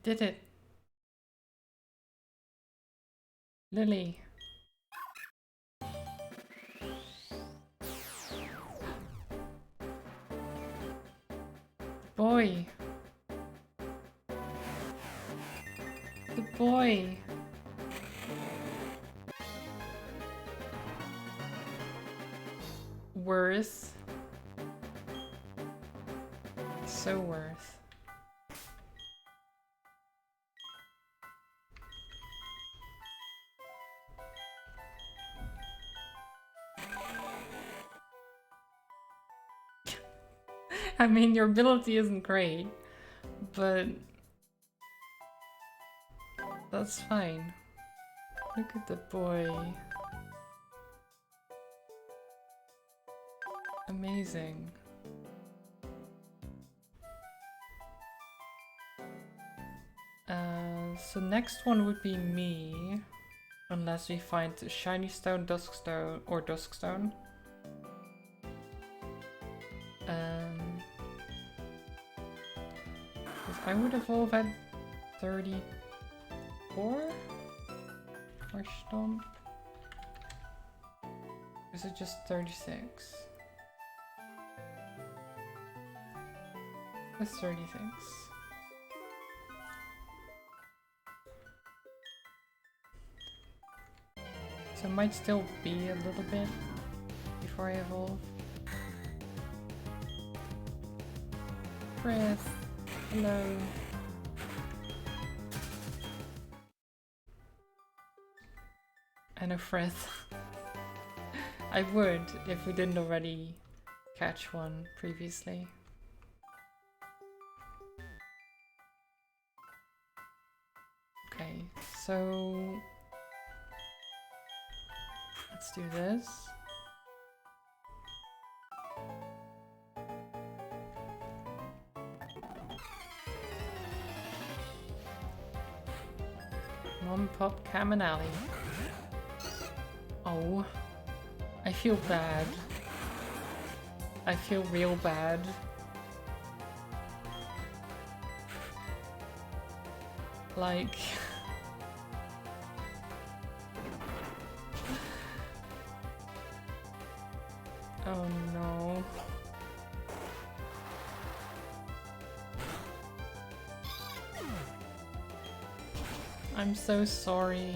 Did it. Lily. Boy. The boy. Worth. So worth. I mean, your ability isn't great, but that's fine. Look at the boy. Amazing. So next one would be me, unless we find a shiny stone, dusk stone, or dusk stone. I would evolve at 34? Or stomp? Is it just 36? It's 36. So it might still be a little bit before I evolve. Breath. Hello. And a Frith. I would if we didn't already catch one previously. Okay, so let's do this. Mom Pop Caminelli. Oh, I feel bad. I feel real bad. Like... oh no. I'm so sorry.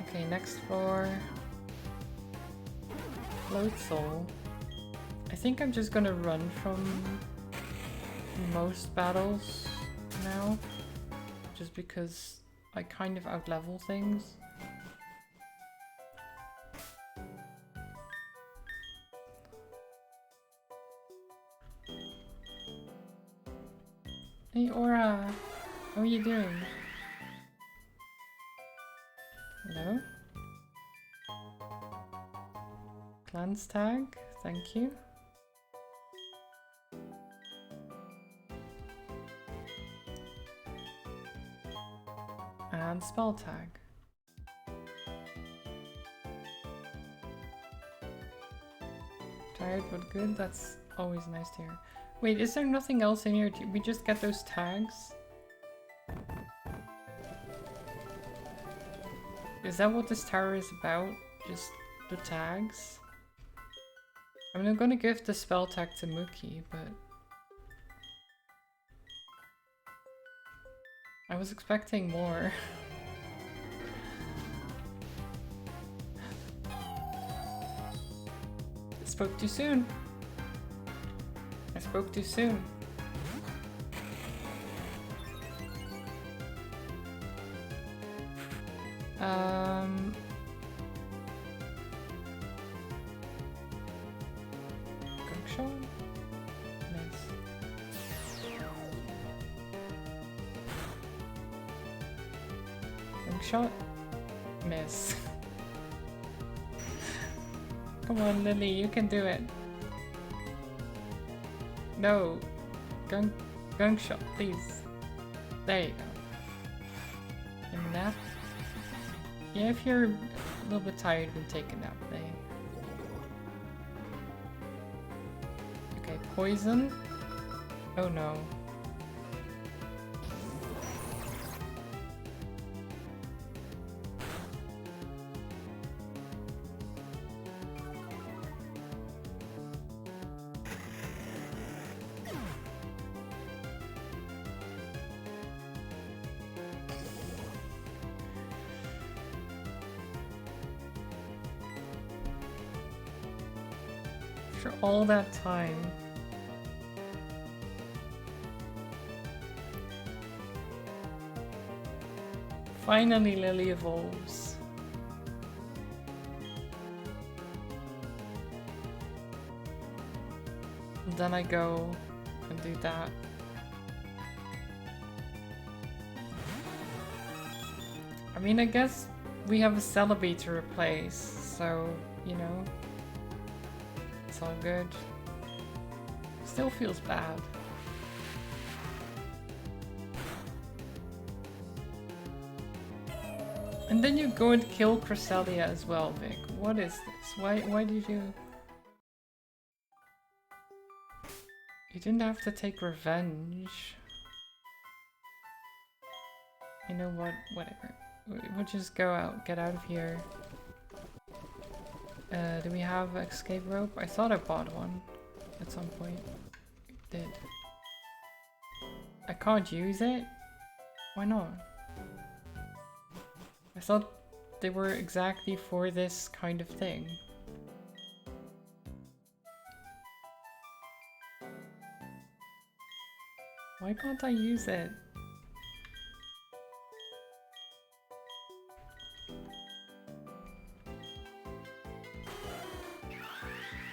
Okay, next floor. Float Soul. I think I'm just gonna run from most battles now, just because I kind of outlevel things. Hey Aura, how are you doing? Hello? Clans tag, thank you. And spell tag. Tired but good, that's always nice to hear. Wait, is there nothing else in here? We just get those tags? Is that what this tower is about? Just the tags? I mean, I'm gonna give the spell tag to Mookie, but... I was expecting more. I spoke too soon. I spoke too soon. Gunshot? Miss. Gunshot? Miss. Come on, Lily, you can do it. No. Gunshot, please. There you go. And nap? Yeah, if you're a little bit tired, then take a nap, eh? Okay, poison? Oh no. After all that time. Finally, Lily evolves. And then I go and do that. I mean, I guess we have a Celebi to replace, so, you know. It's all good. Still feels bad. And then you go and kill Cresselia as well, Vic. What is this? Why did you... You didn't have to take revenge. You know what? Whatever. We'll just go out. Get out of here. Do we have an escape rope? I thought I bought one at some point. Did. I can't use it? Why not? I thought they were exactly for this kind of thing. Why can't I use it?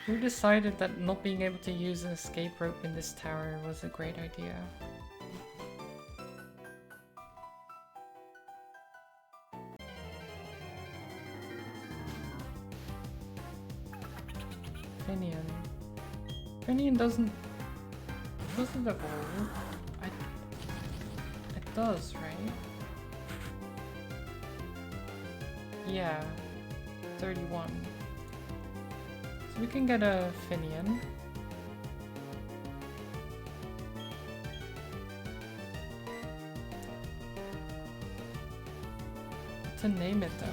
Who decided that not being able to use an escape rope in this tower was a great idea? Finian. Finian doesn't evolve. It does, right? Yeah. 31. So we can get a Finian. What to name it though?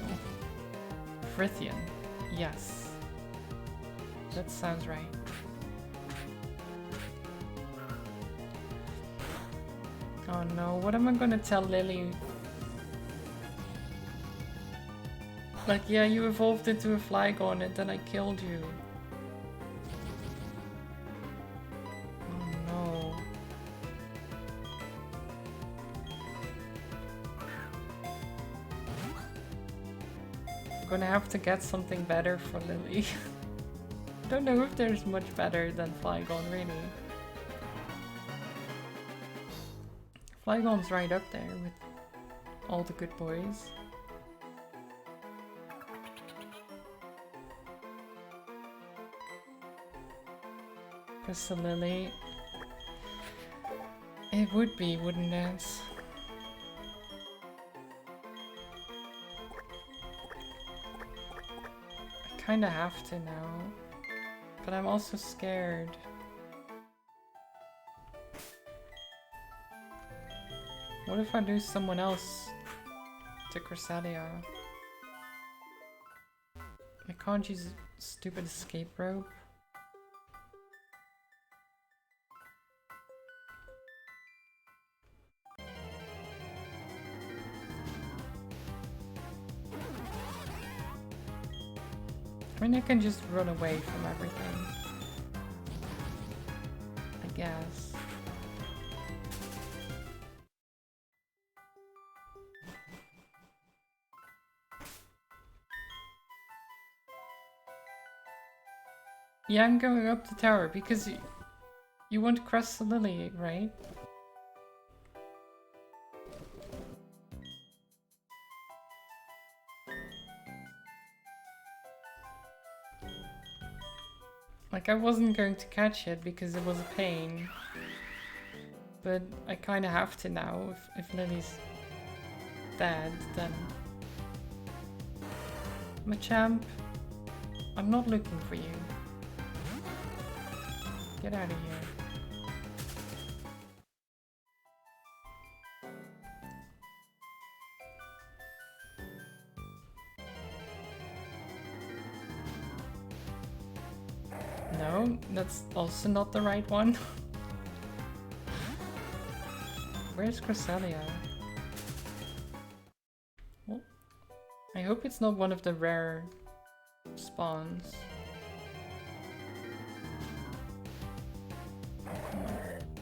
Frithian. Yes. That sounds right. Oh no, what am I gonna tell Lily? Like, yeah, you evolved into a Flygon and then I killed you. gonna have to get something better for Lily. Don't know if there's much better than Flygon, really. Flygon's right up there with all the good boys. Crystal Lily. It would be, wouldn't it? I kinda have to now. But I'm also scared. What if I lose someone else to Cresselia? I can't use a stupid escape rope. I mean, I can just run away from everything. I guess. Yeah, I'm going up the tower because you want to cross the Lily, right? Like, I wasn't going to catch it because it was a pain. But I kind of have to now. If Lily's dead, then... Machamp, I'm not looking for you. Get out of here. No, that's also not the right one. Where's Cresselia? Well, I hope it's not one of the rare spawns.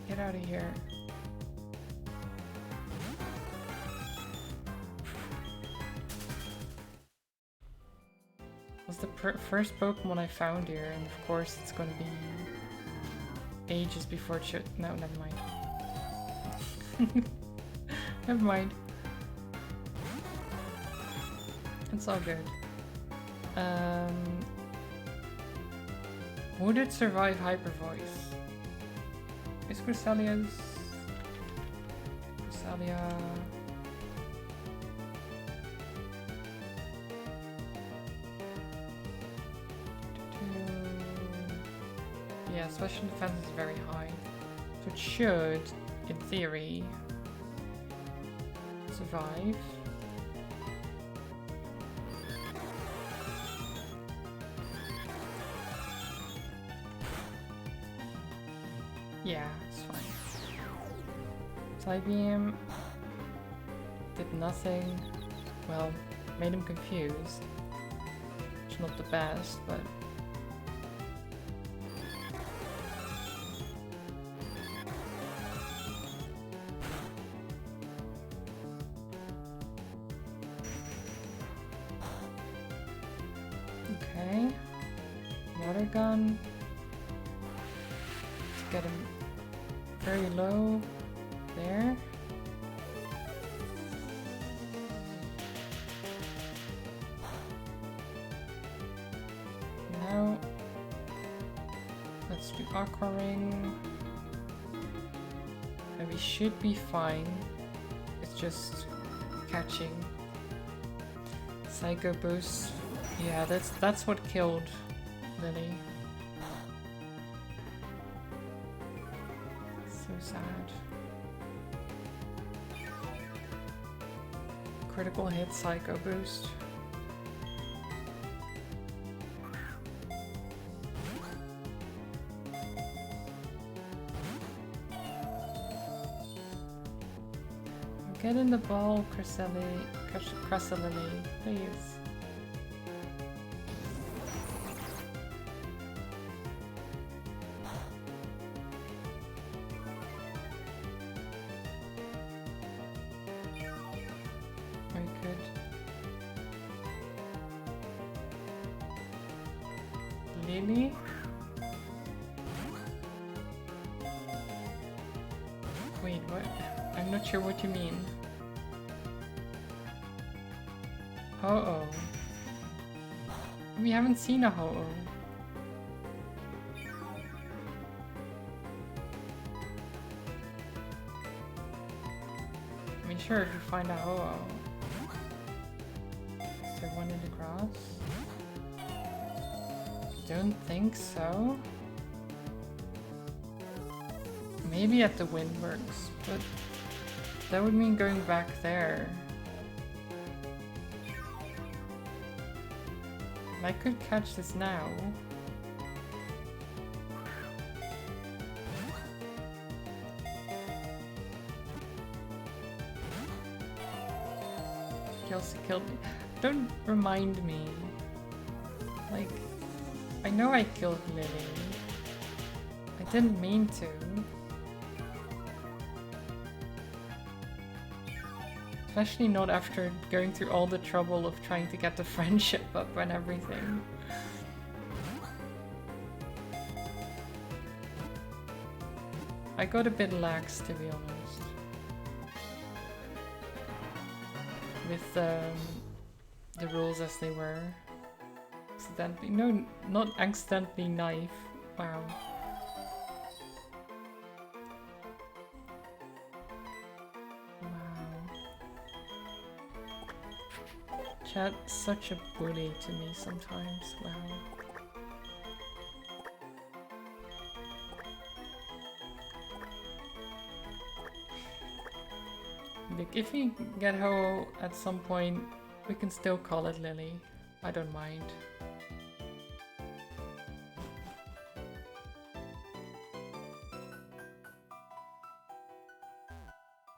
Get out of here. It was the first Pokemon I found here, and of course it's gonna be ages before it should. No, never mind. Never mind. It's all good. Would it survive Hyper Voice? Is Cresselia's... Cresselia... Yeah, special defense is very high. So it should, in theory, survive. Yeah, it's fine. Psybeam did nothing. Well, made him confused. Which is not the best, but... Okay. Water gun. Let's get him very low there. Now let's do Aqua Ring. And we should be fine. It's just catching. Psycho Boost. Yeah, that's what killed Lily. So sad. Critical hit, Psycho Boost. Get in the ball, Cresselia, please. Very good. Really? Wait, what? I'm not sure what you mean. Ho-Oh. We haven't seen a Ho-Oh. I mean, sure, if you find a Ho-Oh. Is there one in the grass? Don't think so. Maybe at the Windworks, but that would mean going back there. And I could catch this now. He also killed me. Don't remind me. Like, I know I killed Lily. I didn't mean to. Especially not after going through all the trouble of trying to get the friendship up and everything. I got a bit lax, to be honest. With the rules as they were. Accidentally, no, not accidentally knife. Wow. Chat's such a bully to me sometimes, wow. Look, if we get Ho at some point, we can still call it Lily. I don't mind.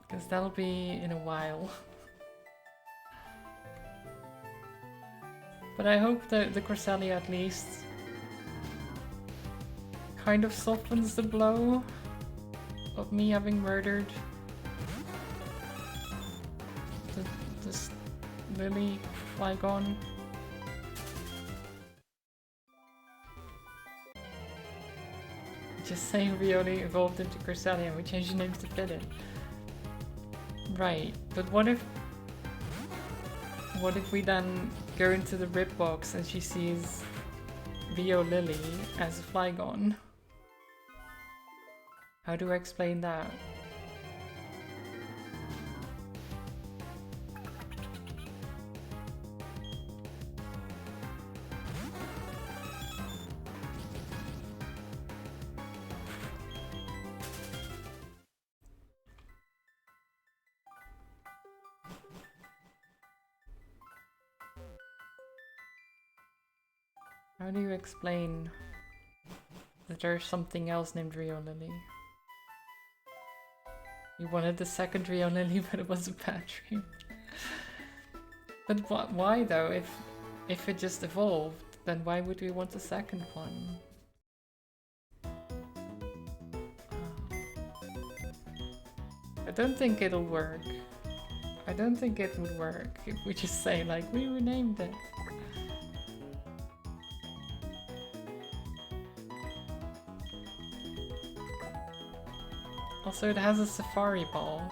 Because that'll be in a while. But I hope that the Corsellia at least kind of softens the blow of me having murdered this Lily Flygon. Just saying Rioli evolved into Corsellia and we changed the names to fit it. Right, but what if we then go into the rip box and she sees Rio Lily as a Flygon? How do I explain that? How do you explain that there's something else named Rio Lily? You wanted the second Rio Lily, but it was a bad dream. But why though? If it just evolved, then why would we want a second one? I don't think it'll work. I don't think it would work if we just say like, we renamed it. Also, it has a safari ball.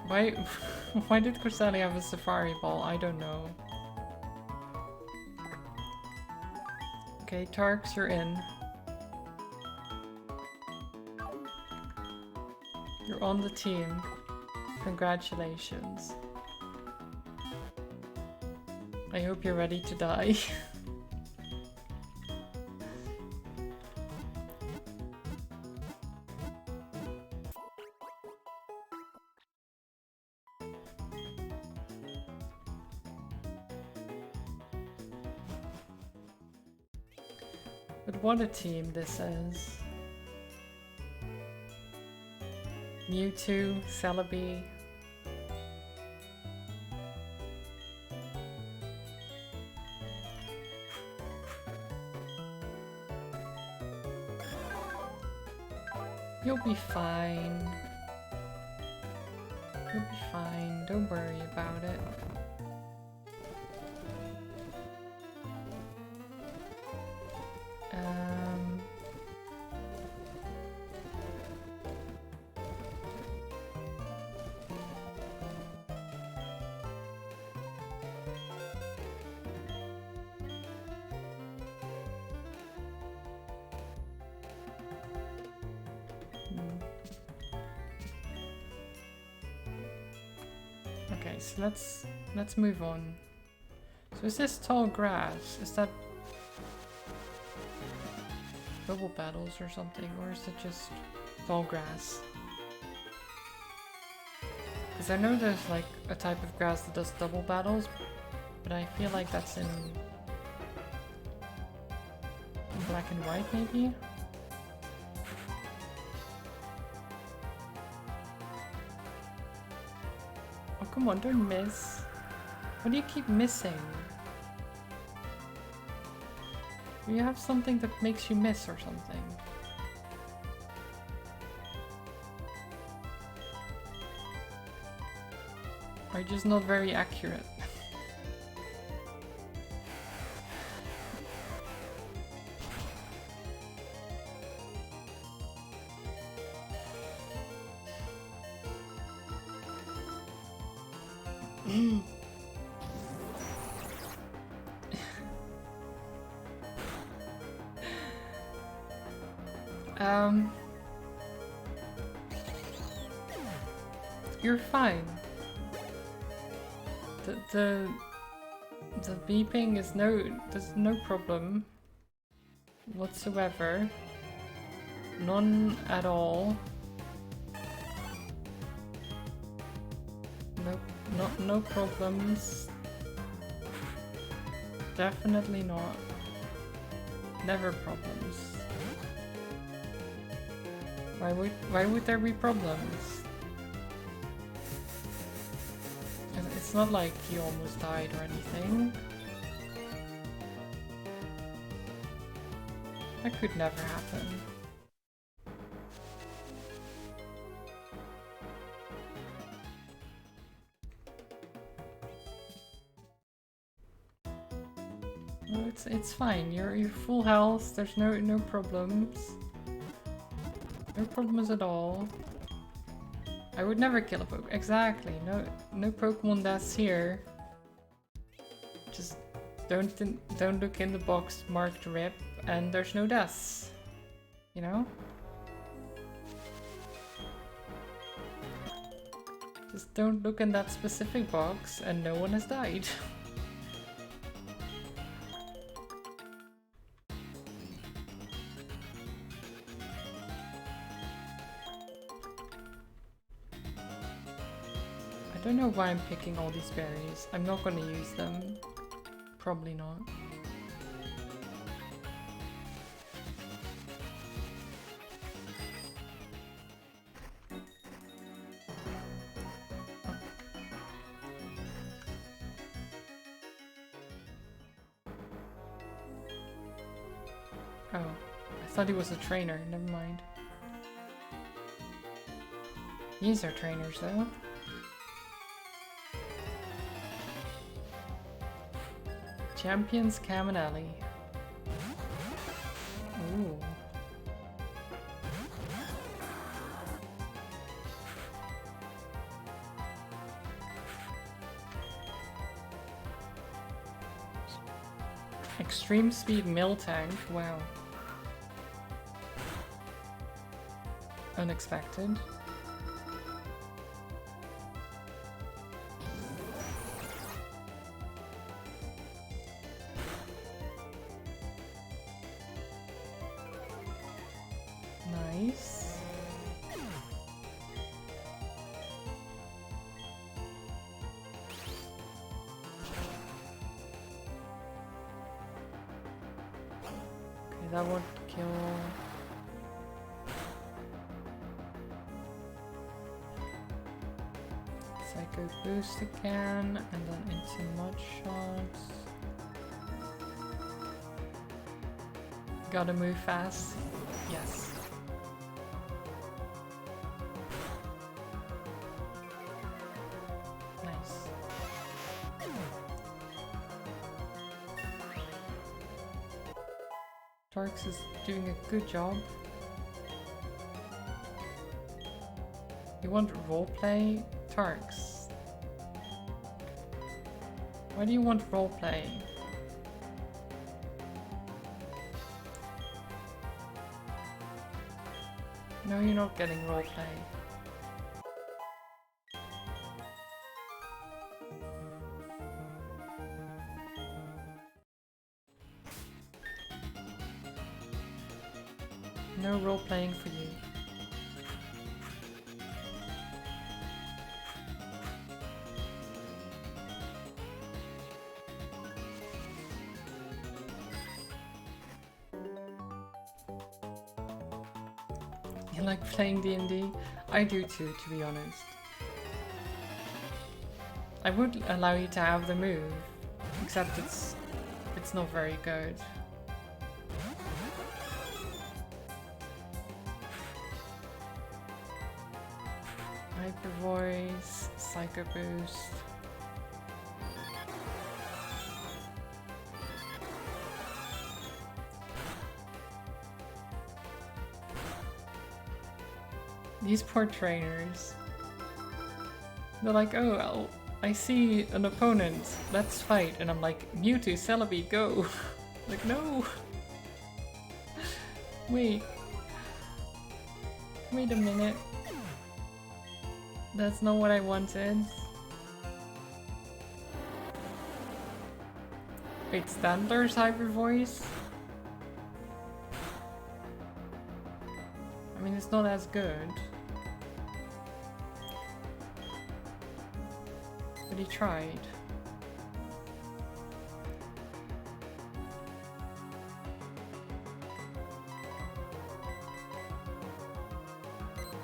Why did Corsellia have a safari ball? I don't know. Okay, Tarks, you're in. You're on the team. Congratulations. I hope you're ready to die. But what a team this is. Mewtwo, Celebi. You'll be fine. You'll be fine. Don't worry about it. Okay, so let's move on. So is this tall grass? Is that double battles or something, or is it just tall grass? Because I know there's like a type of grass that does double battles, but I feel like that's in black and white maybe? Oh come on, don't miss. What do you keep missing? Do you have something that makes you miss or something? Are you just not very accurate? You're fine. The beeping is there's no problem whatsoever. None at all. No problems. Definitely not. Never problems. Why would there be problems? It's not like you almost died or anything. That could never happen. No, it's fine. You're full health. There's no problems. No problems at all. I would never kill a Pokemon. Exactly. No Pokemon deaths here. Just don't look in the box marked RIP, and there's no deaths. You know? Just don't look in that specific box, and no one has died. I don't know why I'm picking all these berries. I'm not gonna use them. Probably not. Oh, I thought he was a trainer. Never mind. These are trainers though. Champions Caminelli. Ooh. Extreme speed mill tank. Wow. Unexpected. Nice. Okay, that would kill. Psycho boost again, and then into mud shots. Gotta move fast. Yes. Tarks is doing a good job. You want roleplay? Tarks. Why do you want roleplay? No, you're not getting roleplay. playing for you. You like playing D&D? I do too, to be honest. I would allow you to have the move, except it's not very good. Hyper voice, psycho boost. These poor trainers. They're like, oh, I see an opponent, let's fight. And I'm like, Mewtwo, Celebi, go. Like, no. Wait a minute. That's not what I wanted. Wait, Standler's hyper voice? I mean, it's not as good. But he tried.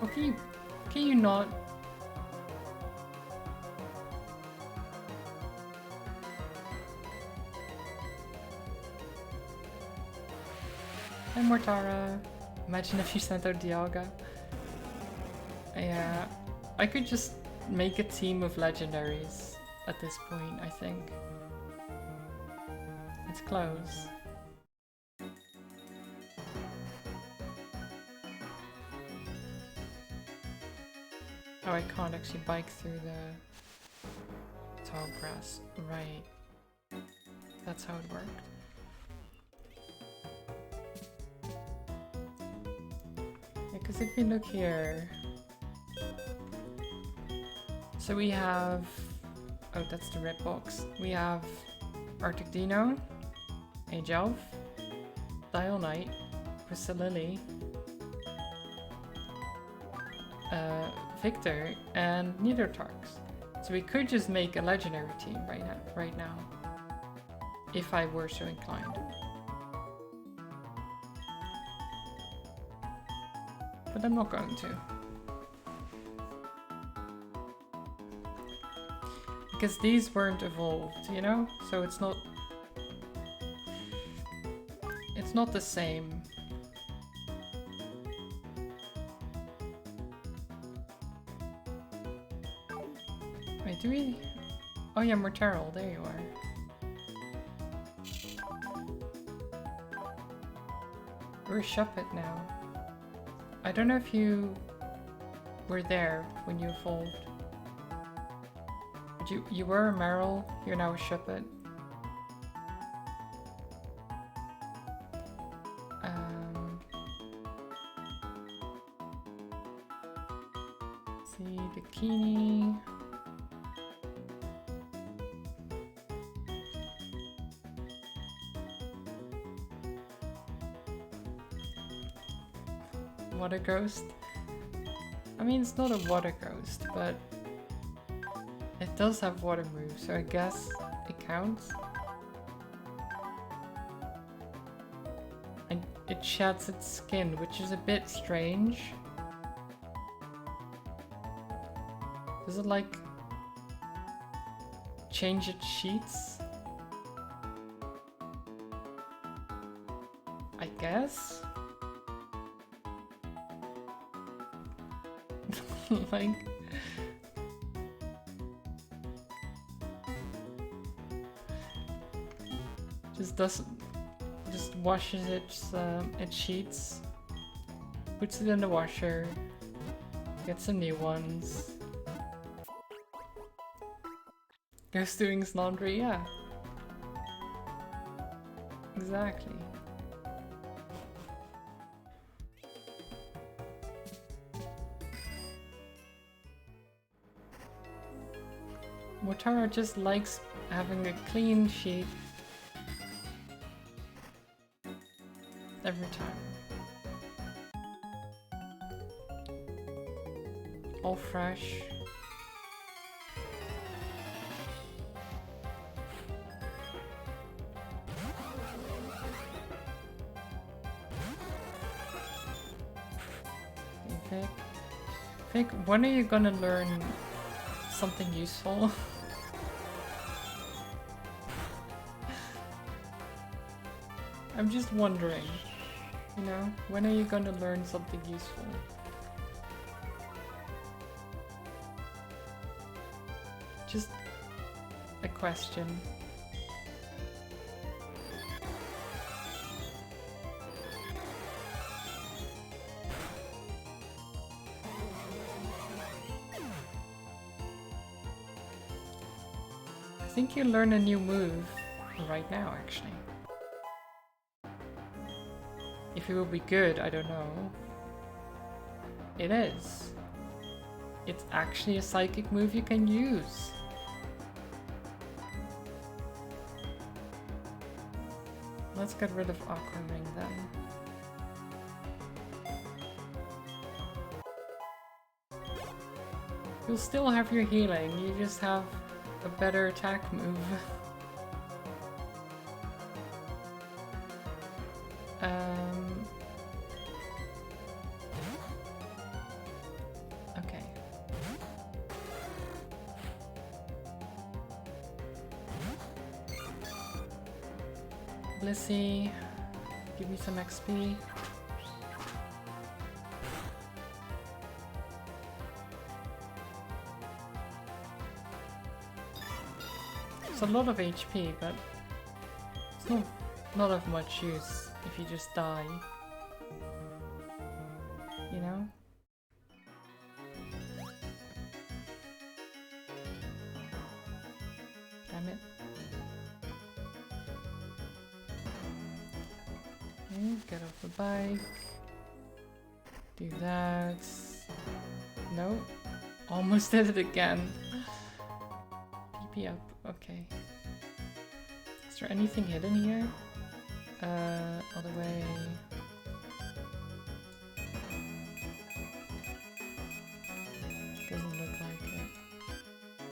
Oh, can you not? Hi Mortara. Imagine if you sent out Dialga. Yeah, I could just make a team of legendaries at this point, I think. It's close. Oh, I can't actually bike through the tall grass. Right. That's how it worked. Yeah, because if you look here... So we have... Oh, that's the red box. We have Arctic Dino, Agelf, Dial Knight, Priscillili, Victor, and Nidotarx. So we could just make a legendary team right now. If I were so inclined. But I'm not going to. Because these weren't evolved, you know? So it's not the same. Wait, do we? Oh yeah, Mortarl, there you are. We're Shuppet now. I don't know if you were there when you evolved. But you were a Marill, you're now a Shuppet. See, Bikini. Water Ghost. I mean, it's not a Water Ghost, but it does have water moves, so I guess it counts. And it sheds its skin, which is a bit strange. Does it like change its sheets? I guess? Like... Just washes its sheets, puts it in the washer, gets some new ones. Goes doing his laundry, yeah. Exactly. Mortara just likes having a clean sheet every time. All fresh. Vic. Vic, when are you gonna learn something useful? I'm just wondering, you know, when are you gonna learn something useful? Just a question. I think you learn a new move right now, actually. If it will be good, I don't know. It is. It's actually a psychic move you can use. Let's get rid of Aqua Ring then. You'll still have your healing, you just have a better attack move. Okay. Blissey, give me some XP. It's a lot of HP, but it's not of much use if you just die. You know? Damn it. Okay, get off the bike. Do that. No. Almost did it again. PP up. Okay. Is there anything hidden here? Other way. Doesn't look like it.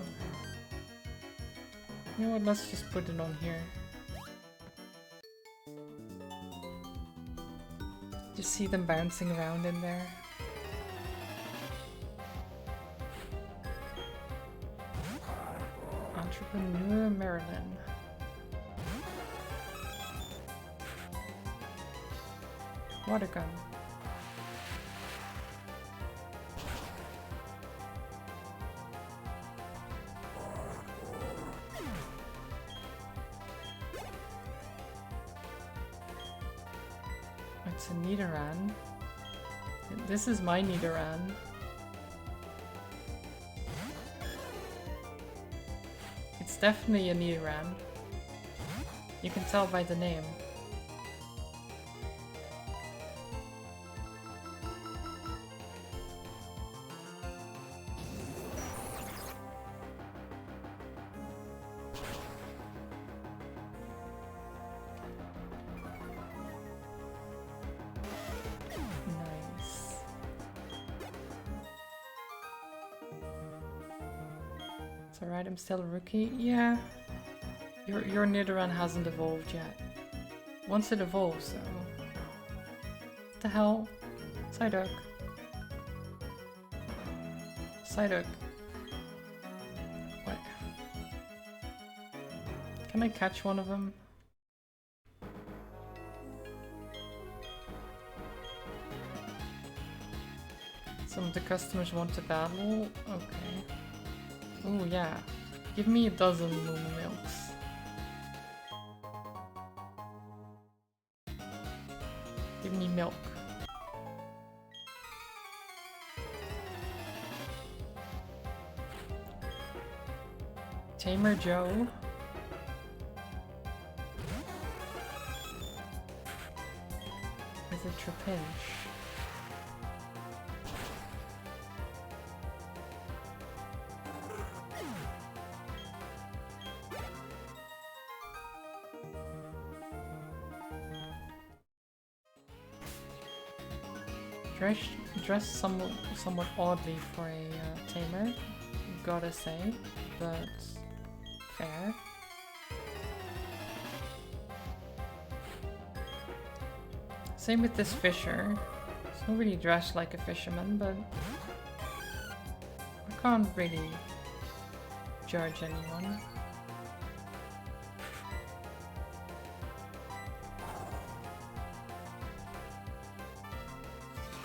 Okay. You know what? Let's just put it on here. Just see them bouncing around in there. Entrepreneur Marilyn. Water gun. It's a Nidoran. This is my Nidoran. It's definitely a Nidoran. You can tell by the name. Alright, I'm still a rookie. Yeah. Your Nidoran hasn't evolved yet. Once it evolves, though. What the hell? Psyduck. Psyduck. What? Can I catch one of them? Some of the customers want to battle? Okay. Oh yeah, give me a dozen Luna Milks. Give me milk. Tamer Joe. With a Trapinch. Dressed somewhat oddly for a tamer, gotta say, but fair. Same with this fisher. He's not really dressed like a fisherman, but I can't really judge anyone.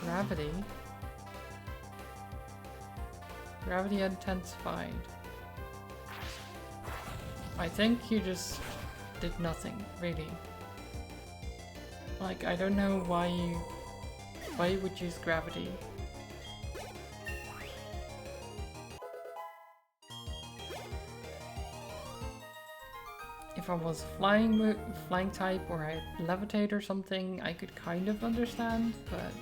Gravity? Gravity intensified. I think you just did nothing, really. Like, I don't know why you would use gravity. If I was flying type or I levitate or something, I could kind of understand, but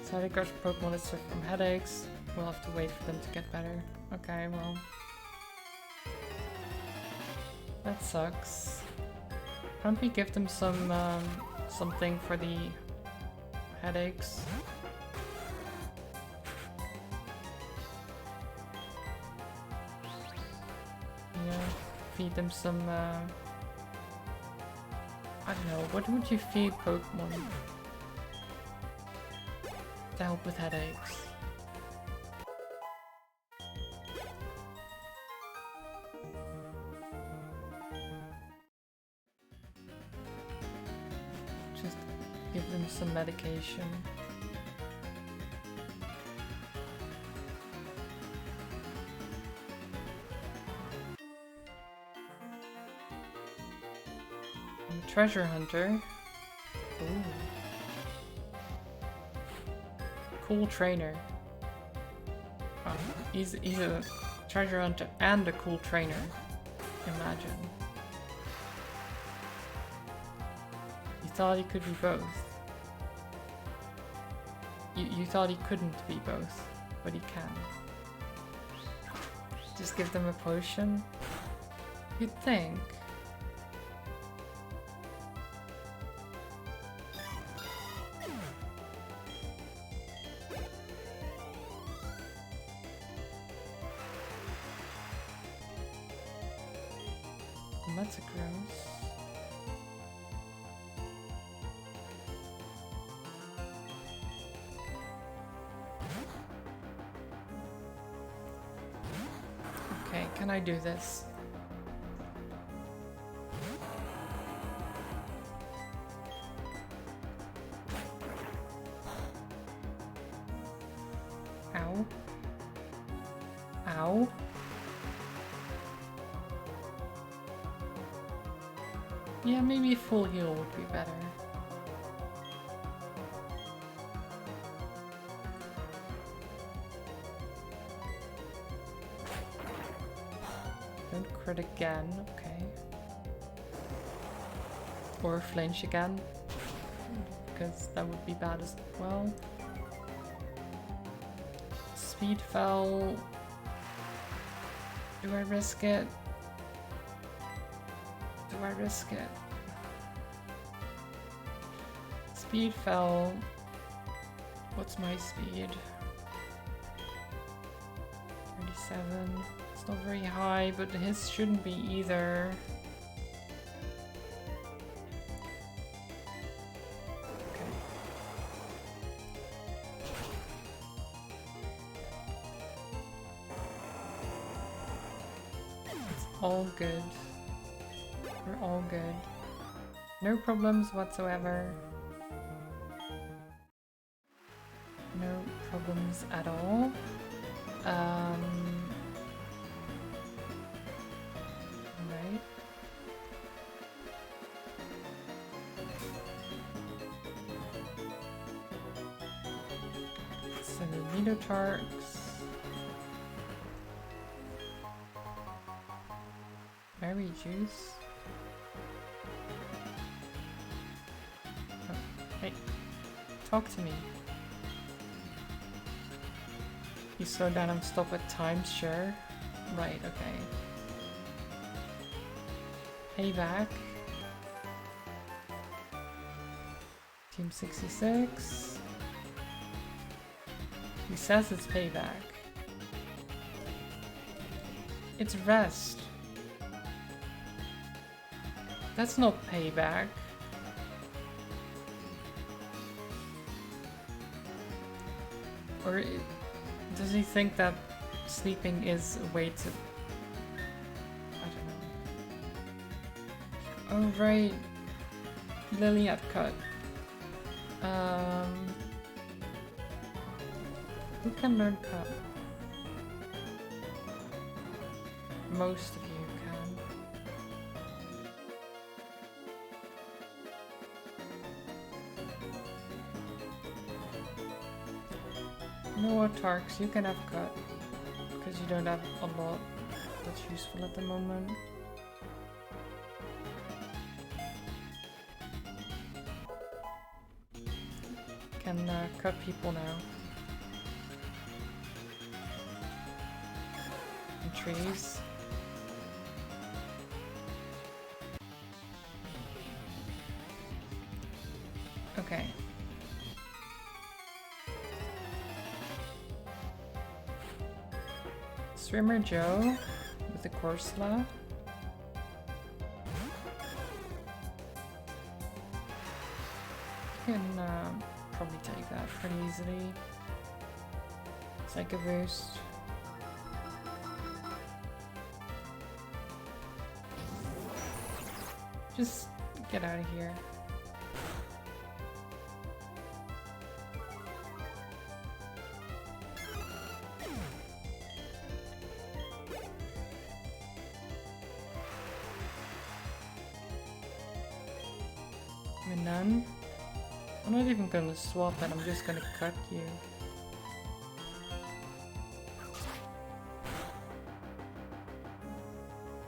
Side guards Pokemon that suffer from headaches. We'll have to wait for them to get better. Okay, well. That sucks. Can't we give them some something for the headaches? Yeah, feed them some I don't know, what would you feed Pokemon to help with headaches? Just give them some medication. I'm a treasure hunter. Ooh. Cool trainer. He's a treasure hunter and a cool trainer. Imagine. You thought he could be both. You thought he couldn't be both, but he can. Just give them a potion? You'd think. That's gross. Okay, can I do this? Ow. Ow. Yeah, maybe full heal would be better. Don't crit again, okay. Or flinch again, because that would be bad as well. Speed fell. Do I risk it? Do I risk it? Speed fell. What's my speed? 37. It's not very high, but his shouldn't be either. Okay. It's all good. We're all good. No problems whatsoever. No problems at all. Right. So Nidotarks. Berry juice. Oh, hey, talk to me. You slow down and stop at times, sure. Right, okay. payback. Team 66. He says it's payback. It's rest. That's not payback. Or does he think that sleeping is a way to... I don't know. Oh right. Lily had cut. Who can learn cut? Most of you can. No, Tarks, you can have cut. Because you don't have a lot that's useful at the moment. Can cut people now. And trees. Okay. Swimmer Joe with the Corsola. You can probably take that pretty easily. Psycho Boost. Just get out of here. None. I'm not even gonna swap it, I'm just gonna cut you.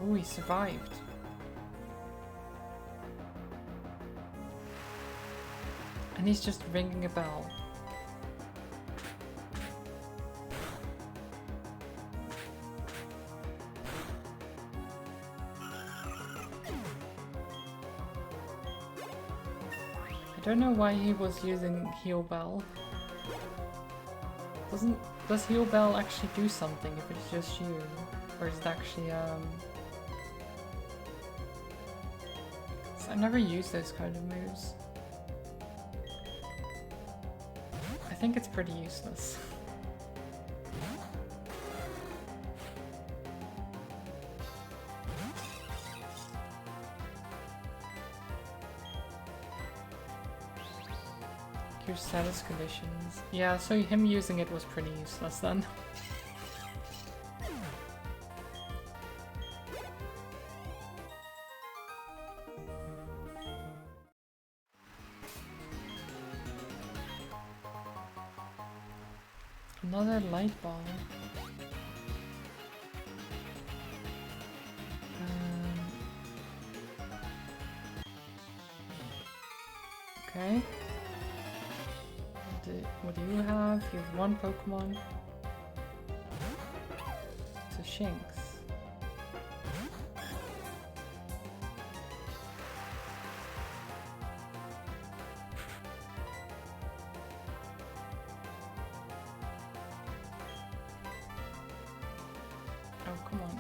Oh, he survived. And he's just ringing a bell. I don't know why he was using Heal Bell. Does Heal Bell actually do something if it's just you? Or is it actually So I've never used those kind of moves. I think it's pretty useless. Your status conditions. Yeah, so him using it was pretty useless then. Another light ball. Okay. What do you have? You have one Pokemon. It's a Shinx. Oh, come on.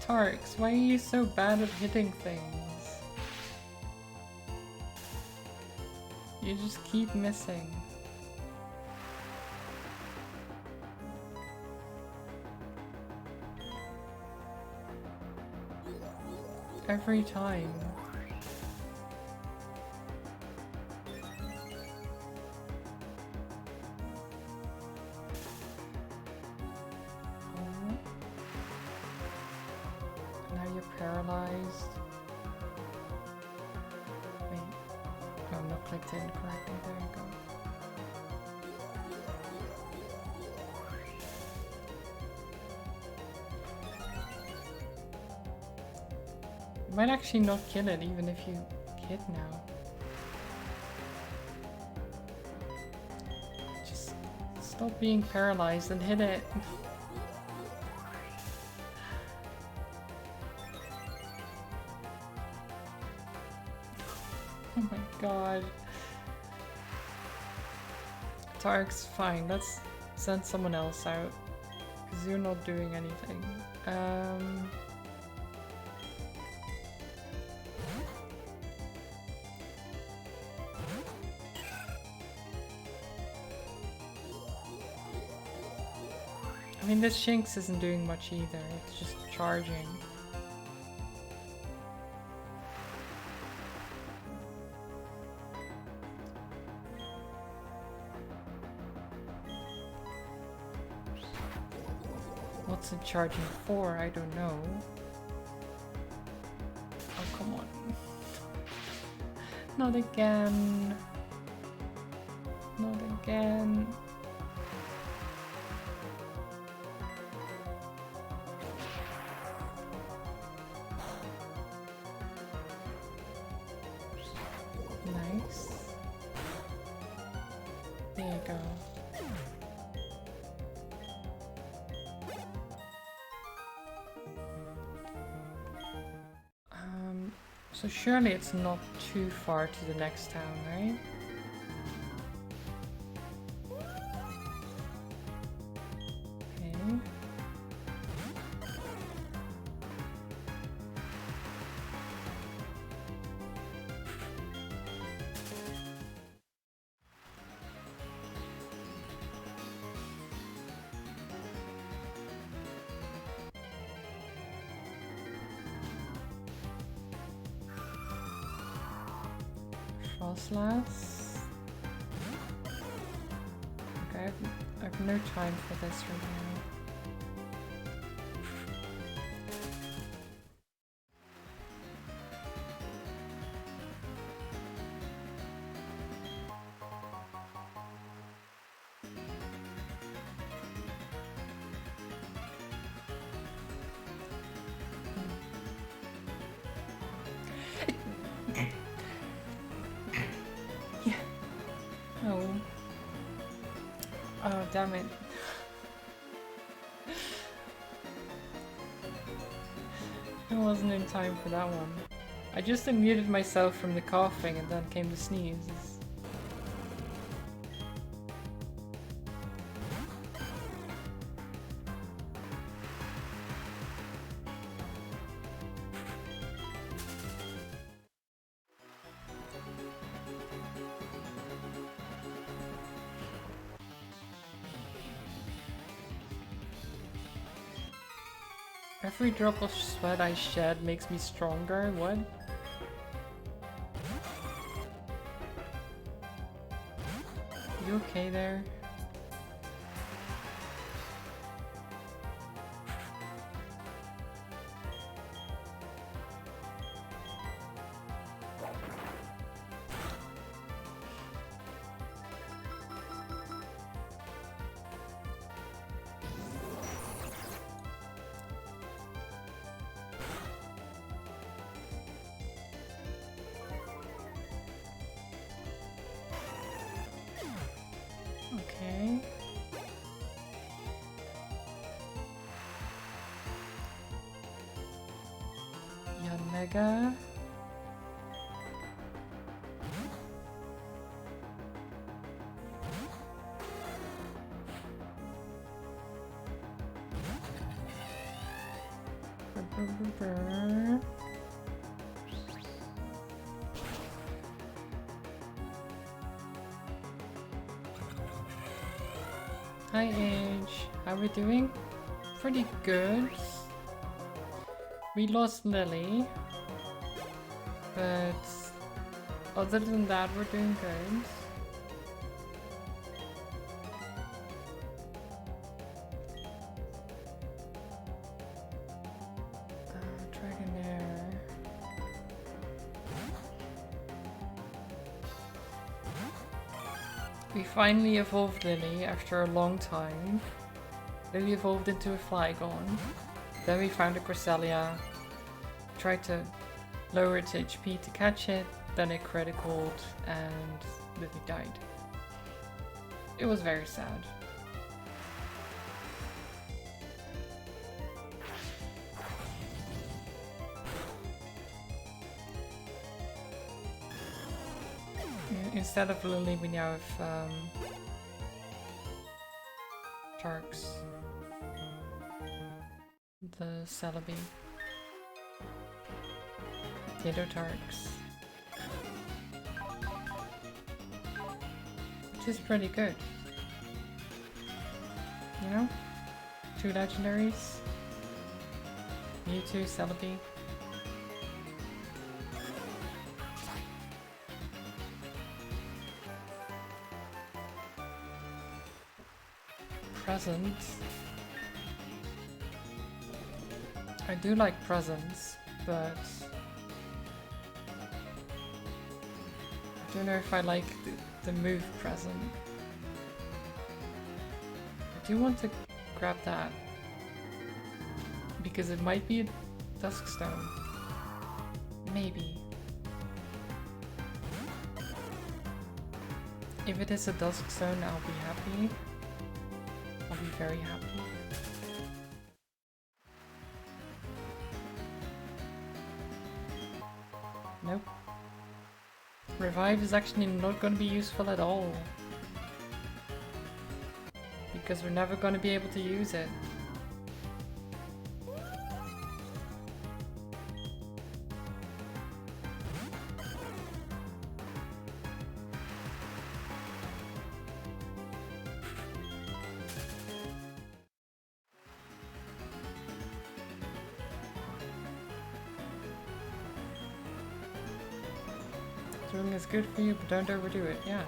Tarks, why are you so bad at hitting things? You just keep missing. Every time. Paralyzed. Wait. Oh, I'm not clicked in correctly. There you go. might actually not kill it even if you hit now. Just stop being paralyzed and hit it. Oh my god. Tark's fine, let's send someone else out. Because you're not doing anything. I mean, this Shinx isn't doing much either, it's just charging. What's it charging for? I don't know. Oh, come on. Not again. Not again. Nice. There you go. So surely it's not too far to the next town, right? Okay. Frostlass. Okay, I have no time for this right now. Oh, damn it. I wasn't in time for that one. I just unmuted myself from the coughing and then came the sneezes. Every drop of sweat I shed makes me stronger. What? You okay there? Okay. Yanmega. Hi Age, how we doing? Pretty good. We lost Lily, but other than that we're doing good. Dragonair. We finally evolved Lily after a long time. Lily evolved into a Flygon. Then we found a Cresselia. Tried to lower its HP to catch it, then it criticaled and Lily died. It was very sad. Instead of Lily, we now have Tarks. The Celebi. Potato Tarks. Which is pretty good. You know? 2 legendaries. Mewtwo, Celebi. Presents. I do like presents, but I don't know if I like the move present. I do want to grab that because it might be a Duskstone. Maybe. If it is a Duskstone, I'll be happy. I'll be very happy. Nope. Revive is actually not going to be useful at all. Because we're never going to be able to use it. Doing is good for you, but don't overdo it, yeah.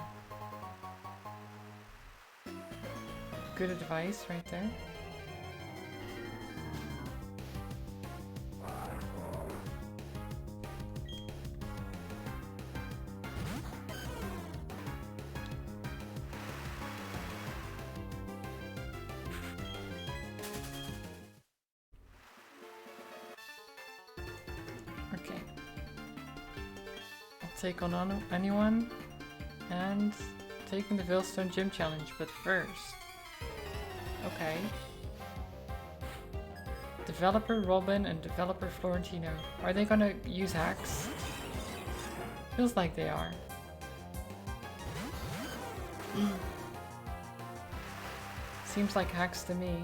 Good advice right there. Okay. Take on anyone and taking the Veilstone Gym Challenge, but first. Okay. Developer Robin and Developer Florentino. Are they gonna use hacks? Feels like they are. Seems like hacks to me.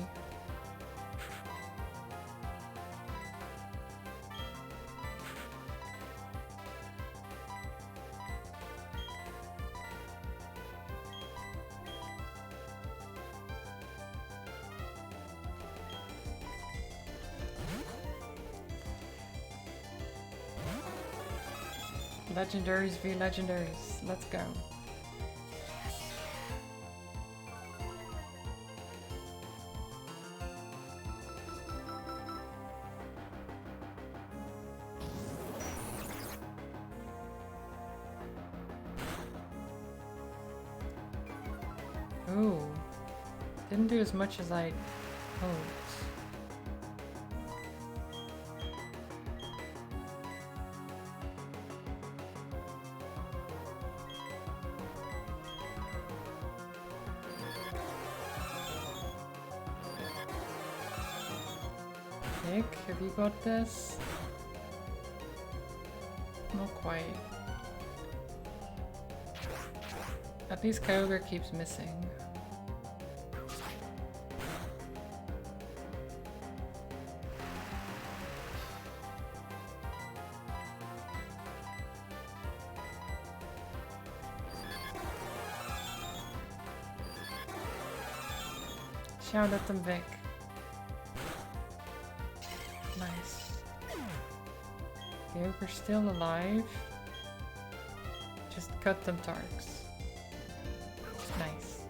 Legendaries v legendaries. Let's go. Ooh. Didn't do as much as I hoped. Have you got this? Not quite. At least Kyogre keeps missing. Shout at them, Vic. Nice. Kyogre's still alive. Just cut them Tarks. Nice.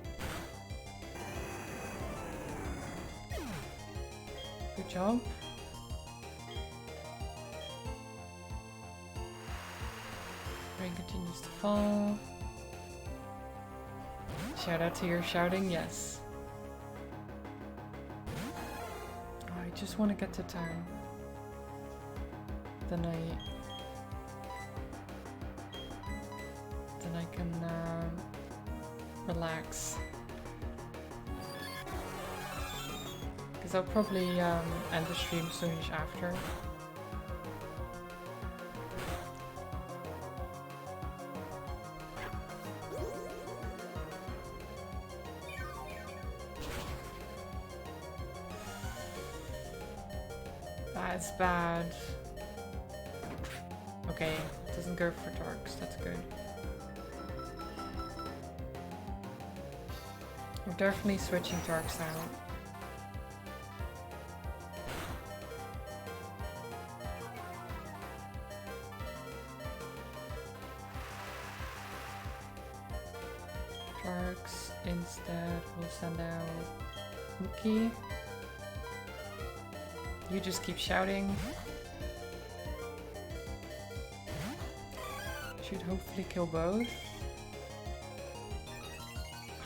Good job. Rain continues to fall. Shout out to your shouting, yes. Oh, I just want to get to town. Then then I can relax. Because I'll probably end the stream soonish after. That's bad. Okay, it doesn't go for darks, that's good. We're definitely switching darks out. Darks instead, we'll send out Mookie. You just keep shouting. Should hopefully kill both.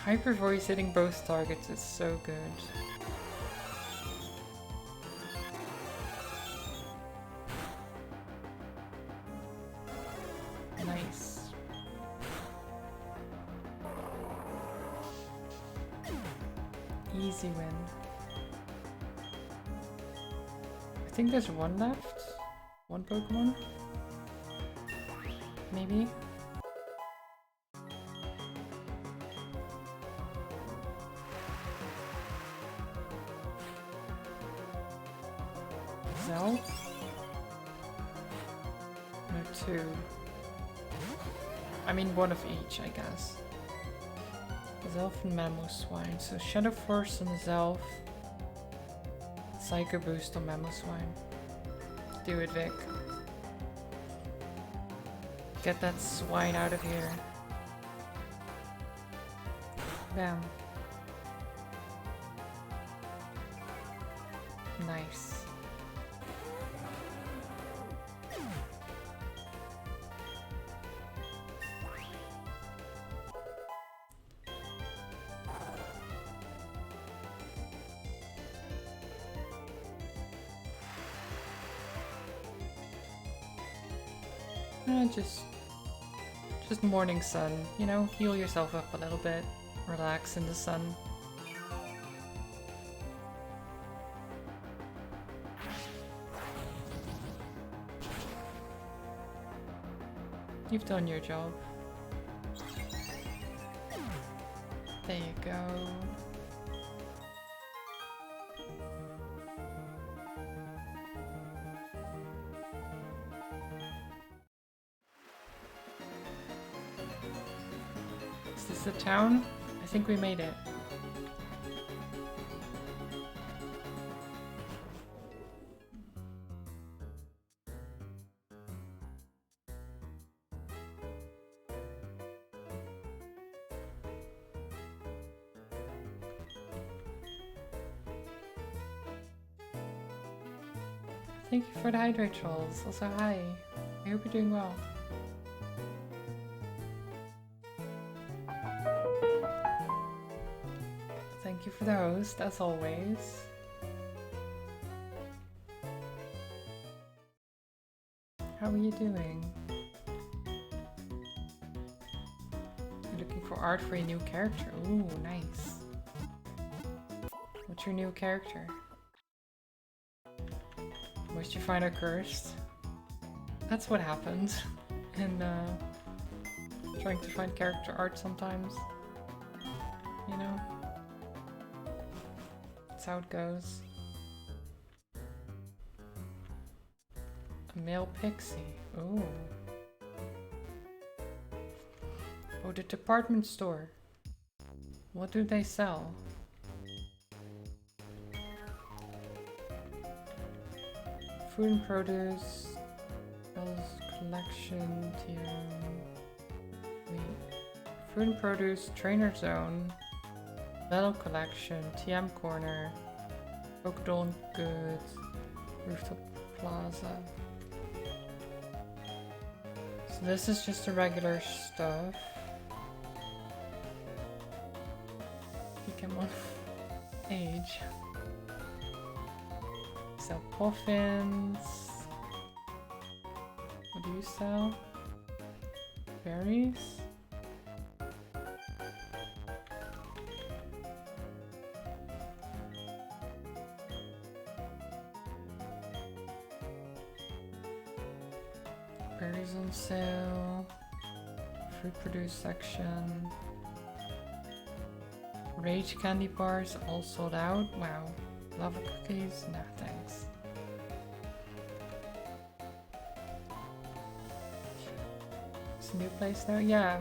Hyper Voice hitting both targets is so good. Nice. Easy win. I think there's one left. One Pokemon. Maybe. Zelf? No, two. I mean one of each, I guess. Zelf and Mamoswine. So Shadow Force on Zelf. Psycho Boost on Mamoswine. Do it, Vic. Get that swine out of here. Bam. Nice. Just morning sun, you know, heal yourself up a little bit, relax in the sun. You've done your job. There you go. Is this the town? I think we made it. Thank you for the hydrate trolls. Also, hi. I hope you're doing well. Thank you for the host, as always. How are you doing? You're looking for art for a new character. Ooh, nice. What's your new character? Must you find her cursed? That's what happens in trying to find character art sometimes. You know? That's how it goes. A male pixie. Ooh. Oh, the department store. What do they sell? Food and produce, collection, TM. Wait. Food and produce, trainer zone, metal collection, TM corner, Oakdale goods, rooftop plaza. So this is just the regular stuff. Pokemon age. Sell puffins. What do you sell? Berries? Berries on sale. Fruit produce section. Rage candy bars all sold out. Wow. Lava cookies? Nah, thanks. It's a new place now? Yeah.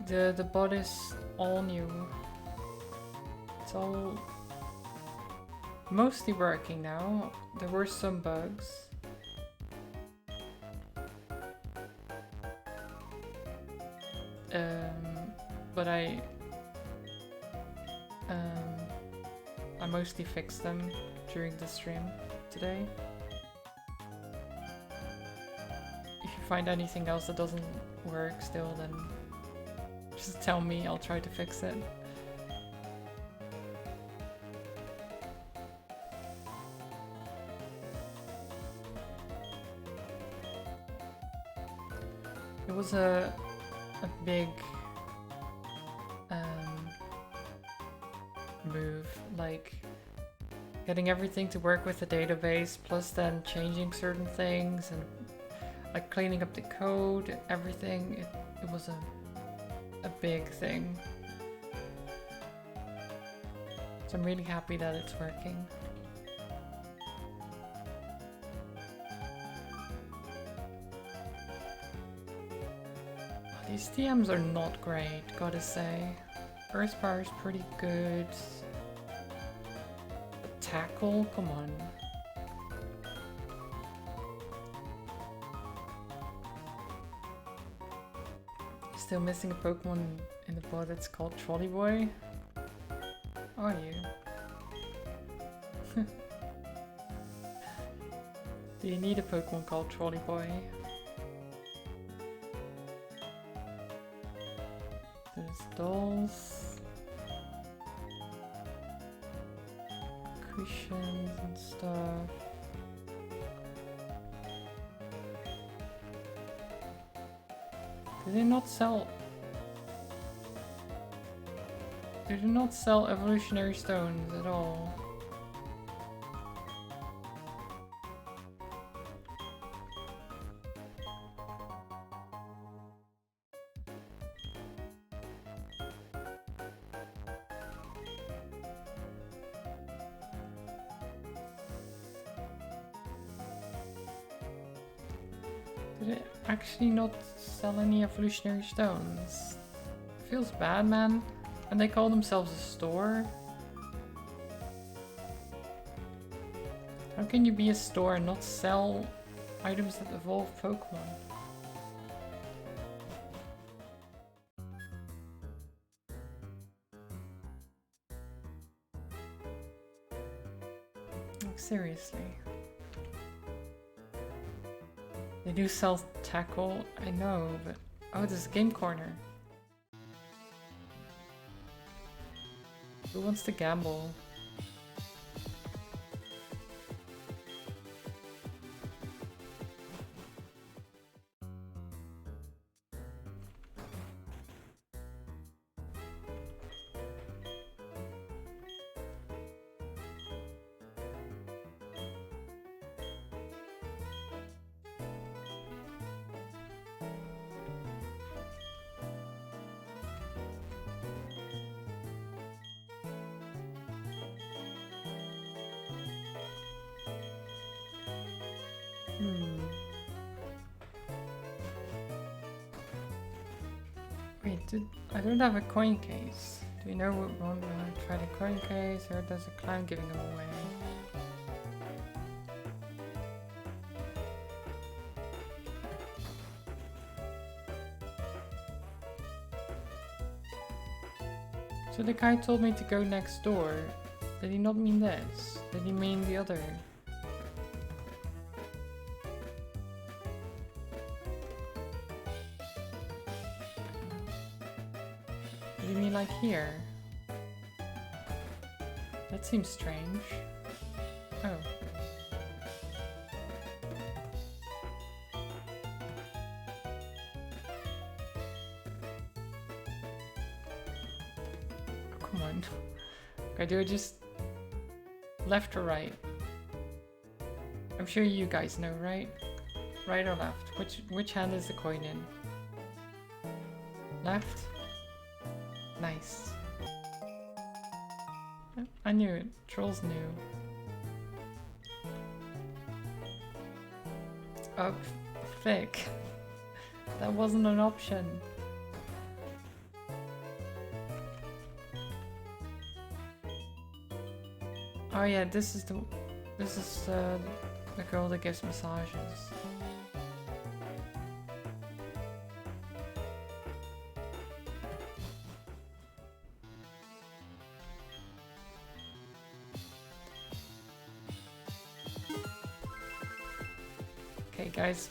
The bot is all new. It's all mostly working now. There were some bugs. But I mostly fixed them during the stream today. If you find anything else that doesn't work still, then just tell me, I'll try to fix it. It was a big move, like getting everything to work with the database, plus then changing certain things and like cleaning up the code, everything. It was a big thing. So I'm really happy that it's working. These TMs are not great, gotta say. Burst power is pretty good. But tackle, come on. Still missing a Pokemon in the bot that's called Trolley Boy? Are you? Do you need a Pokemon called Trolley Boy? There's dolls, cushions and stuff. Do they not sell? They do not sell evolutionary stones at all. Did it actually not sell any evolutionary stones? Feels bad, man. And they call themselves a store? How can you be a store and not sell items that evolve Pokemon? Like, seriously. They do sell tackle, I know, but... Oh, this is Game Corner. Who wants to gamble? Wait, I don't have a coin case. Do you know what one when I try the coin case, or does a clown giving them away? So the guy told me to go next door. Did he not mean this? Did he mean the other? Did he mean like here? That seems strange. Oh. Come on. Okay, do I just left or right? I'm sure you guys know, right? Right or left? Which hand is the coin in? Left? Nice. I knew it. Trolls knew. Oh, thick. That wasn't an option. Oh yeah, this is the girl that gives massages. Okay, guys.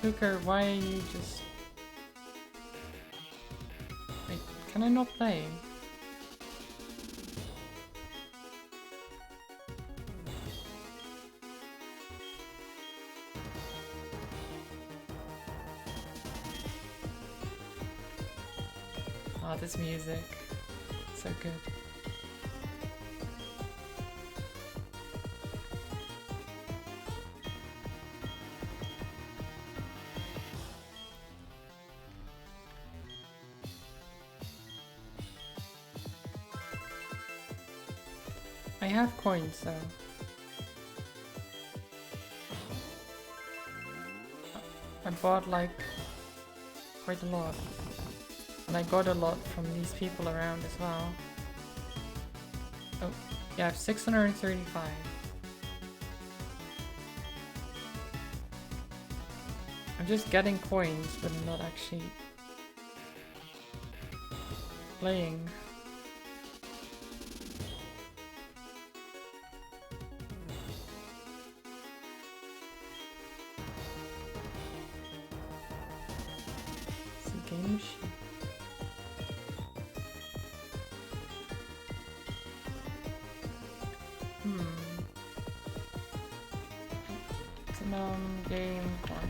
Hooker, why are you just... Wait, can I not play? Oh, this music. So good. I have coins though. I bought like quite a lot. And I got a lot from these people around as well. Oh, yeah, I have 635. I'm just getting coins, but I'm not actually playing. It's a game machine. It's a non-game corner.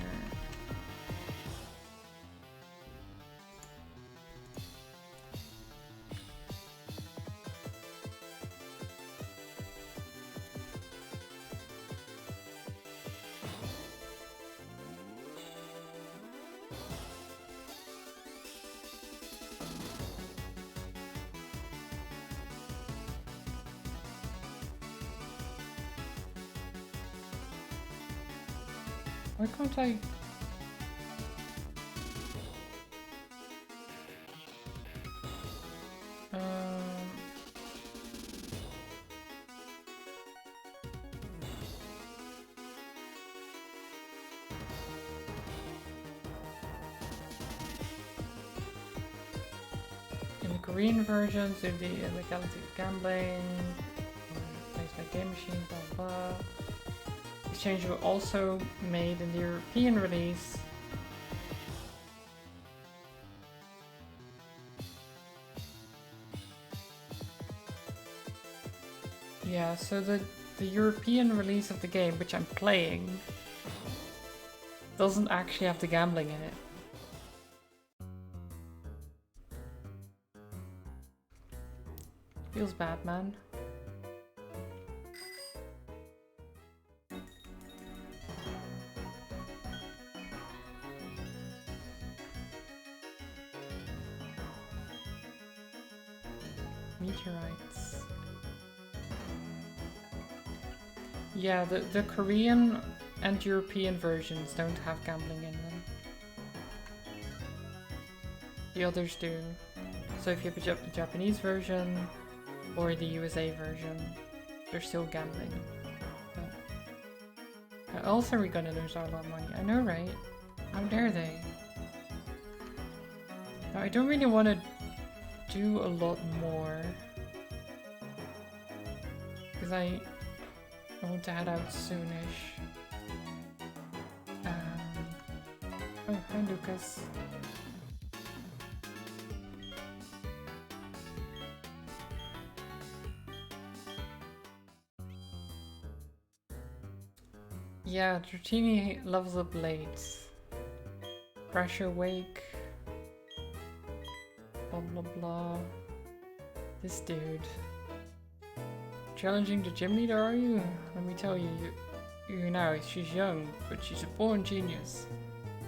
Why can't I? In the Korean versions, there's the illegality of gambling, replaced by game machine, blah blah. These changes were also made in the European release. Yeah, so the European release of the game, which I'm playing, doesn't actually have the gambling in it. Feels bad, man. Meteorites. Yeah, the Korean and European versions don't have gambling in them. The others do. So if you have a Japanese version or the USA version, there's still gambling. But how else are we gonna lose our lot of money? I know, right? How dare they? Now, I don't really want to do a lot more because I want to head out soonish. Oh, hi Lucas. Yeah, Dratini levels up late. Pressure Wake. Blah blah blah. This dude. Challenging the gym leader, are you? Let me tell you, you know, she's young, but she's a born genius.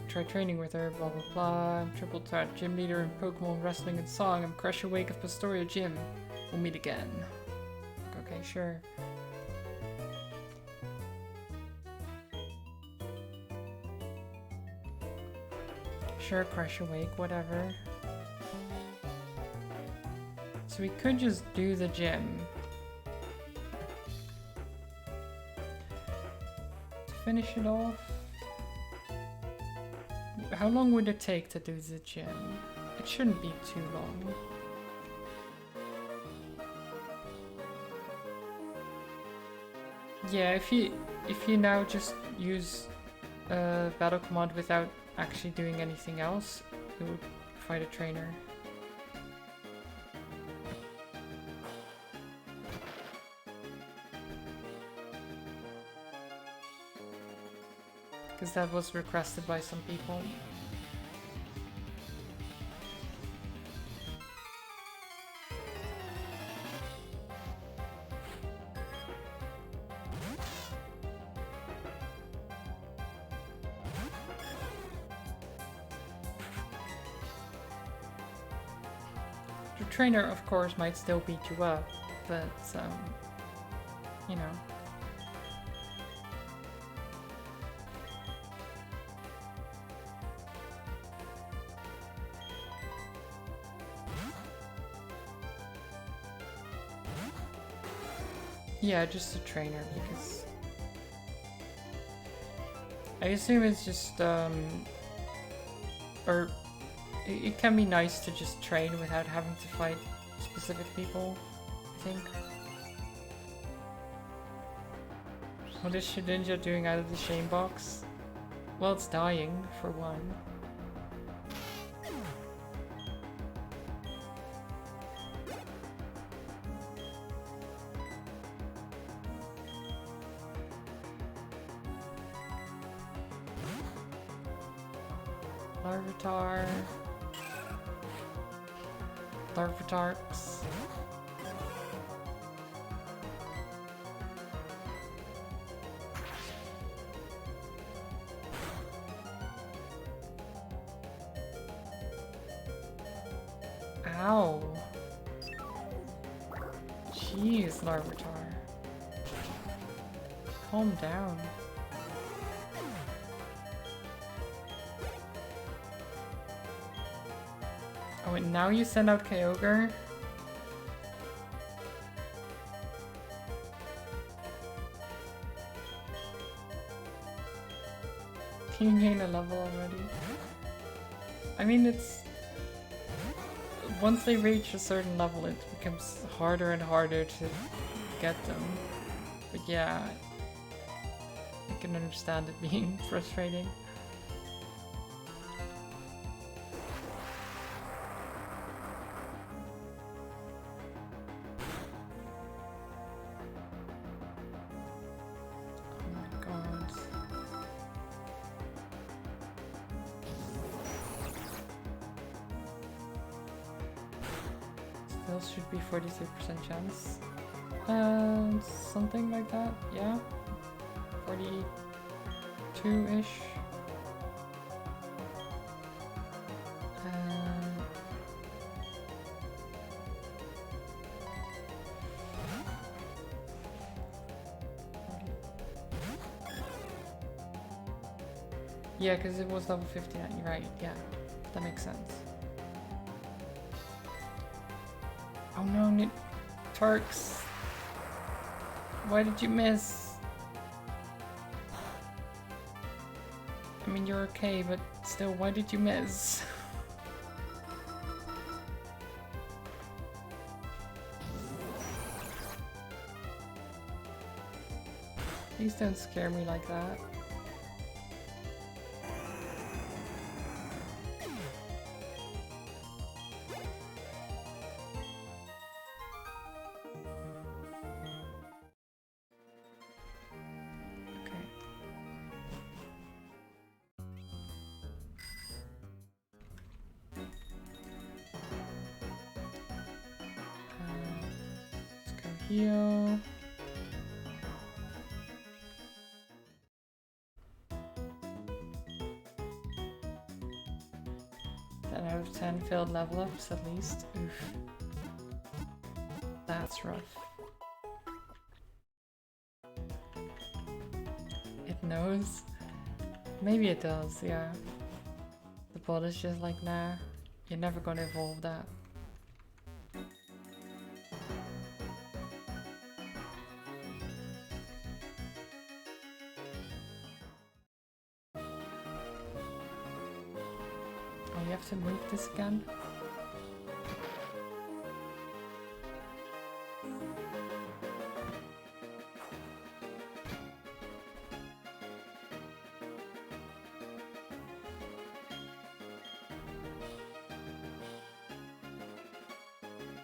Try training with her, blah blah blah. I'm triple threat gym leader in Pokemon, wrestling and song. I'm Crusher Wake of Pastoria Gym. We'll meet again. Okay, sure. Sure, Crusher Wake, whatever. So we could just do the gym. To finish it off. How long would it take to do the gym? It shouldn't be too long. Yeah, if you now just use battle command without actually doing anything else, it would fight a trainer. Because that was requested by some people. The trainer, of course, might still beat you up, but, you know. Yeah, just a trainer, because I assume it's just, or it can be nice to just train without having to fight specific people, I think. What is Shedinja doing out of the shame box? Well, it's dying, for one. Larvitar. Larvitarks. Ow. Jeez, Larvitar. Calm down. Oh, and now you send out Kyogre? Can you gain a level already? I mean, it's... Once they reach a certain level, it becomes harder and harder to get them. But yeah, I can understand it being frustrating. Should be 43% chance. Something like that, yeah. 42-ish. Yeah, because it was level 59, right, yeah. That makes sense. Oh no, Tarks. Why did you miss? I mean, you're okay, but still, why did you miss? Please don't scare me like that. heal. 10 out of 10 failed level ups at least. Oof. That's rough. It knows? Maybe it does, yeah. The bot is just like, nah, you're never gonna evolve that. Oh, you have to move this again?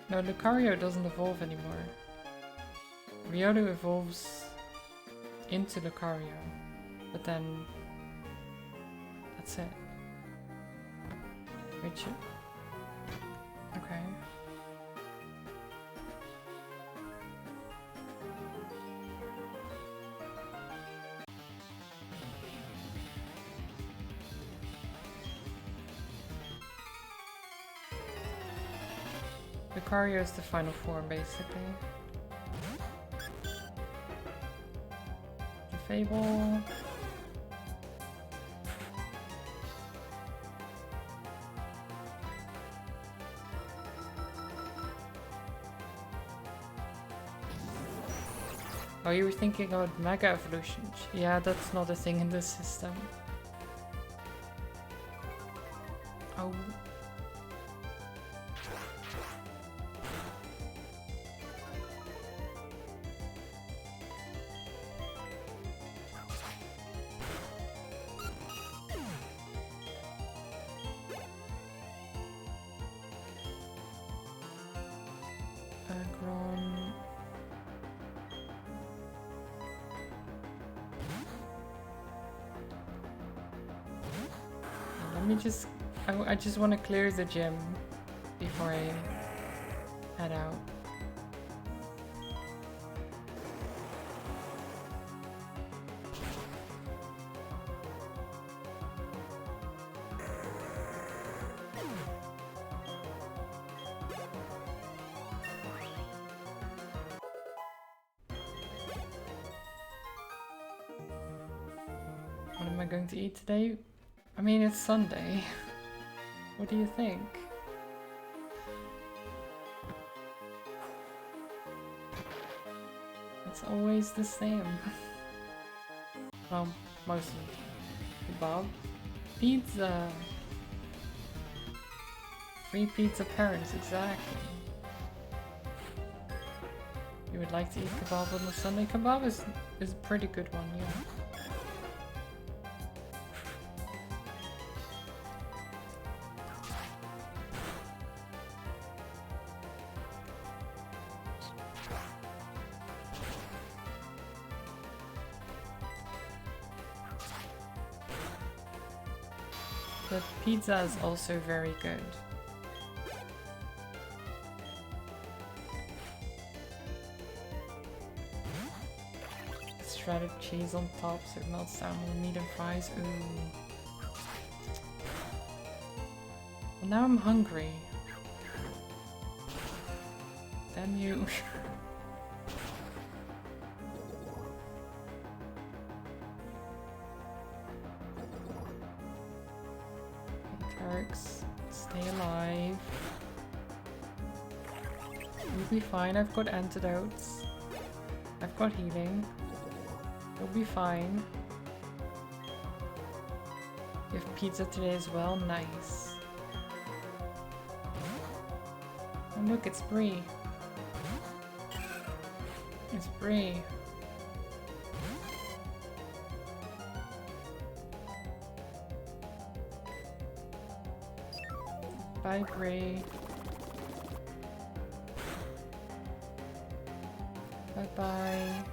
No, Lucario doesn't evolve anymore. Riolu evolves into Lucario, but then that's it. Which... okay. Lucario is the final form, basically. The Fable. Oh, you were thinking about Mega Evolution. Yeah, that's not a thing in this system. Oh. Agron. Let me just... I just want to clear the gym before I head out. What am I going to eat today? I mean, it's Sunday. What do you think? It's always the same. Well, mostly. Kebab. Pizza. Free pizza parents, exactly. You would like to eat kebab on a Sunday? Kebab is a pretty good one, yeah. The pizza is also very good. Shredded cheese on top so it melts down with meat and fries. Ooh. Well, now I'm hungry. Damn you. Turks, stay alive. You'll be fine. I've got antidotes. I've got healing. You'll be fine. You have pizza today as well? Nice. Oh look, it's Brie. It's Brie. Bye, Brie. Bye-bye.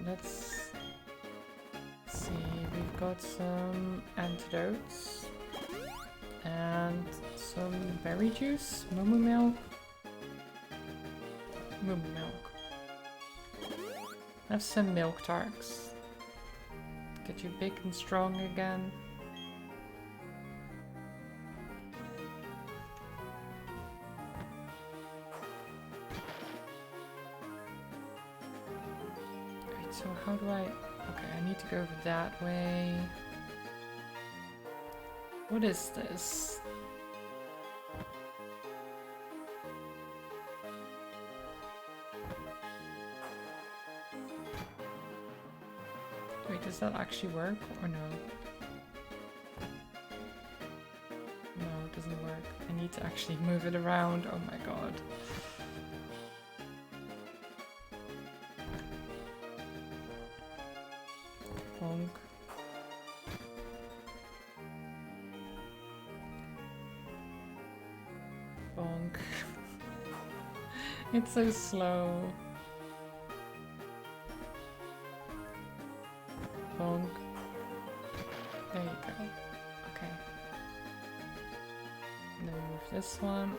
Let's see, we've got some antidotes and some berry juice, moo milk. Moo milk. Have some milk tarts. Get you big and strong again. Right, so how do I... Okay, I need to go over that way. What is this? Wait, does that actually work or no? No, it doesn't work. I need to actually move it around. Oh my god. Bonk. Bonk. It's so slow. Bonk. There you go. Okay. And then move this one.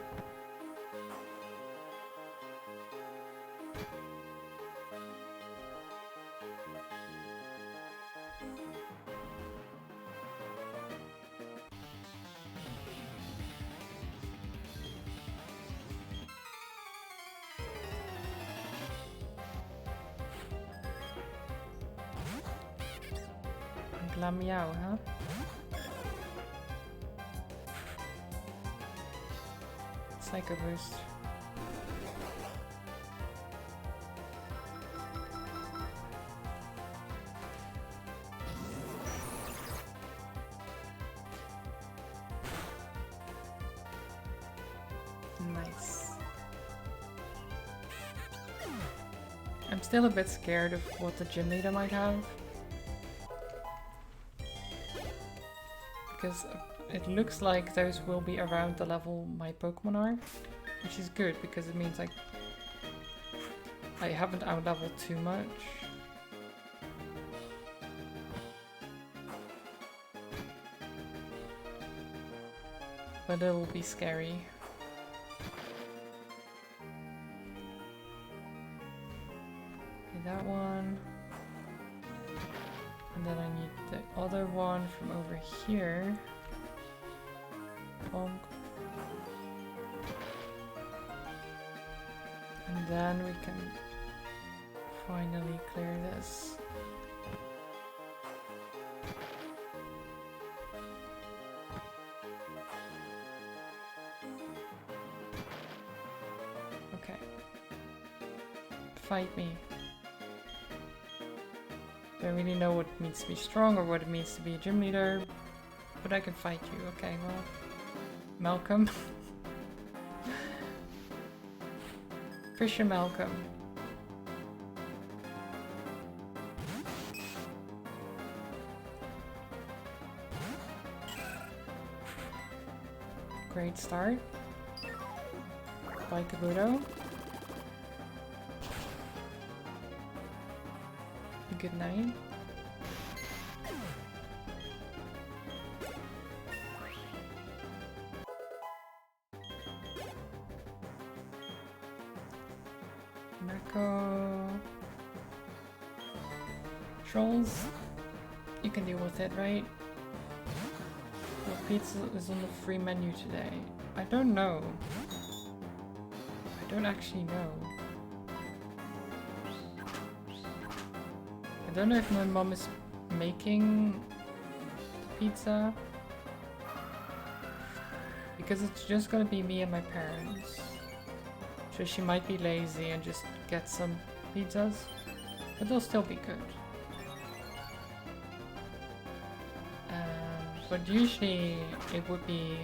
La meow, huh? Psycho boost. Nice. I'm still a bit scared of what the gym leader might have. Because it looks like those will be around the level my Pokemon are, which is good because it means like I haven't out-leveled too much. But it'll be scary. Okay, that one. And then I need the other one from over here. Bonk. And then we can finally clear this. Okay. Fight me. Don't really know what it means to be strong or what it means to be a gym leader, but I can fight you. Okay, well, Malcolm. Christian Malcolm. Great start. By Kabuto. Good night. Mako. Trolls. You can deal with it, right? What pizza is on the free menu today? I don't know. I don't actually know. I don't know if my mom is making pizza, because it's just gonna be me and my parents. So she might be lazy and just get some pizzas, but they'll still be good. But usually it would be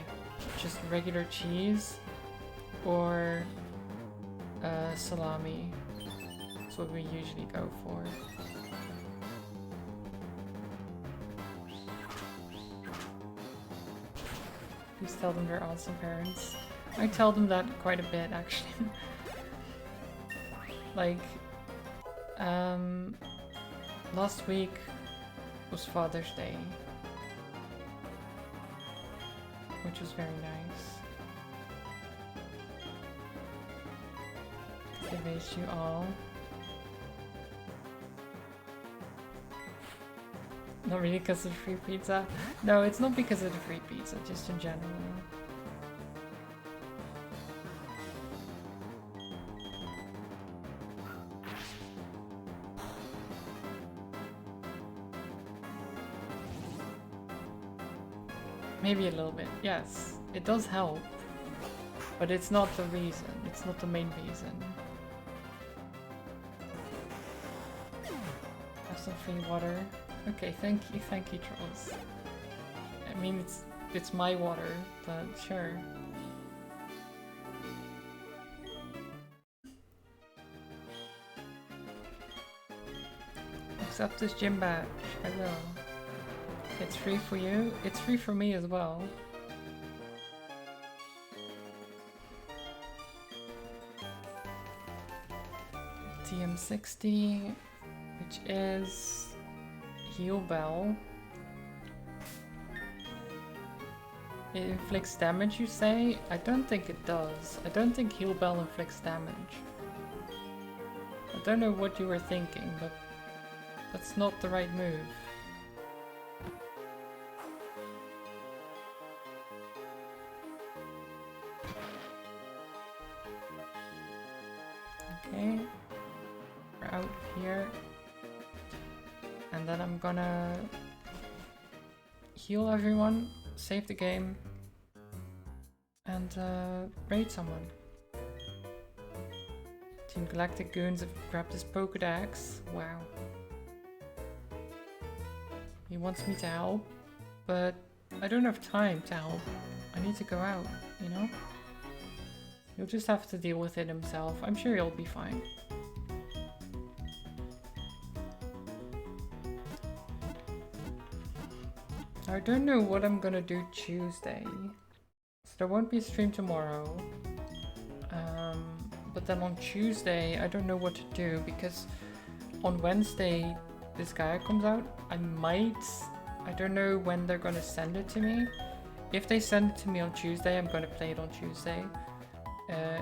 just regular cheese or salami. That's what we usually go for. Please tell them they're awesome parents. I tell them that quite a bit, actually. Like, last week was Father's Day, which was very nice. They raised you all. Not really because of the free pizza. No, it's not because of the free pizza, just in general. Maybe a little bit, yes. It does help. But it's not the reason. It's not the main reason. Have some free water. Okay, thank you, trolls. I mean, it's my water, but sure. Accept this gym badge. I will. It's free for you. It's free for me as well. TM60, which is Heal Bell. It inflicts damage, you say? I don't think it does. I don't think Heal Bell inflicts damage. I don't know what you were thinking, but that's not the right move. Okay. We're out here. And then I'm gonna heal everyone, save the game, and raid someone. Team Galactic Goons have grabbed this Pokedex. Wow. He wants me to help, but I don't have time to help. I need to go out, you know? He'll just have to deal with it himself. I'm sure he'll be fine. I don't know what I'm gonna do Tuesday. So there won't be a stream tomorrow. But then on Tuesday, I don't know what to do because on Wednesday, this guy comes out. I don't know when they're gonna send it to me. If they send it to me on Tuesday, I'm gonna play it on Tuesday.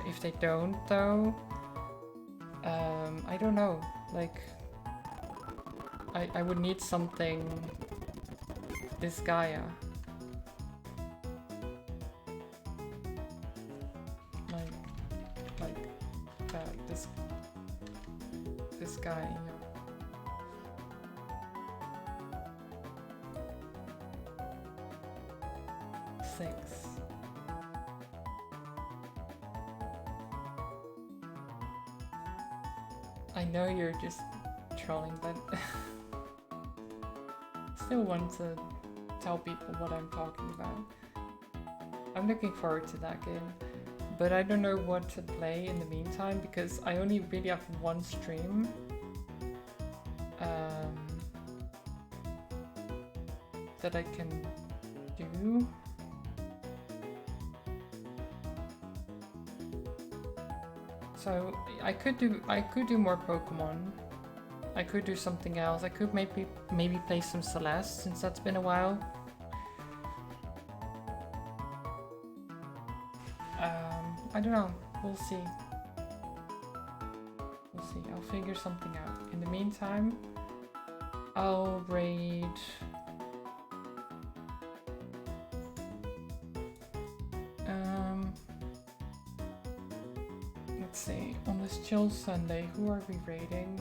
If they don't though, I don't know. Like, I would need something this Gaia. Like that, this guy, you know. Six. I know you're just trolling, but still want to tell people what I'm talking about. I'm looking forward to that game, but I don't know what to play in the meantime because I only really have one stream. That I can do. So I could do more Pokemon. I could do something else. I could maybe play some Celeste since that's been a while. I don't know. We'll see. We'll see. I'll figure something out. In the meantime, I'll raid. Let's see. On this chill Sunday, who are we raiding?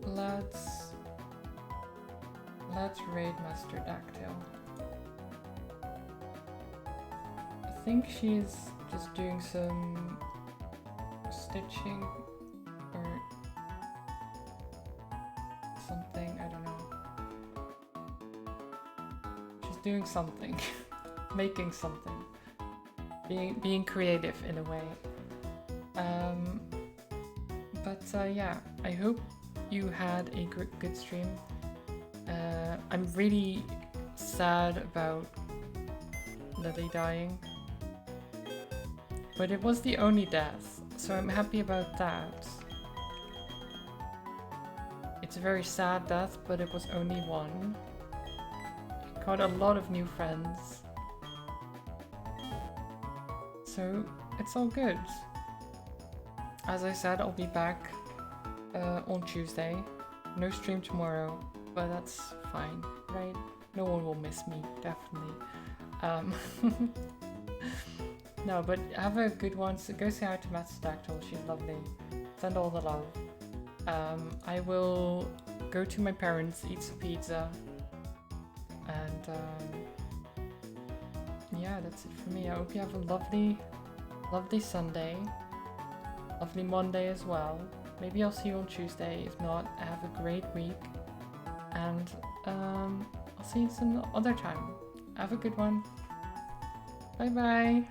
Let's raid Master Dactyl. I think she's just doing some stitching or something, I don't know. She's doing something, making something, being creative in a way. Yeah, I hope you had a good stream. I'm really sad about Lily dying, but it was the only death, So I'm happy about that. It's a very sad death, but it was only one. Got a lot of new friends. So it's all good. As I said, I'll be back on Tuesday. No stream tomorrow, but that's fine, right? No one will miss me, definitely. No, but have a good one. So go say hi to Matzdactyl, she's lovely. Send all the love. I will go to my parents, eat some pizza, and yeah, that's it for me. I hope you have a lovely Sunday, lovely Monday as well. Maybe I'll see you on Tuesday. If not, have a great week, and I'll see you some other time. Have a good one. Bye bye.